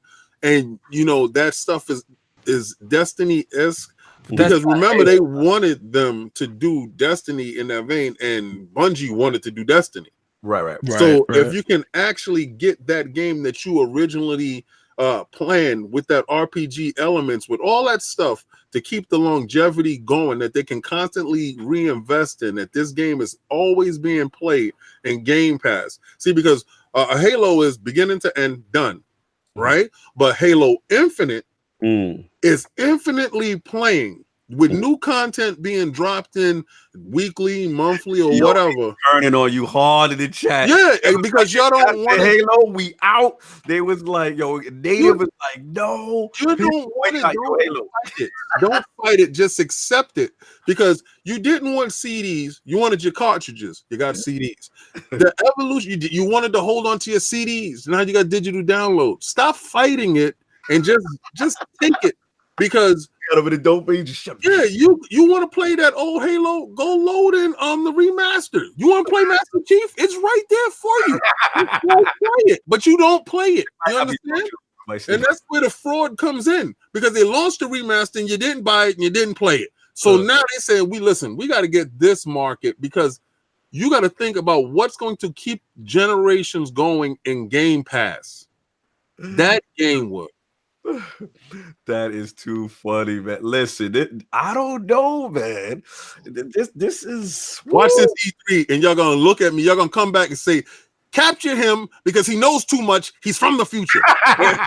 And you know that stuff is Destiny-esque. Because remember, they wanted them to do Destiny in that vein, and Bungie wanted to do Destiny. Right. So if you can actually get that game that you originally planned with that RPG elements, with all that stuff to keep the longevity going, that they can constantly reinvest in, that this game is always being played in Game Pass. See, because a Halo is beginning to end done, right? But Halo Infinite is infinitely playing with new content being dropped in weekly, monthly, or whatever. Turning on you hard in the chat. Yeah, because y'all don't want Halo. We out. They was like, Native was like, no. You don't want it. Don't fight it. Don't fight it. Just accept it. Because you didn't want CDs. You wanted your cartridges. You got CDs. The evolution. You wanted to hold on to your CDs. Now you got digital download. Stop fighting it and just take it. Because you want to play that old Halo, go load in the remaster. You want to play Master Chief? It's right there for you. You don't play it, but you don't play it. You understand? And that's where the fraud comes in, because they launched the remaster and you didn't buy it and you didn't play it. So now they say, we got to get this market, because you got to think about what's going to keep generations going in Game Pass. That game would. That is too funny, man. Listen, I don't know, man. This is watch this E3, and y'all gonna look at me. Y'all gonna come back and say, "Capture him because he knows too much. He's from the future." And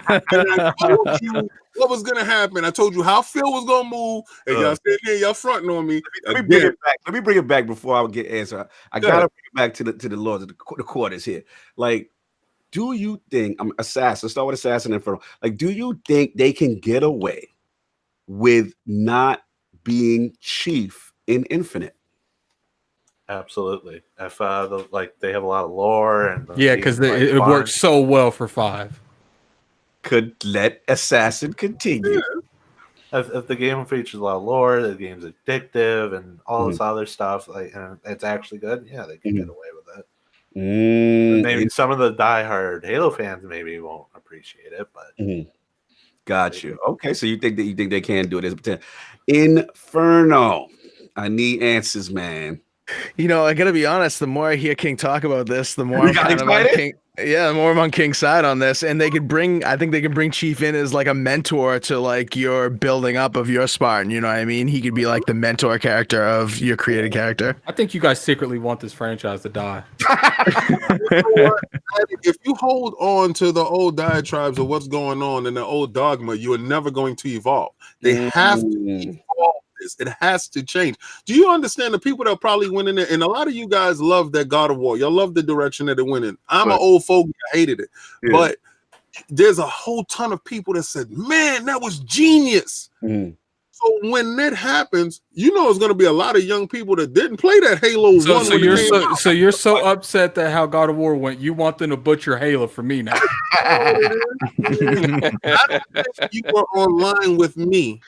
I told you what was gonna happen. I told you how Phil was gonna move, and y'all sitting here, y'all fronting on me. Let me bring it back. Let me bring it back before I get answer. I gotta bring it back to the Lords of the quarters here. Like, do you think Assassin? Start with Assassin Inferno. Like, do you think they can get away with not being Chief in Infinite? Absolutely. If they have a lot of lore and because it works so well for 5. Could let Assassin continue. If the game features a lot of lore, the game's addictive, and all this other stuff, and it's actually good, yeah, they can get away with it. Maybe some of the diehard Halo fans maybe won't appreciate it, but got you. Okay, so you think they can do it? Inferno. I need answers, man. You know, I gotta be honest. The more I hear King talk about this, the more I'm kind of on King. Yeah, the more I'm on King's side on this, and I think they could bring Chief in as like a mentor to like your building up of your Spartan. You know what I mean? He could be like the mentor character of your created character. I think you guys secretly want this franchise to die. If you hold on to the old diatribes of what's going on in the old dogma, you are never going to evolve. They have to evolve. It has to change. Do you understand the people that probably went in there? And a lot of you guys love that God of War. Y'all love the direction that it went in. I'm an old folk. I hated it. Yeah. But there's a whole ton of people that said, man, that was genius. So when that happens, you know, it's going to be a lot of young people that didn't play that Halo 1. So you're so upset that how God of War went. You want them to butcher Halo for me now. I don't think you were online with me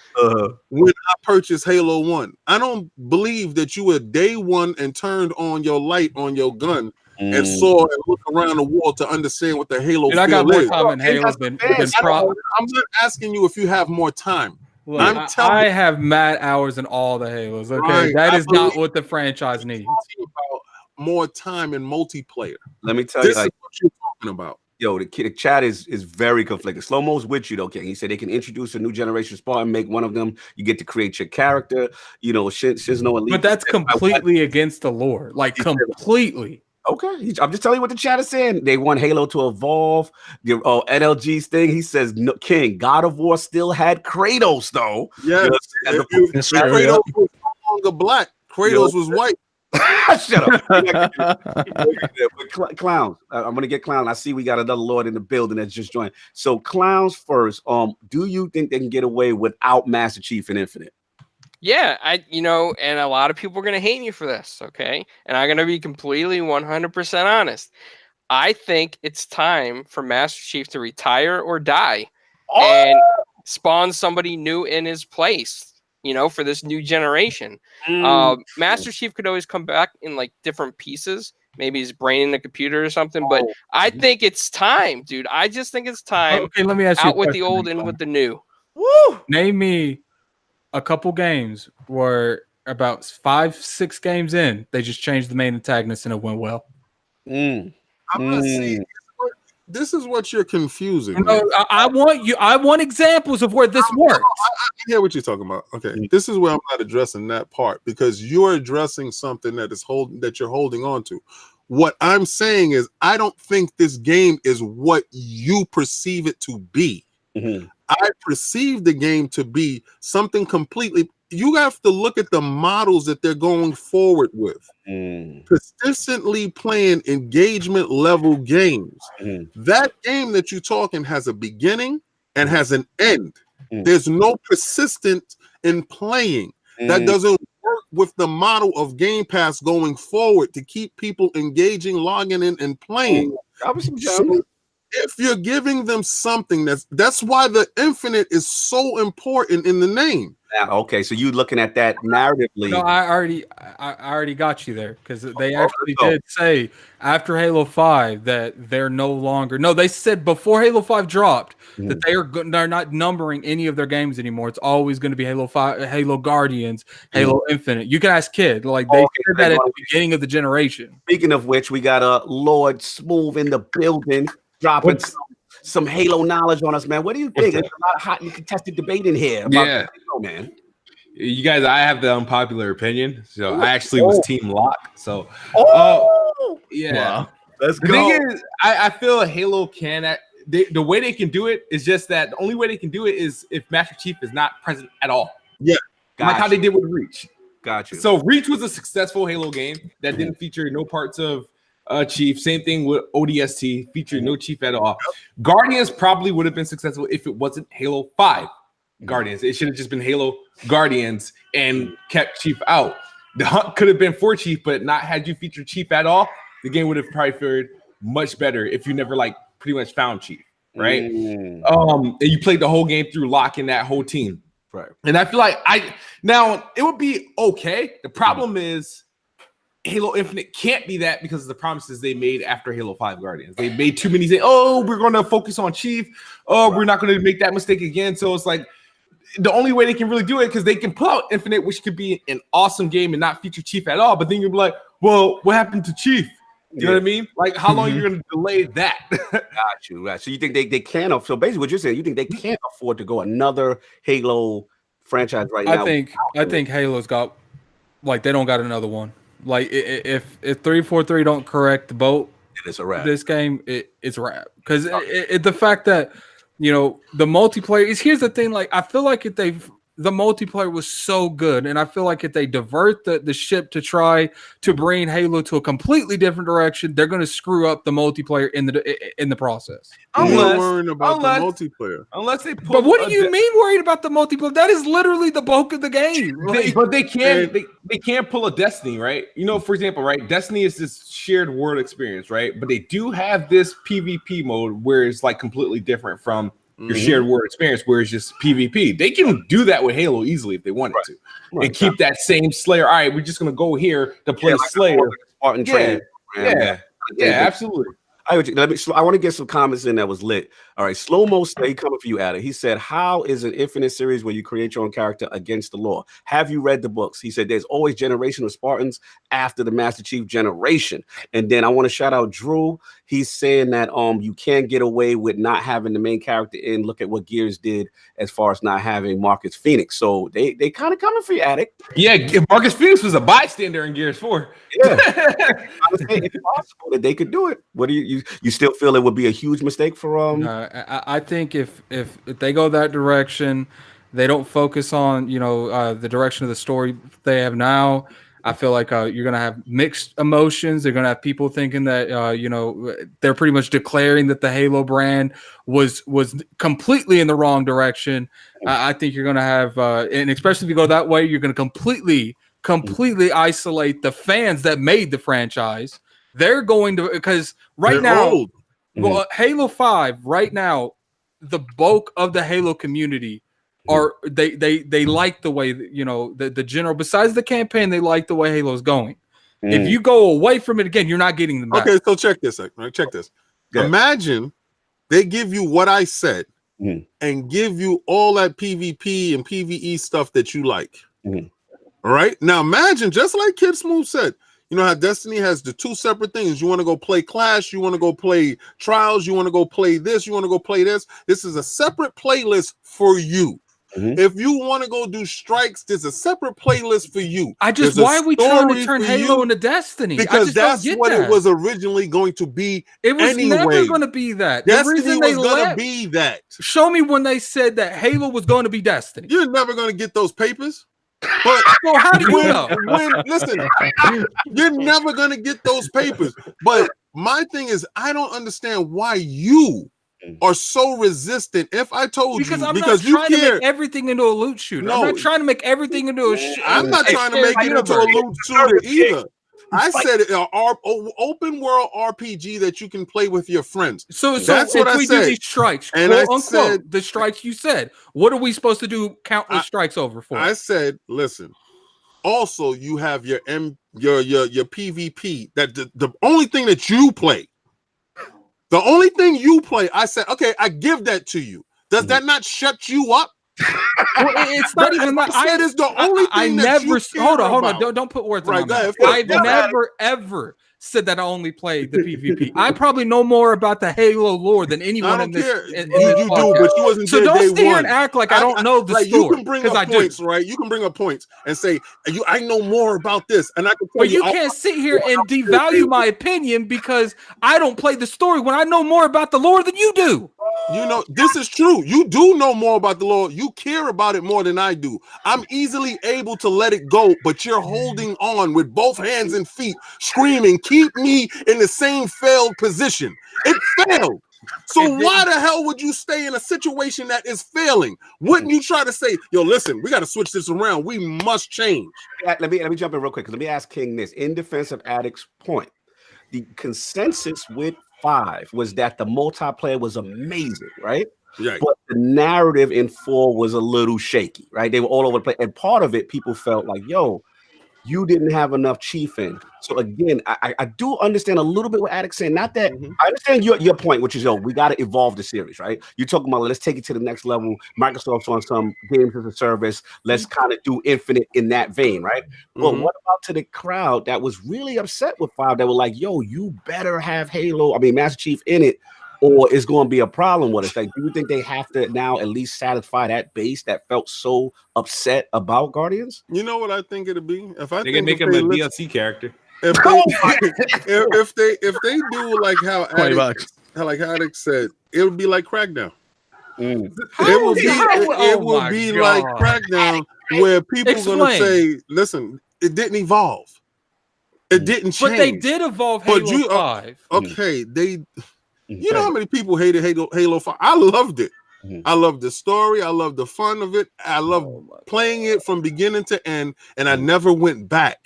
when I purchased Halo 1. I don't believe that you were day one and turned on your light on your gun and saw and looked around the wall to understand what the Halo feel I got more is. time in Halo than I'm not asking you if you have more time. Look, I have mad hours in all the Halos. Okay, Right, that is not what the franchise needs. About more time in multiplayer. Let me tell This you, is what you're talking about. Yo, the chat is very conflicted. Slow Mo's with you though, King. He said they can introduce a new generation Spartan, make one of them. You get to create your character. You know, Shizno Elite. But that's completely against the lore, like completely. Okay, I'm just telling you what the chat is saying. They want Halo to evolve. The NLG's thing. He says, no, King, God of War still had Kratos though. Yes, Kratos was no longer black. Kratos was white. Shut up. Clowns. I'm gonna get Clown. I see we got another Lord in the building that's just joined. So Clowns first. Do you think they can get away without Master Chief and Infinite? Yeah, and a lot of people are going to hate me for this, okay? And I'm going to be completely 100% honest. I think it's time for Master Chief to retire or die and spawn somebody new in his place, for this new generation. Master Chief could always come back in like different pieces, maybe his brain in the computer or something, but I think it's time, dude. I just think it's time. Okay, let me ask you out with the old and with the new. Woo! Name me a couple games where about 5-6 games in, they just changed the main antagonist and it went well. I'm not saying this is what you're confusing. No, I want examples of where this works. I hear what you're talking about. Okay, this is where I'm not addressing that part because you're addressing something that you're holding on to. What I'm saying is I don't think this game is what you perceive it to be. I perceive the game to be something completely. You have to look at the models that they're going forward with. Consistently playing engagement level games. That game that you're talking has a beginning and has an end. There's no persistence in playing. That doesn't work with the model of Game Pass going forward to keep people engaging, logging in, and playing. So if you're giving them something that's why the Infinite is so important in the name. Okay, so you looking at that narratively. No, I already got you there because they actually did say after Halo 5 that they're no longer. No, they said before Halo 5 dropped that they're not numbering any of their games anymore. It's always going to be Halo 5, Halo Guardians, Halo Infinite. You can ask Kid. Like they said that at the beginning of the generation. Speaking of which, we got a Lord Smooth in the building dropping some Halo knowledge on us, man. What do you think? There's a lot of hot and contested debate in here about Halo, man. You guys, I have the unpopular opinion. So I actually was Team Lock. So, yeah. Wow. Let's go. The thing is, I feel Halo can. The way they can do it is just that the only way they can do it is if Master Chief is not present at all. Yeah. Like how they did with Reach. Got you. So Reach was a successful Halo game that didn't feature no parts of Chief. Same thing with ODST, featured no Chief at all. Guardians probably would have been successful if it wasn't Halo 5 Guardians. It should have just been Halo Guardians and kept Chief out. The hunt could have been for Chief, but not had you featured Chief at all. The game would have probably fared much better if you never pretty much found Chief, right? And you played the whole game through locking that whole team. Right. And I feel like now it would be okay. The problem is Halo Infinite can't be that because of the promises they made after Halo 5 Guardians. They made too many say, we're going to focus on Chief. We're not going to make that mistake again. So it's like the only way they can really do it because they can pull out Infinite, which could be an awesome game and not feature Chief at all. But then you'll be like, well, what happened to Chief? You know what I mean? Like, how long are you going to delay that? Got you. Right. So you think they can't? So basically, what you're saying, you think they can't afford to go another Halo franchise right now? I think Halo's got they don't got another one. Like if 343 don't correct the boat, it's a wrap. This game, it's a wrap because the fact that the multiplayer is here's the thing. Like I feel like if they the multiplayer was so good, and I feel like if they divert the ship to try to bring Halo to a completely different direction, they're going to screw up the multiplayer in the process. Worrying about the multiplayer. Unless they But what do you mean worried about the multiplayer? That is literally the bulk of the game. But they can't pull a Destiny, right? You know, for example, right? Destiny is this shared world experience, right? But they do have this PvP mode where it's like completely different from your shared world experience, where it's just PvP. They can do that with Halo easily if they wanted to, and keep that same Slayer. All right, we're just gonna go here to play Slayer. Yeah, absolutely. I want to get some comments in that was lit. All right, Slow Mo Stay coming for you, Adam. He said, "How is an infinite series where you create your own character against the law? Have you read the books?" He said, "There's always generation of Spartans after the Master Chief generation." And then I want to shout out Drew. He's saying that you can't get away with not having the main character in. Look at what Gears did as far as not having Marcus Phoenix. So they kind of coming for you, Addict. Yeah, Marcus Phoenix was a bystander in Gears 4. Yeah, it's possible that they could do it. What do you still feel it would be a huge mistake for I think if they go that direction, they don't focus on the direction of the story they have now. I feel like you're gonna have mixed emotions. They're gonna have people thinking that they're pretty much declaring that the Halo brand was completely in the wrong direction. I think you're gonna have, and especially if you go that way, you're gonna completely isolate the fans that made the franchise. They're going to, because right now, well, Halo 5 right now, the bulk of the Halo community are they like the way that, the general, besides the campaign, they like the way Halo's going. If you go away from it again, you're not getting them back. Okay, so check this. Right? Check this. Yeah. Imagine they give you what I said and give you all that PvP and PvE stuff that you like. All right. Now imagine, just like KidSmove said, you know how Destiny has the two separate things. You want to go play Clash, you want to go play Trials, you want to go play this, you want to go play this. This is a separate playlist for you. If you want to go do strikes, there's a separate playlist for you. Why are we trying to turn Halo into Destiny? Because that's what it was originally going to be. It was never going to be be that. Show me when they said that Halo was going to be Destiny. You're never going to get those papers. But so how do you know? Listen, you're never going to get those papers. But my thing is, I don't understand why you are so resistant. If I told because you, I'm because not trying to make everything into a loot shooter. No, I'm not trying to make everything into I'm not trying to make it into a loot shooter either. I said it, open world RPG that you can play with your friends. So that's what I said. Do these strikes, and quote unquote, the strikes you said, what are we supposed to do countless strikes over for? I said, listen. Also, you have your PvP. That the only thing that you play. The only thing you play, I said, okay, I give that to you. Does that not shut you up? Well, it's not even that. I said it's the only thing that you hold on. Don't put words in my mouth. I've never ever said that I only play the PvP. I probably know more about the Halo lore than anyone in this. You do, but you wasn't so don't stay here and act like I don't know the story. You can bring up points, right? You can bring up points and say, I know more about this, and I can tell you. But you can't sit here and devalue my opinion because I don't play the story when I know more about the lore than you do. You know, this is true. You do know more about the lore. You care about it more than I do. I'm easily able to let it go, but you're holding on with both hands and feet, screaming, keep me in the same failed position. It failed. So why the hell would you stay in a situation that is failing? Wouldn't you try to say, yo, listen, we got to switch this around. We must change. Let me jump in real quick. Let me ask King this. In defense of Addict's point, the consensus with 5 was that the multiplayer was amazing, right? Right. But the narrative in 4 was a little shaky, right? They were all over the place. And part of it, people felt like, yo, you didn't have enough Chief in. So again, I do understand a little bit what Addict's saying. Not that I understand your point, which is, yo, we got to evolve the series, right? You're talking about let's take it to the next level. Microsoft's on some games as a service. Let's kind of do Infinite in that vein, right? Well, what about to the crowd that was really upset with 5 that were like, yo, you better have Master Chief in it, or it's going to be a problem with us? Like, do you think they have to now at least satisfy that base that felt so upset about Guardians? You know what I think it'll be? If I they can make him a DLC character. If they do like how Addict said, it would be like Crackdown. It will be like Crackdown, where people are gonna say, "Listen, it didn't evolve, it didn't change." But they did evolve Halo 5. Okay, you know how many people hated Halo 5? I loved it. I loved the story. I loved the fun of it. I loved playing it from beginning to end, and I never went back.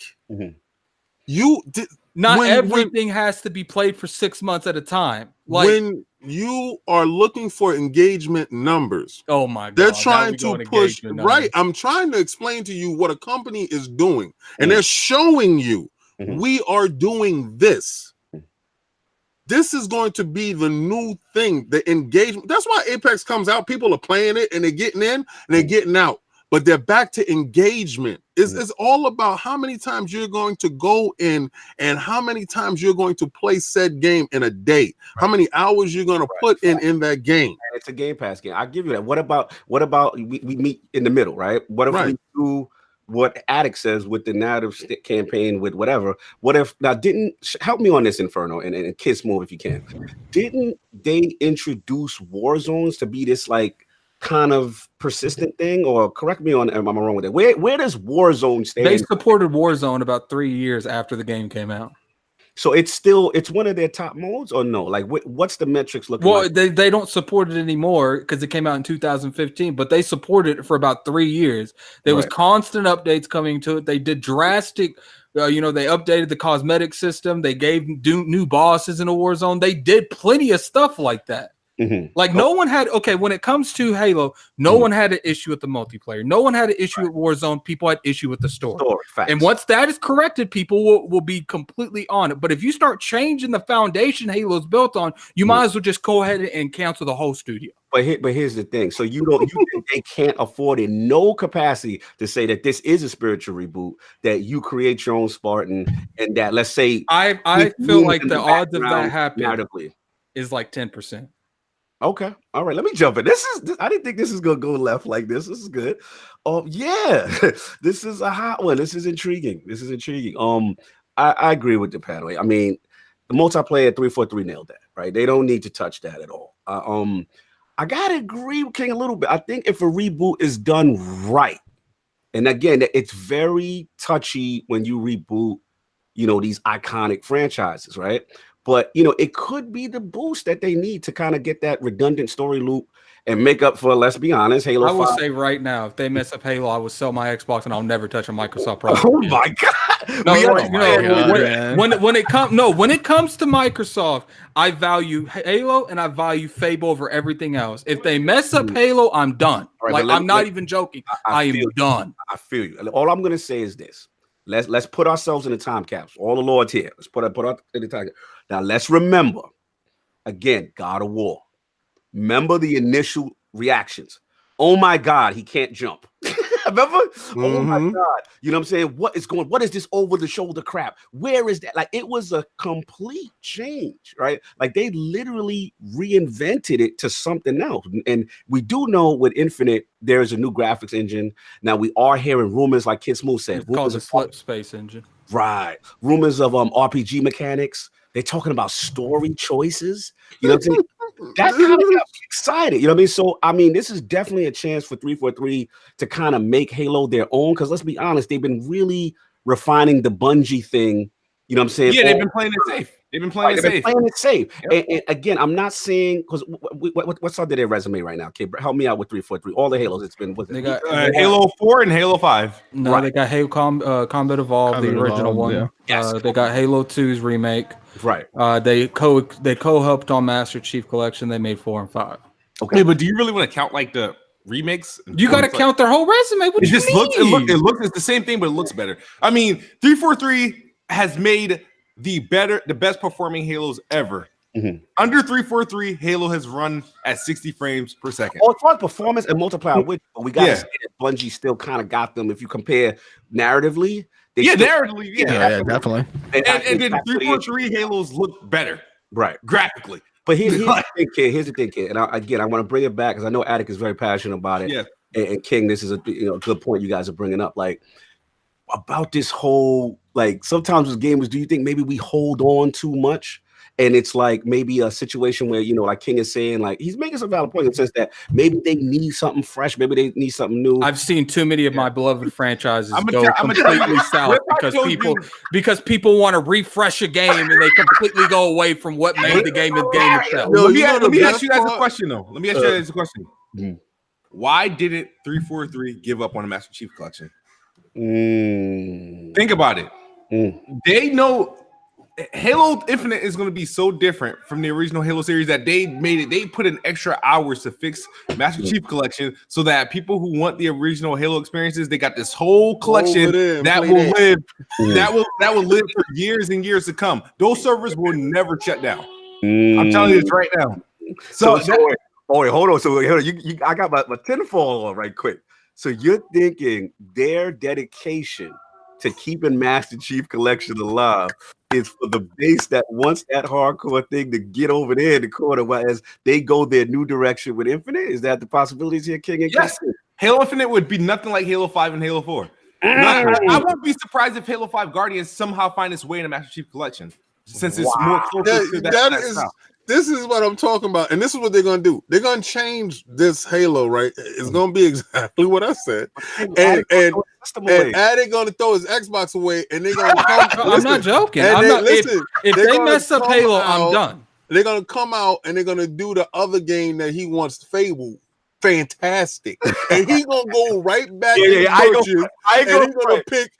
You did. Not everything has to be played for 6 months at a time. Like, when you are looking for engagement numbers, oh my God, they're trying to push right. I'm trying to explain to you what a company is doing, and they're showing you we are doing this. This is going to be the new thing, the engagement. That's why Apex comes out. People are playing it and they're getting in and they're getting out. But they're back to engagement. It's all about how many times you're going to go in and how many times you're going to play said game in a day. How many hours you're going to put in that game. And it's a Game Pass game. I'll give you that. What about we meet in the middle, right? What if we do what Attic says with the narrative campaign with whatever? What if now help me on this, Inferno, and KidSmove if you can. Didn't they introduce war zones to be this like kind of persistent thing, or correct me on am I wrong with it? Where does Warzone stand? They supported Warzone about 3 years after the game came out. So it's one of their top modes, or no? Like what's the metrics looking like? Well, they don't support it anymore because it came out in 2015, but they supported it for about 3 years. There was constant updates coming to it. They did drastic, they updated the cosmetic system. They gave new bosses in the Warzone. They did plenty of stuff like that. Like no one had when it comes to Halo, no one had an issue with the multiplayer. No one had an issue with Warzone. People had issue with the story. And once that is corrected, people will be completely on it. But if you start changing the foundation Halo's built on, you might as well just go ahead and cancel the whole studio. But here's the thing. So you think they can't afford in no capacity to say that this is a spiritual reboot, that you create your own Spartan, and that let's say I feel like the odds of that happening is like 10%. Okay. All right. Let me jump in. I didn't think this is going to go left like this. This is good. Yeah. This is a hot one. This is intriguing. I agree with the panel. I mean, the multiplayer 343 nailed that, right? They don't need to touch that at all. I got to agree with King a little bit. I think if a reboot is done right, and again, it's very touchy when you reboot, these iconic franchises, right? But, it could be the boost that they need to kind of get that redundant story loop and make up for, let's be honest, Halo 5. I will say right now, if they mess up Halo, I will sell my Xbox and I'll never touch a Microsoft product. Oh, my God. When it comes to Microsoft, I value Halo and I value Fable over everything else. If they mess up Halo, I'm done. Right, I'm not even joking. I am done. I feel you. All I'm going to say is this. Let's put ourselves in the time capsule. All the Lords here. Let's put our in the time. Now let's remember, again, God of War. Remember the initial reactions. Oh my God, he can't jump. Remember? Oh my God. You know what I'm saying? What is this over the shoulder crap? Where is that? Like, it was a complete change, right? Like, they literally reinvented it to something else. And we do know with Infinite, there's a new graphics engine. Now we are hearing rumors, like KidSmove said. It's called the Slip Space engine. Right. Rumors of RPG mechanics. They're talking about story choices. You know what I'm saying? That kind of got me excited. You know what I mean? So, I mean, this is definitely a chance for 343 to kind of make Halo their own. Because let's be honest, they've been really refining the Bungie thing. You know what I'm saying? Yeah, they've been playing it safe. They've been playing it safe. Yep. And again, I'm not saying, because what's under their resume right now? Okay, help me out with 343. All the Halos. It's been they got Halo 4 and Halo 5. No, they got Halo Combat Evolved, the original one. Yeah. Yes. They got Halo 2's remake. Right. They co-helped on Master Chief Collection. They made 4 and 5. Okay, but do you really want to count like the remakes? You got to count their whole resume. What you mean? It looks it's the same thing, but it looks better. I mean, 343 has made the best performing Halos ever. Under 343, Halo has run at 60 frames per second. As far as performance and multiplayer, but we got to say that Bungie still kind of got them. If you compare narratively, narratively, definitely. And then 343 Halos look better, right, graphically. But here's the thing, kid. And I want to bring it back because I know Attic is very passionate about it. Yeah. And King, this is a good point you guys are bringing up. Like, about this whole, like, sometimes with gamers, do you think maybe we hold on too much And it's like maybe a situation where, you know, like King is saying, like he's making some valid point in the sense that maybe they need something fresh, maybe they need something new. I've seen too many of my beloved franchises go I'm completely south because people want to refresh a game and they completely go away from what made the game itself. No, let me ask you guys a question though. Let me ask you guys a question. Why didn't 343 give up on the Master Chief Collection? Think about it. They know Halo Infinite is going to be so different from the original Halo series that they made it. They put in extra hours to fix Master Chief Collection so that people who want the original Halo experiences, they got this whole collection that will live. That will live for years and years to come. Those servers will never shut down. I'm telling you this right now. So wait, hold on. So I got my tinfoil on right quick. So you're thinking their dedication to keeping Master Chief Collection alive is for the base that wants that hardcore thing to get over there in the corner, whereas they go their new direction with Infinite? Is that the possibilities here, King? Yes. Halo Infinite would be nothing like Halo 5 and Halo 4. I won't be surprised if Halo 5 Guardians somehow find its way in the Master Chief Collection, since it's more closer to that. This is what I'm talking about, and this is what they're gonna do. They're gonna change this Halo, right? It's gonna be exactly what I said, and Addict gonna throw his Xbox away, and they're gonna come. I'm not joking. If they mess up Halo, I'm done. They're gonna come out and they're gonna do the other game that he wants, Fable. Fantastic, and he's gonna go right back in the bushes, and he's gonna pick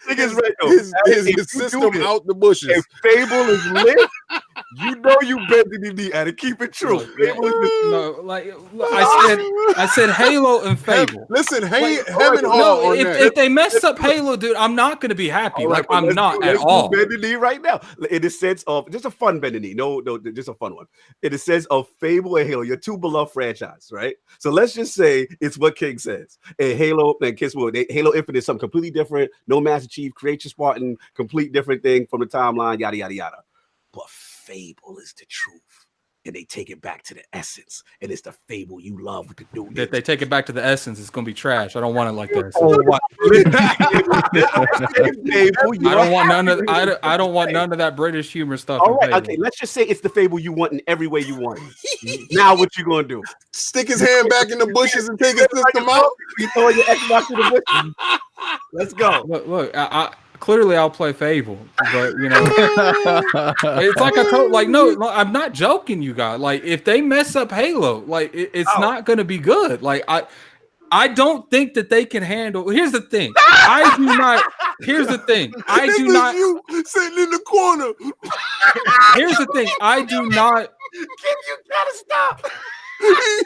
his system out the bushes. If Fable is lit, you know you better than me at it. Keep it true. Fable is I said Halo and Fable. Listen, if they mess up Halo, dude, I'm not gonna be happy. I'm not at all. Bending knee right now. In the sense of just a fun bending knee. No, just a fun one. In the sense of Fable and Halo, your two beloved franchise, right? So let's just say it's what King says. And Halo and KidSmove, Halo Infinite is something completely different. No Master Chief, create your Spartan, complete different thing from the timeline, yada yada yada. But Fable is the truth. And they take it back to the essence, and it's the Fable you love with the dude. If they take it back to the essence, it's gonna be trash. I don't want it like that. I don't want none of that British humor stuff. All right, okay. Let's just say it's the Fable you want in every way you want. Now, what you gonna do? Stick his hand back in the bushes and take his system out. You throw your Xbox in the bushes. Let's go. Look. Clearly, I'll play Fable, but you know, it's like no, I'm not joking, you guys. Like, if they mess up Halo, like it's not going to be good. Like, I don't think that they can handle. Here's the thing. I do not. Here's the thing. I do not. You sitting in the corner. Here's the thing. I do not. Kim, you gotta stop.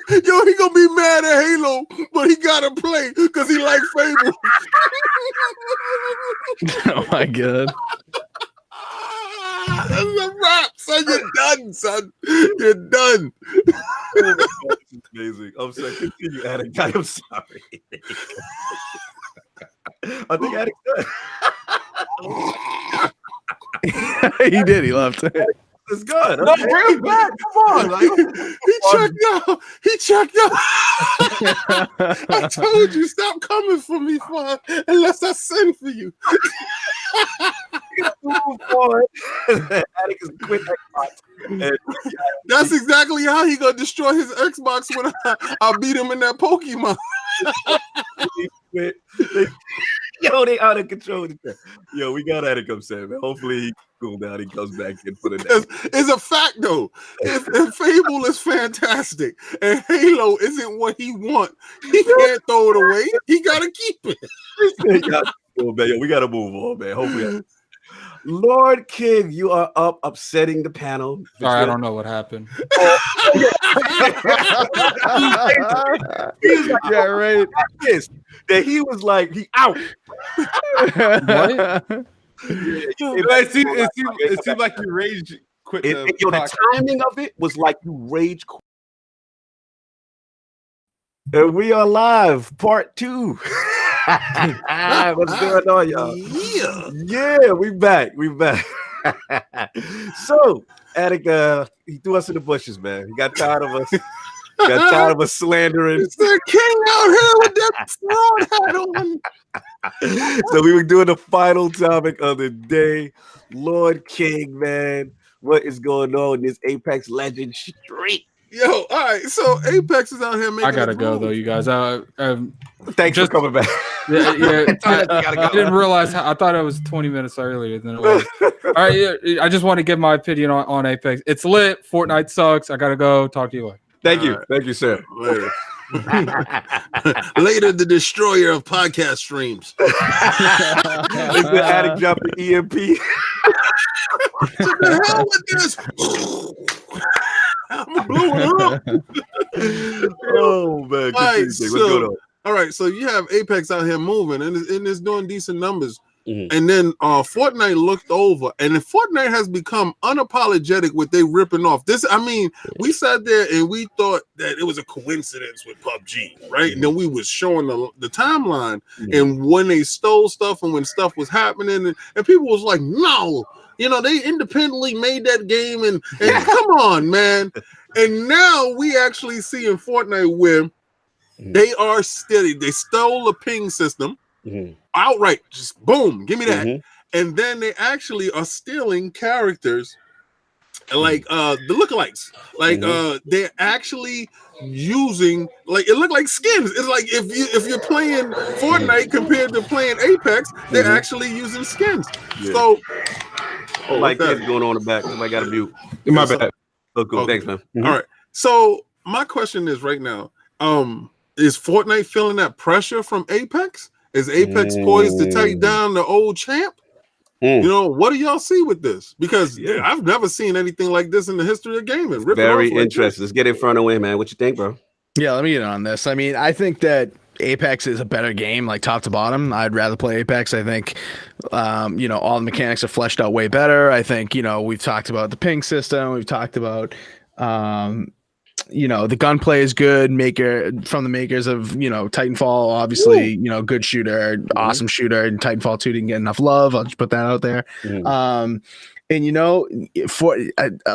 He gonna be mad at Halo, but he gotta play because he likes Fable. Oh my god. That's a wrap, son. You're done, son. You're done. That's amazing. I'm sorry. Continue, Addict. I'm sorry. I think Addict done. He did. He left. It's good. No, bring him back. Come on. He checked out. I told you, stop coming for me, Fawn, unless I send for you. That's exactly how he gonna destroy his Xbox when I beat him in that Pokemon. Yo, they out of control. Yo, we got Addict upset, man. Hopefully he cool down. He comes back in for the next. It's a fact though. If Fable is fantastic and Halo isn't what he wants, he can't throw it away. He gotta keep it. Yo, we gotta move on, man. Hopefully. Lord King, you are up upsetting the panel. Sorry, I don't know what happened. Yeah, right. That he was like, he out. What? It seemed like you rage quit. The timing of it was like you rage quit. And we are live, part 2. What's going on, y'all? Yeah, we back. So, Addict, he threw us in the bushes, man. He got tired of us. Got tired of us slandering. It's the king out here with that fraud hat on. So we were doing the final topic of the day. Lord King, man. what is going on in this Apex Legends streak? Yo, all right. So Apex is out here making. I gotta go though, you guys. Thanks for coming back. Yeah. I didn't realize. I thought it was 20 minutes earlier than it was. All right, yeah, I just want to give my opinion on Apex. It's lit. Fortnite sucks. I gotta go. Talk to you later. Thank you, sir. Later. Later, the destroyer of podcast streams. It's the addict dropping EMP. What the hell with this? I'm blowing up. Oh man! All right, so you have Apex out here moving, and it's doing decent numbers. And then Fortnite looked over, and Fortnite has become unapologetic with they ripping off this. I mean, we sat there and we thought that it was a coincidence with PUBG, right? And then we was showing the timeline and when they stole stuff and when stuff was happening, and people was like, no, you know, they independently made that game, and come on, man. And now we actually see in Fortnite where they are steady. They stole the ping system. Outright, just boom, give me that. And then they actually are stealing characters like the lookalikes. Like they're actually using, like, it looked like skins. It's like if you're playing Fortnite compared to playing Apex, they're actually using skins. So my kid's going on the back. Somebody got a mute. My bad. Oh, cool. Okay. Thanks, man. All right. So my question is right now, is Fortnite feeling that pressure from Apex? Is Apex poised to take down the old champ? You know, what do y'all see with this? Because I've never seen anything like this in the history of gaming. Very interesting. Let's get Inferno in, man. What you think, bro? Yeah, let me get on this. I mean, I think that Apex is a better game, like top to bottom. I'd rather play Apex. I think, you know, all the mechanics are fleshed out way better. I think, you know, we've talked about the ping system. We've talked about, you know, the gunplay is good. From the makers of, you know, Titanfall, obviously, you know, good shooter, awesome shooter. And Titanfall 2 didn't get enough love. I'll just put that out there. And you know,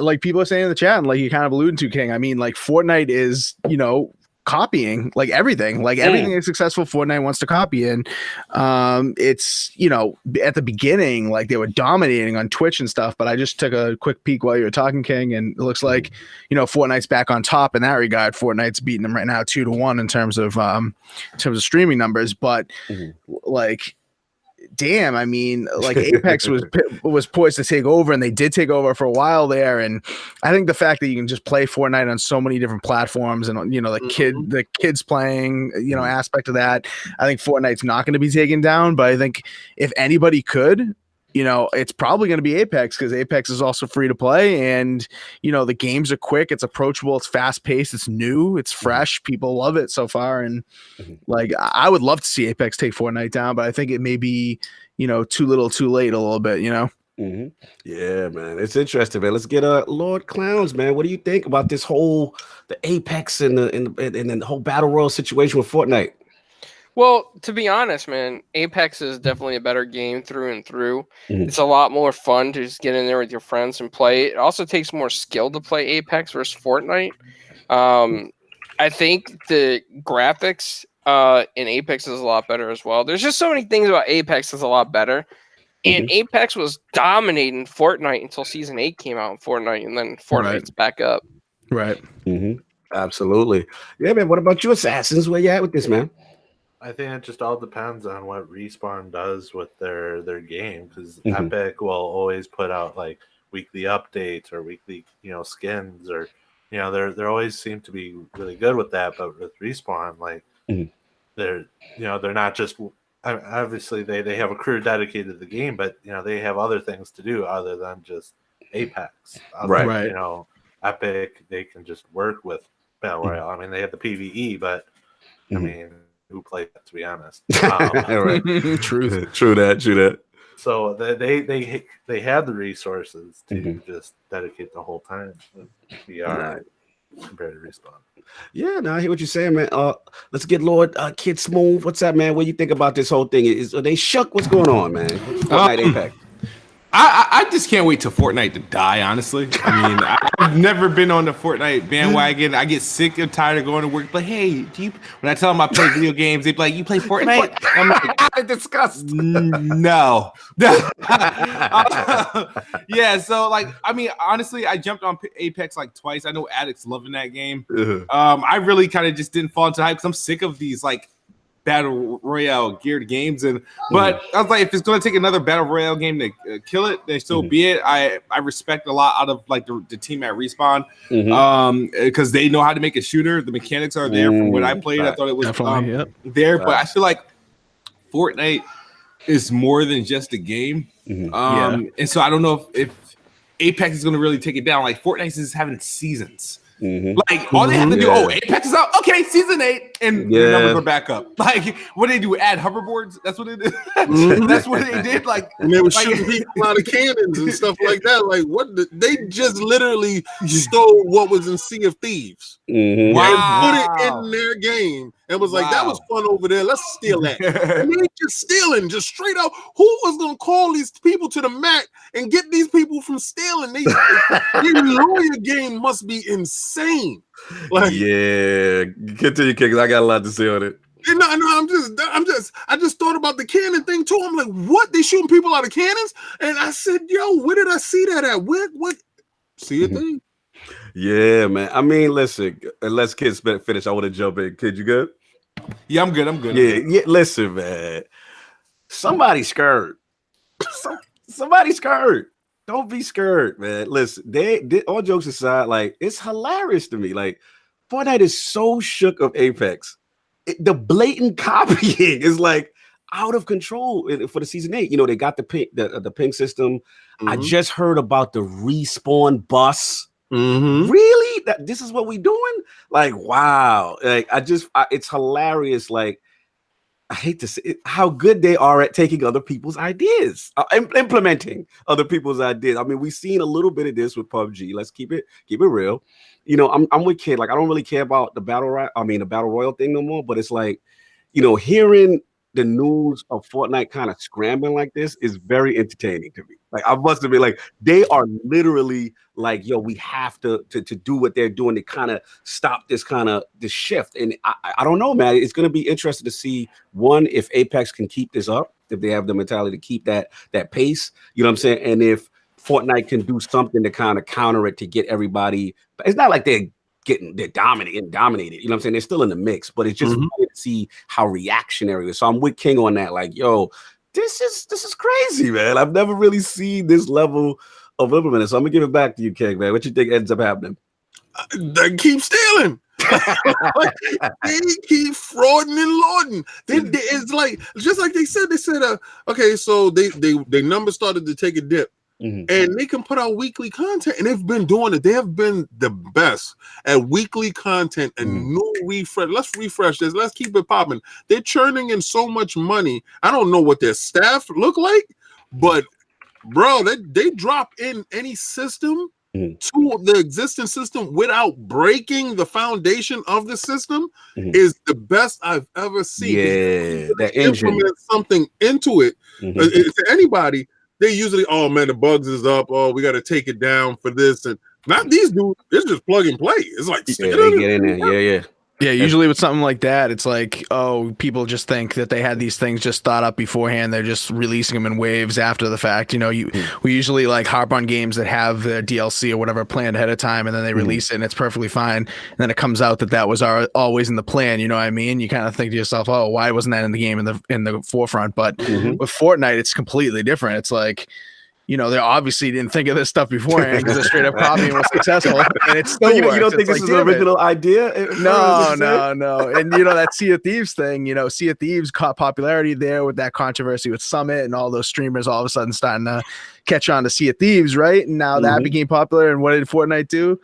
like people are saying in the chat, and like you kind of alluded to, King. I mean, like Fortnite is, you know, copying like everything is successful. Fortnite wants to copy, and it's, you know, at the beginning, like they were dominating on Twitch and stuff, but I just took a quick peek while you were talking, King, and it looks like, you know, Fortnite's back on top in that regard. Fortnite's beating them right now 2-1 in terms of streaming numbers, but like, damn, I mean, like Apex was poised to take over, and they did take over for a while there. And I think the fact that you can just play Fortnite on so many different platforms, and you know, the kids playing, you know, aspect of that, I think Fortnite's not going to be taken down. But I think if anybody could, you know, it's probably going to be Apex, because Apex is also free to play, and you know, the games are quick, it's approachable, it's fast paced, it's new, it's fresh. People love it so far, and like I would love to see Apex take Fortnite down, but I think it may be, you know, too little, too late a little bit, you know. Yeah, man, it's interesting, man. Let's get LordClognz, man. What do you think about this whole the Apex and the whole battle royale situation with Fortnite? Well, to be honest, man, Apex is definitely a better game through and through. It's a lot more fun to just get in there with your friends and play. It also takes more skill to play Apex versus Fortnite. I think the graphics in Apex is a lot better as well. There's just so many things about Apex that's a lot better. And Apex was dominating Fortnite until Season 8 came out in Fortnite, and then Fortnite's back up. Right. Absolutely. Yeah, man. What about you, Assassins? Where you at with this, man? I think it just all depends on what Respawn does with their game, because Epic will always put out like weekly updates or weekly, you know, skins, or you know, they're always seem to be really good with that. But with Respawn, like they're, you know, they're not just, obviously they have a crew dedicated to the game, but you know, they have other things to do other than just Apex. Right. You know, Epic, they can just work with Battle Royale. I mean, they have the PvE, but I mean, who played that, to be honest? Right. True that. So they had the resources to just dedicate the whole time to VR compared to Respawn. Yeah, no, I hear what you're saying, man. Let's get Lord KidSmove. What's up, man? What do you think about this whole thing? Are they shook? What's going on, man? Fortnite Apex. I just can't wait till Fortnite to die, honestly. I mean, I I've never been on the Fortnite bandwagon. I get sick and tired of going to work. But hey, when I tell them I play video games, they be like, "You play Fortnite?" I'm like, I disgust. No. Yeah, so like, I mean, honestly, I jumped on Apex like twice. I know addicts loving that game. I really kind of just didn't fall into hype because I'm sick of these like battle royale geared games, but I was like, if it's going to take another battle royale game to kill it, then so be it. I respect a lot out of like the team at Respawn, because they know how to make a shooter. The mechanics are there. From what I played, I thought it was there, but I feel like Fortnite is more than just a game, and so I don't know if Apex is going to really take it down. Like Fortnite is having seasons. Like all they have to do, Apex is out, okay, season 8, and the numbers are back up. Like what they do, add hoverboards. That's what they did. That's what they did. Like, and they were shooting people out of cannons and stuff like that. Like what? They just literally stole what was in Sea of Thieves. Wow. And put it in their game and was like, that was fun over there. Let's steal that. And they just stealing, just straight up. Who was gonna call these people to the mat and get these people from stealing? Their lawyer game must be insane. Like, yeah, continue, Kid, because I got a lot to say on it. No, I just thought about the cannon thing too. I'm like, what? They shooting people out of cannons? And I said, yo, where did I see that at? What? See a thing? Yeah, man. I mean, listen, unless Kid finish, I want to jump in. Kid, you good? Yeah, I'm good. Yeah. Listen, man. Somebody's scared. Somebody's scared. Don't be scared, man. Listen, they all jokes aside, like it's hilarious to me. Like Fortnite is so shook of Apex. The blatant copying is like out of control for the season 8. You know, they got the ping system. I just heard about the respawn bus. Really? This is what we doing? Like, wow. Like, it's hilarious. Like, I hate to say it, how good they are at taking other people's ideas, implementing other people's ideas. I mean, we've seen a little bit of this with PUBG. Let's keep it real. You know, I'm with Kid. Like, I don't really care about the battle royal thing no more. But it's like, you know, hearing the news of Fortnite kind of scrambling like this is very entertaining to me. Like, I must admit, like, they are literally like, yo, we have to do what they're doing to kind of stop this shift. And I don't know, man. It's going to be interesting to see, one, if Apex can keep this up, if they have the mentality to keep that pace, you know what I'm saying? And if Fortnite can do something to kind of counter it to get everybody. It's not like they're dominated, you know what I'm saying? They're still in the mix, but it's just funny to see how reactionary it is. So I'm with King on that. Like, yo, this is crazy, man. I've never really seen this level of implementing. So I'm gonna give it back to you, King, man. What you think ends up happening? They keep stealing. They keep frauding and lauding. It's like just like they said. Okay, so they numbers started to take a dip. And they can put out weekly content, and they've been doing it. They have been the best at weekly content and new refresh. Let's refresh this. Let's keep it popping. They're churning in so much money. I don't know what their staff look like, but bro, they drop in any system to the existing system without breaking the foundation of the system is the best I've ever seen. Yeah, that engine. Implement something into it to anybody. They usually, oh man, the bugs is up. Oh, we got to take it down for this, and not these dudes. It's just plug and play. It's like they get in there. Yeah, usually with something like that, it's like, oh, people just think that they had these things just thought up beforehand. They're just releasing them in waves after the fact. You know, we usually like harp on games that have the DLC or whatever planned ahead of time, and then they release it and it's perfectly fine. And then it comes out that was always in the plan. You know what I mean? You kind of think to yourself, oh, why wasn't that in the game in the forefront? But with Fortnite, it's completely different. It's like, you know, they obviously didn't think of this stuff beforehand because they're straight up copying was successful, and it's still you don't think this is an original idea? No. And you know that Sea of Thieves thing. You know, Sea of Thieves caught popularity there with that controversy with Summit and all those streamers all of a sudden starting to catch on to Sea of Thieves, right? And now that became popular. And what did Fortnite do?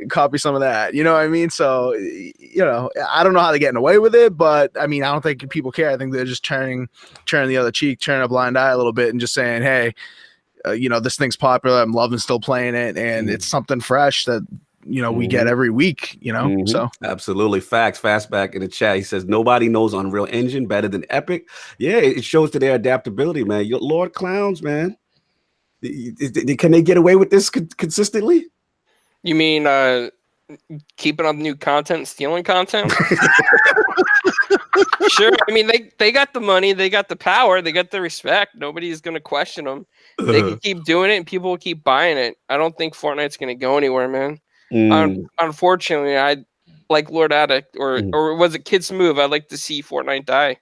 Copy some of that. You know what I mean? So, you know, I don't know how they're getting away with it, but I mean, I don't think people care. I think they're just turning the other cheek, turning a blind eye a little bit, and just saying, hey. You know, this thing's popular. I'm loving still playing it, and it's something fresh that you know we get every week. You know, so absolutely facts. Fastback in the chat, he says nobody knows Unreal Engine better than Epic. Yeah, it shows to their adaptability, man. Your LordClognz, man. Can they get away with this consistently? You mean keeping up new content, stealing content? Sure. I mean, they got the money, they got the power, they got the respect. Nobody's going to question them. They can keep doing it, and people will keep buying it. I don't think Fortnite's going to go anywhere, man. Unfortunately, I like Lord Addict, or was it KidSmove? I'd like to see Fortnite die.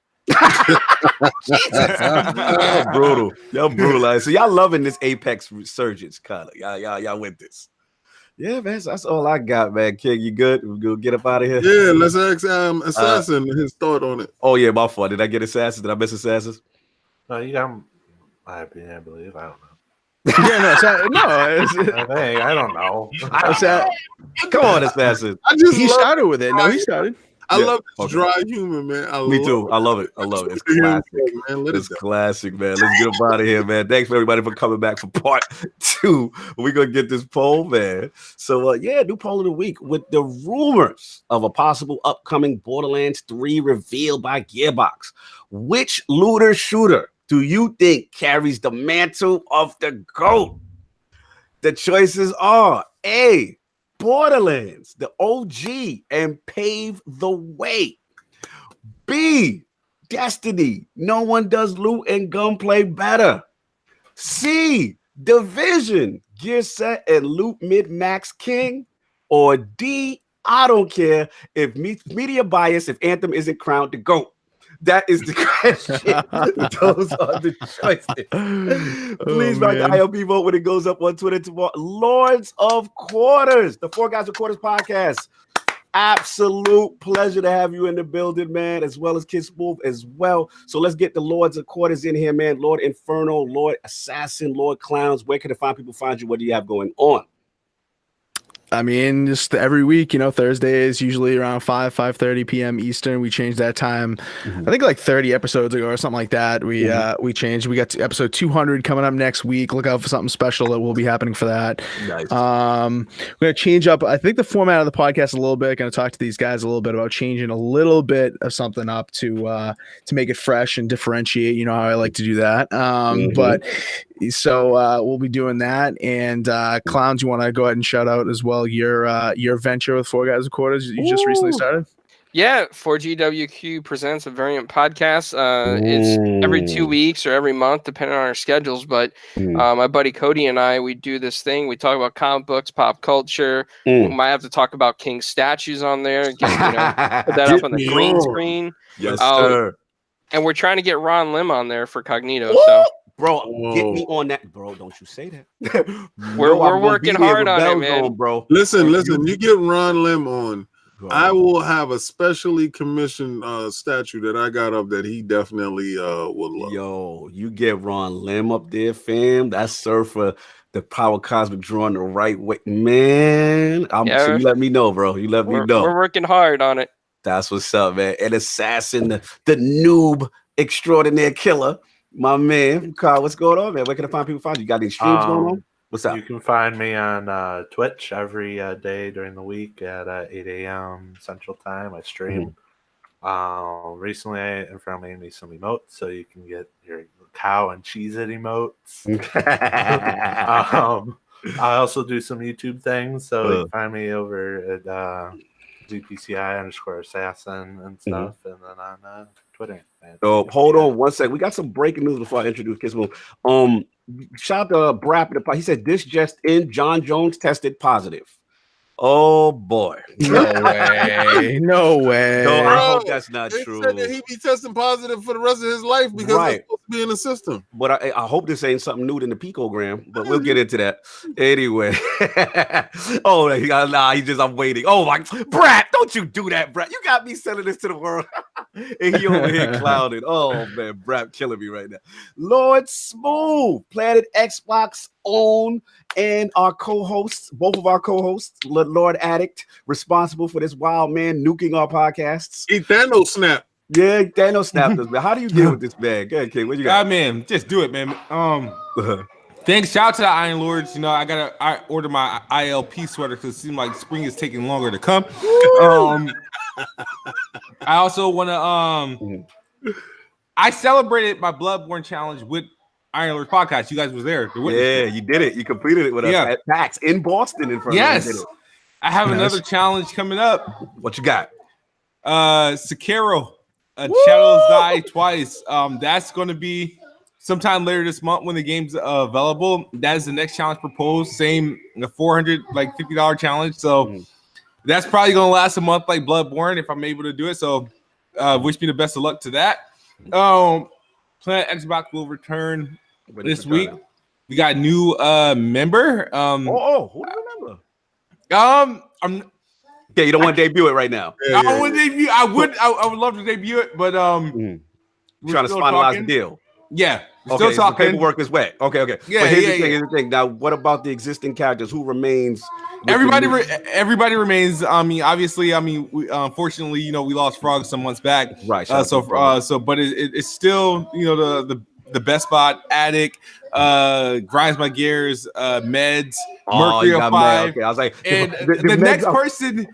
Y'all brutal. Y'all brutal. So y'all loving this Apex resurgence, kind of. Y'all with this. Yeah, man. That's all I got, man. King, you good? We're gonna get up out of here. Yeah, let's ask Assassin his thought on it. Oh yeah, my fault. Did I get Assassins? Did I miss Assassins? No, you got I believe. I don't know. Yeah, I don't know. Come on, Assassin. He started with it. No, he started. I love this dry humor, man. Me too. I love it. It's classic. It's classic, man. Let's get up out of here, man. Thanks for everybody for coming back for part 2. We're gonna get this poll, man. So new poll of the week with the rumors of a possible upcoming Borderlands 3 reveal by Gearbox. Which looter shooter do you think carries the mantle of the GOAT? The choices are A, Borderlands, the OG, and pave the way. B, Destiny, no one does loot and gunplay better. C, Division, gear set and loot mid-max king. Or D, I don't care if media bias, if Anthem isn't crowned the GOAT. That is the question. Those are the choices. Please write the ILP vote when it goes up on Twitter tomorrow. Lords of Quarters, the Four Guys with Quarters podcast. Absolute pleasure to have you in the building, man, as well as KidSmove as well. So let's get the Lords of Quarters in here, man. Lord Inferno, Lord Assassin, LordCognito. Where can the fine people find you? What do you have going on? I mean, just every week, Thursdays, usually around 5:30 p.m. Eastern. We changed that time, I think like 30 episodes ago or something like that. We changed. We got to episode 200 coming up next week. Look out for something special that will be happening for that. Nice. We're going to change up, I think, the format of the podcast a little bit. Going to talk to these guys a little bit about changing a little bit of something up to make it fresh and differentiate. You know how I like to do that. But so we'll be doing that. And Clowns, you want to go ahead and shout out as well your venture with Four Guys with Quarters you just recently started? Yeah, 4GWQ presents a variant podcast. It's every 2 weeks or every month, depending on our schedules. But my buddy Cody and I, we do this thing. We talk about comic books, pop culture. We might have to talk about King statues on there. Put that up on the green screen. Yes, sir. And we're trying to get Ron Lim on there for Cognito. Woo! So, bro, get me on that, bro. Don't you say that. We're working hard on it, man. Bro. Listen. You get Ron Lim on. I will have a specially commissioned statue that I got up that he definitely would love. Yo, you get Ron Lim up there, fam. That's Surfer, the Power Cosmic drawing the right way, man. So you let me know, bro. You let me know. We're working hard on it. That's what's up, man. And Assassin, the noob extraordinaire killer, my man. Carl, what's going on, man? Where can I find people find you? You got any streams going on? What's up? You can find me on Twitch every day during the week at 8 a.m. Central Time. I stream. Recently, Inferno made me some emotes, so you can get your cow and cheese it emotes. I also do some YouTube things, so you can find me over at DPCI_assassin and stuff, and then on Twitter. So hold on one second. We got some breaking news before I introduce KidSmove. Shout out to Brap. He said this just in: John Jones tested positive. Oh boy! No way! No way! No, I hope that's not true. Said that he be testing positive for the rest of his life because it's supposed to be in the system. But I hope this ain't something new in the picogram. But we'll get into that anyway. I'm waiting. Oh my, Brad, don't you do that, Brad? You got me selling this to the world, and he over here clouded. Oh man, Brad killing me right now. Lord Smooth, Planet Xbox own, and our co-hosts, both of our co-hosts, Lord Addict, responsible for this wild man nuking our podcasts. Thanos snap. Yeah, Thanos snapped us, man. How do you deal with this, man? Go ahead, King. What you got? Man, just do it, man. Thanks. Shout out to the Iron Lords. I ordered my ILP sweater because it seemed like spring is taking longer to come. I also want to. I celebrated my Bloodborne challenge with Iron Lord podcast. You guys was there. Yeah, you did it. You completed it with us at PAX in Boston. In front yes. of I have another challenge coming up. What you got? Sekiro. Shadows Die Twice. That's going to be sometime later this month when the game's available. That is the next challenge proposed. Same, the $450 challenge. So that's probably going to last a month like Bloodborne if I'm able to do it. So wish me the best of luck to that. Planet Xbox will return this week. We got a new member. Who do you remember? You don't want to debut it right now. I don't want to debut. I would love to debut it, but trying to finalize the deal. Yeah, still talking. So the paperwork is wet. Okay. Yeah, but here's the thing. Now, what about the existing characters? Who remains? Everybody remains. I mean, obviously, we unfortunately, we lost Frog some months back. Right. But it's still, the best spot, Attic, Grinds My Gears, Meds, Mercury 5. Okay. I was like, and the next person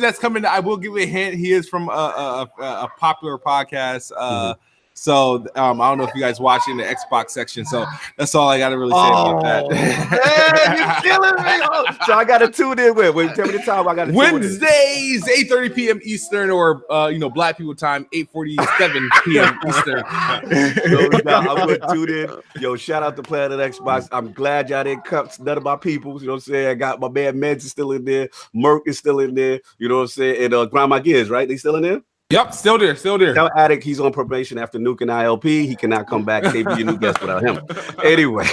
that's coming, I will give you a hint. He is from a popular podcast. So I don't know if you guys watch in the Xbox section. So that's all I got to really say about that. Man, you're killing me. So I got to tune in with. Wait, tell me the time. I got to Wednesdays, 8:30 p.m. Eastern, or Black people time, 8:47 p.m. Eastern. I'm going to tune in. Yo, shout out to Planet Xbox. I'm glad y'all didn't cut none of my people. You know what I'm saying? I got my man Meds is still in there. Merc is still in there. You know what I'm saying? And Grind My Gears, right? They still in there? Yep, still there. Tell Attic he's on probation after nuking ILP. He cannot come back. They be a new guest without him. Anyway,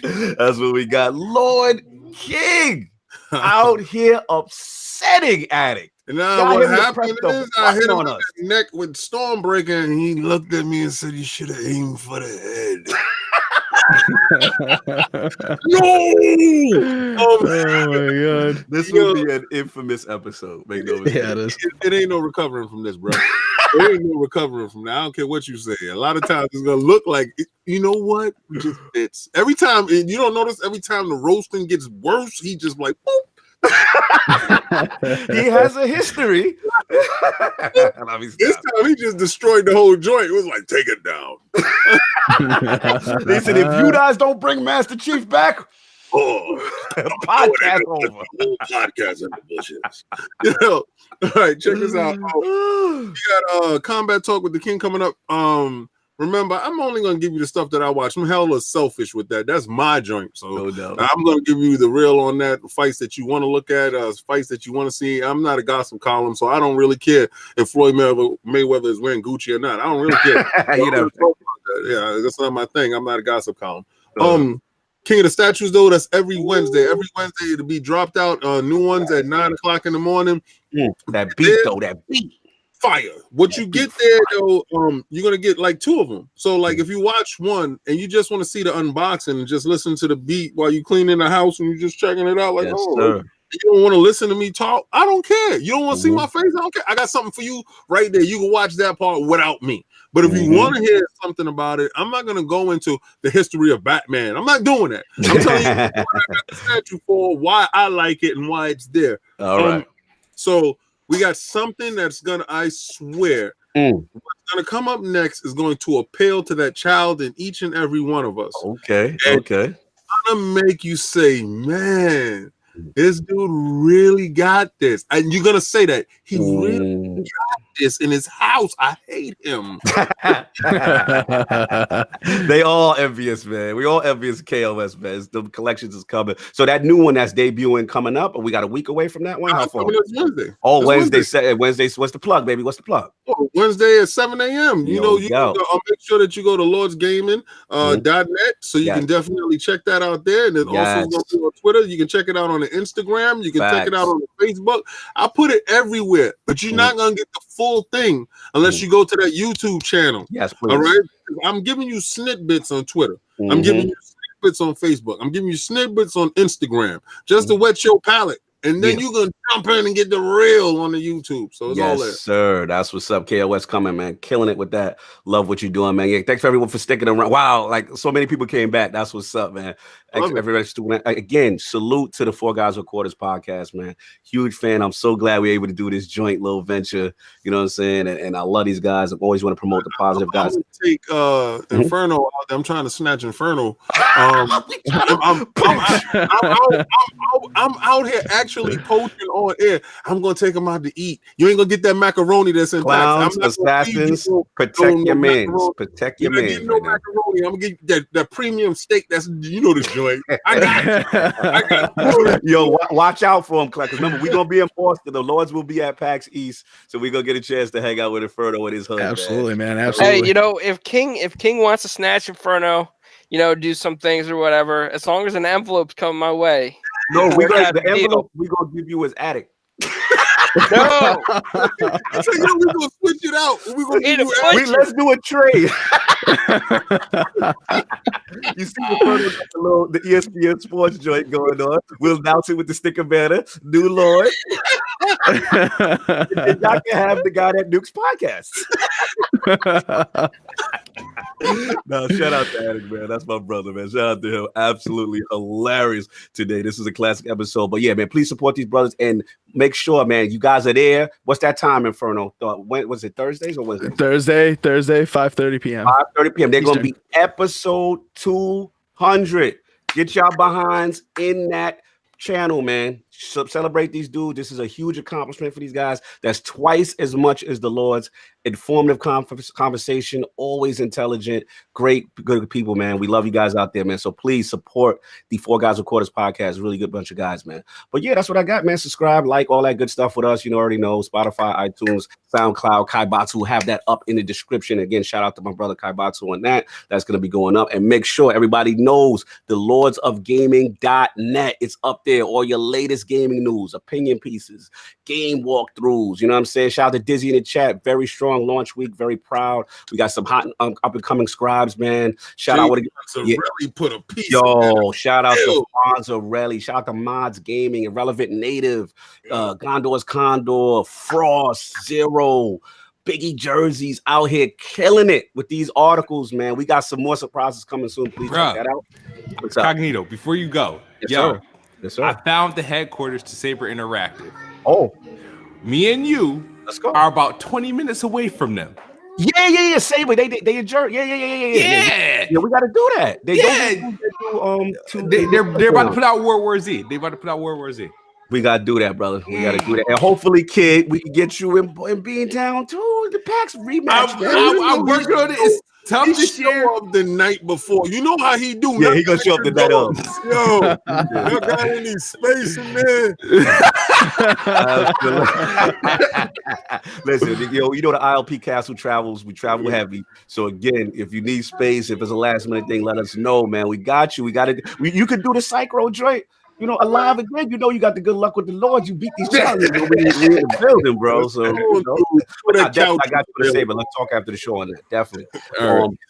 that's what we got. Lord King out here upsetting Attic. And now what happened is I hit him on the neck with Stormbreaker, and he looked at me and said he should have aimed for the head. No! Oh my god! This will be an infamous episode. Make no mistake. Yeah, it is. It ain't no recovering from this, bro. There ain't no recovering from that. I don't care what you say. A lot of times it's gonna look like, you know what? It just fits. Every time, and you don't notice, every time the roasting gets worse, he just like, boop. He has a history. This time he just destroyed the whole joint. It was like, take it down. Listen, if you guys don't bring Master Chief back, the podcast over. The whole podcast in the bushes. All right, check this out. We got Combat Talk with the King coming up. Remember, I'm only going to give you the stuff that I watch. I'm hella selfish with that. That's my joint. So I'm going to give you the real on that, fights that you want to look at, fights that you want to see. I'm not a gossip column, so I don't really care if Floyd Mayweather is wearing Gucci or not. I don't really care. Yeah, that's not my thing. I'm not a gossip column. King of the Statues, though, that's every Wednesday. Every Wednesday it'll be dropped out. New ones at 9 o'clock in the morning. That beat. Fire. What you get there though, you're gonna get like 2 of them. So like if you watch one and you just want to see the unboxing and just listen to the beat while you clean in the house and you're just checking it out, like you don't want to listen to me talk, I don't care. You don't want to see my face, I don't care. I got something for you right there. You can watch that part without me. But if you want to hear something about it, I'm not gonna go into the history of Batman. I'm not doing that. I'm telling you what I got the statue for, why I like it, and why it's there. All right. So we got something that's gonna, I swear, what's gonna come up next is going to appeal to that child in each and every one of us. Okay. It's gonna make you say, man, this dude really got this. And you're gonna say that he really got this in his house. I hate him. They all envious, man. We all envious KOS, man. The collections is coming. So that new one that's debuting coming up, we got a week away from that one. How far? Wednesday. Oh, Wednesday. What's the plug, baby? What's the plug? Oh, Wednesday at 7 a.m. You can make sure that you go to LordsGaming.net so you can definitely check that out there. And then also go on Twitter. You can check it out on the Instagram. You can check it out on the Facebook. I put it everywhere, but you're not gonna get the full thing unless you go to that YouTube channel. Yes, please. All right. I'm giving you snippets on Twitter. I'm giving you snippets on Facebook. I'm giving you snippets on Instagram just to wet your palate. and then you're gonna jump in and get the real on the YouTube. So it's all there. Yes, sir. That's what's up. KOS coming, man. Killing it with that. Love what you're doing, man. Yeah, thanks for everyone for sticking around. Wow, like so many people came back. That's what's up, man. Thanks everybody's doing. Again, salute to the Four Guys with Quarters podcast, man. Huge fan. I'm so glad we're able to do this joint little venture. You know what I'm saying? And I love these guys. I always want to promote the positive guys. I'm gonna take Inferno out there. I'm trying to snatch Inferno. I'm out here actually poaching on air. I'm gonna take him out to eat. You ain't gonna get that macaroni that's in Clowns, assassins, protect your mans. Protect your mans. No macaroni. I'm gonna get that premium steak. That's the joint. I got Yo, watch out for him, because remember we're gonna be in Boston. The Lords will be at PAX East, so we're gonna get a chance to hang out with Inferno and his hood. Absolutely, man. Absolutely. Hey, if King wants to snatch Inferno, do some things or whatever, as long as an envelope's coming my way. No, the envelope we're gonna give you as attic. No, so we're gonna switch it out. We're gonna let's do a trade. You see the ESPN sports joint going on. We'll announce it with the sticker banner. New Lord. And y'all can have the guy that nukes podcasts. No, shout out to Attic, man. That's my brother, man. Shout out to him. Absolutely hilarious today. This is a classic episode. But yeah, man, please support these brothers and make sure, man, you guys are there. What's that time, Inferno? When was it? Thursdays or Wednesdays? Thursday, 5:30 p.m. 5:30 p.m. They're going to be episode 200. Get y'all behinds in that channel, man. Celebrate these dudes. This is a huge accomplishment for these guys. That's twice as much as the Lord's. Informative conversation, always intelligent, great, good people, man. We love you guys out there, man. So please support the Four Guys with Quarters podcast. Really good bunch of guys, man. But yeah, that's what I got, man. Subscribe, like, all that good stuff with us. You already know Spotify, iTunes, SoundCloud, Kaibatsu. Have that up in the description. Again, shout out to my brother Kaibatsu on that. That's going to be going up. And make sure everybody knows the lordsofgaming.net. It's up there. All your latest gaming news, opinion pieces, game walkthroughs. You know what I'm saying? Shout out to Dizzy in the chat. Very strong launch week. Very proud. We got some hot up and coming scribes, man. Shout out to really put a piece. Yo, shout out to Fonzarelli. Shout out to Mods Gaming, Irrelevant Native, Gondor's Condor, Frost, Zero. Biggie Jerseys out here killing it with these articles, man. We got some more surprises coming soon. Please check that out. What's up? Cognito, before you go, sir. Yes, sir. I found the headquarters to Saber Interactive. Oh, me and you are about 20 minutes away from them. Yeah. Saber, they adjourn. Yeah. Yeah, we got to do that. They're about to put out World War Z. We got to do that, brother. We got to do that. And hopefully, kid, we can get you in Beantown too. The PAX rematch. I'm working on it. It's tough this year. Up the night before. You know how he do. Yeah, he gonna show up the night of. Yo, you got any space in there? Listen, you know the ILP Castle travels. We travel heavy. So again, if you need space, if it's a last minute thing, let us know, man. We got you. You could do the Psycho joint. Alive again. You got the good luck with the Lord. You beat these challenges in the building, bro. So I got you for the Saber. Let's talk after the show on that. Definitely.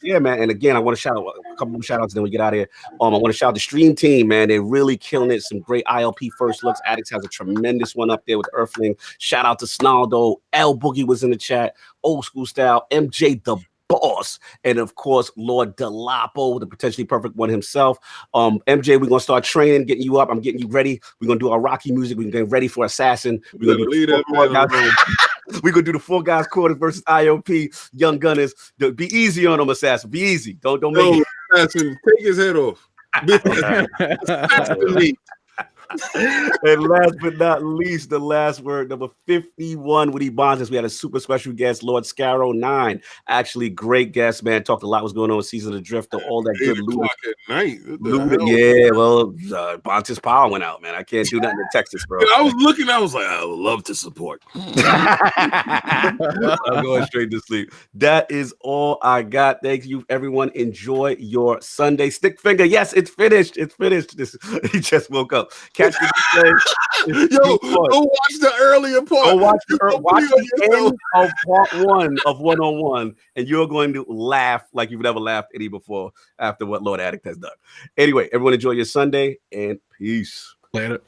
Yeah, man. And again, I want to shout out a couple more shout outs, then we get out of here. I want to shout out the stream team, man. They're really killing it. Some great ILP first looks. Addicts has a tremendous one up there with Earthling. Shout out to Snaldo. L Boogie was in the chat. Old school style. MJ the Boss, and of course Lord Delapo, the potentially perfect one himself. MJ, we're gonna start training, getting you up. I'm getting you ready. We're gonna do our Rocky music. We're getting ready for Assassin. We're gonna do the Four Guys Quarters versus IOP Young Gunners. Be easy on them, Assassin. Be easy. Don't make it. Assassin, take his head off. And last but not least, the last word, number 51 with Ebonzes. We had a super special guest, Lord Scarrow 9. Actually, great guest, man. Talked a lot what's going on with Season of the Drift, all that good loot. Yeah, well, Bontes' power went out, man. I can't do nothing in Texas, bro. I was looking, I was like, I would love to support. I'm going straight to sleep. That is all I got. Thank you, everyone. Enjoy your Sunday. Stick finger. Yes, it's finished. He just woke up. Catch the Yo, go watch the earlier part. Go watch the end of part 1 of 101, and you're going to laugh like you've never laughed any before after what Lord Addict has done. Anyway, everyone enjoy your Sunday, and peace. Later.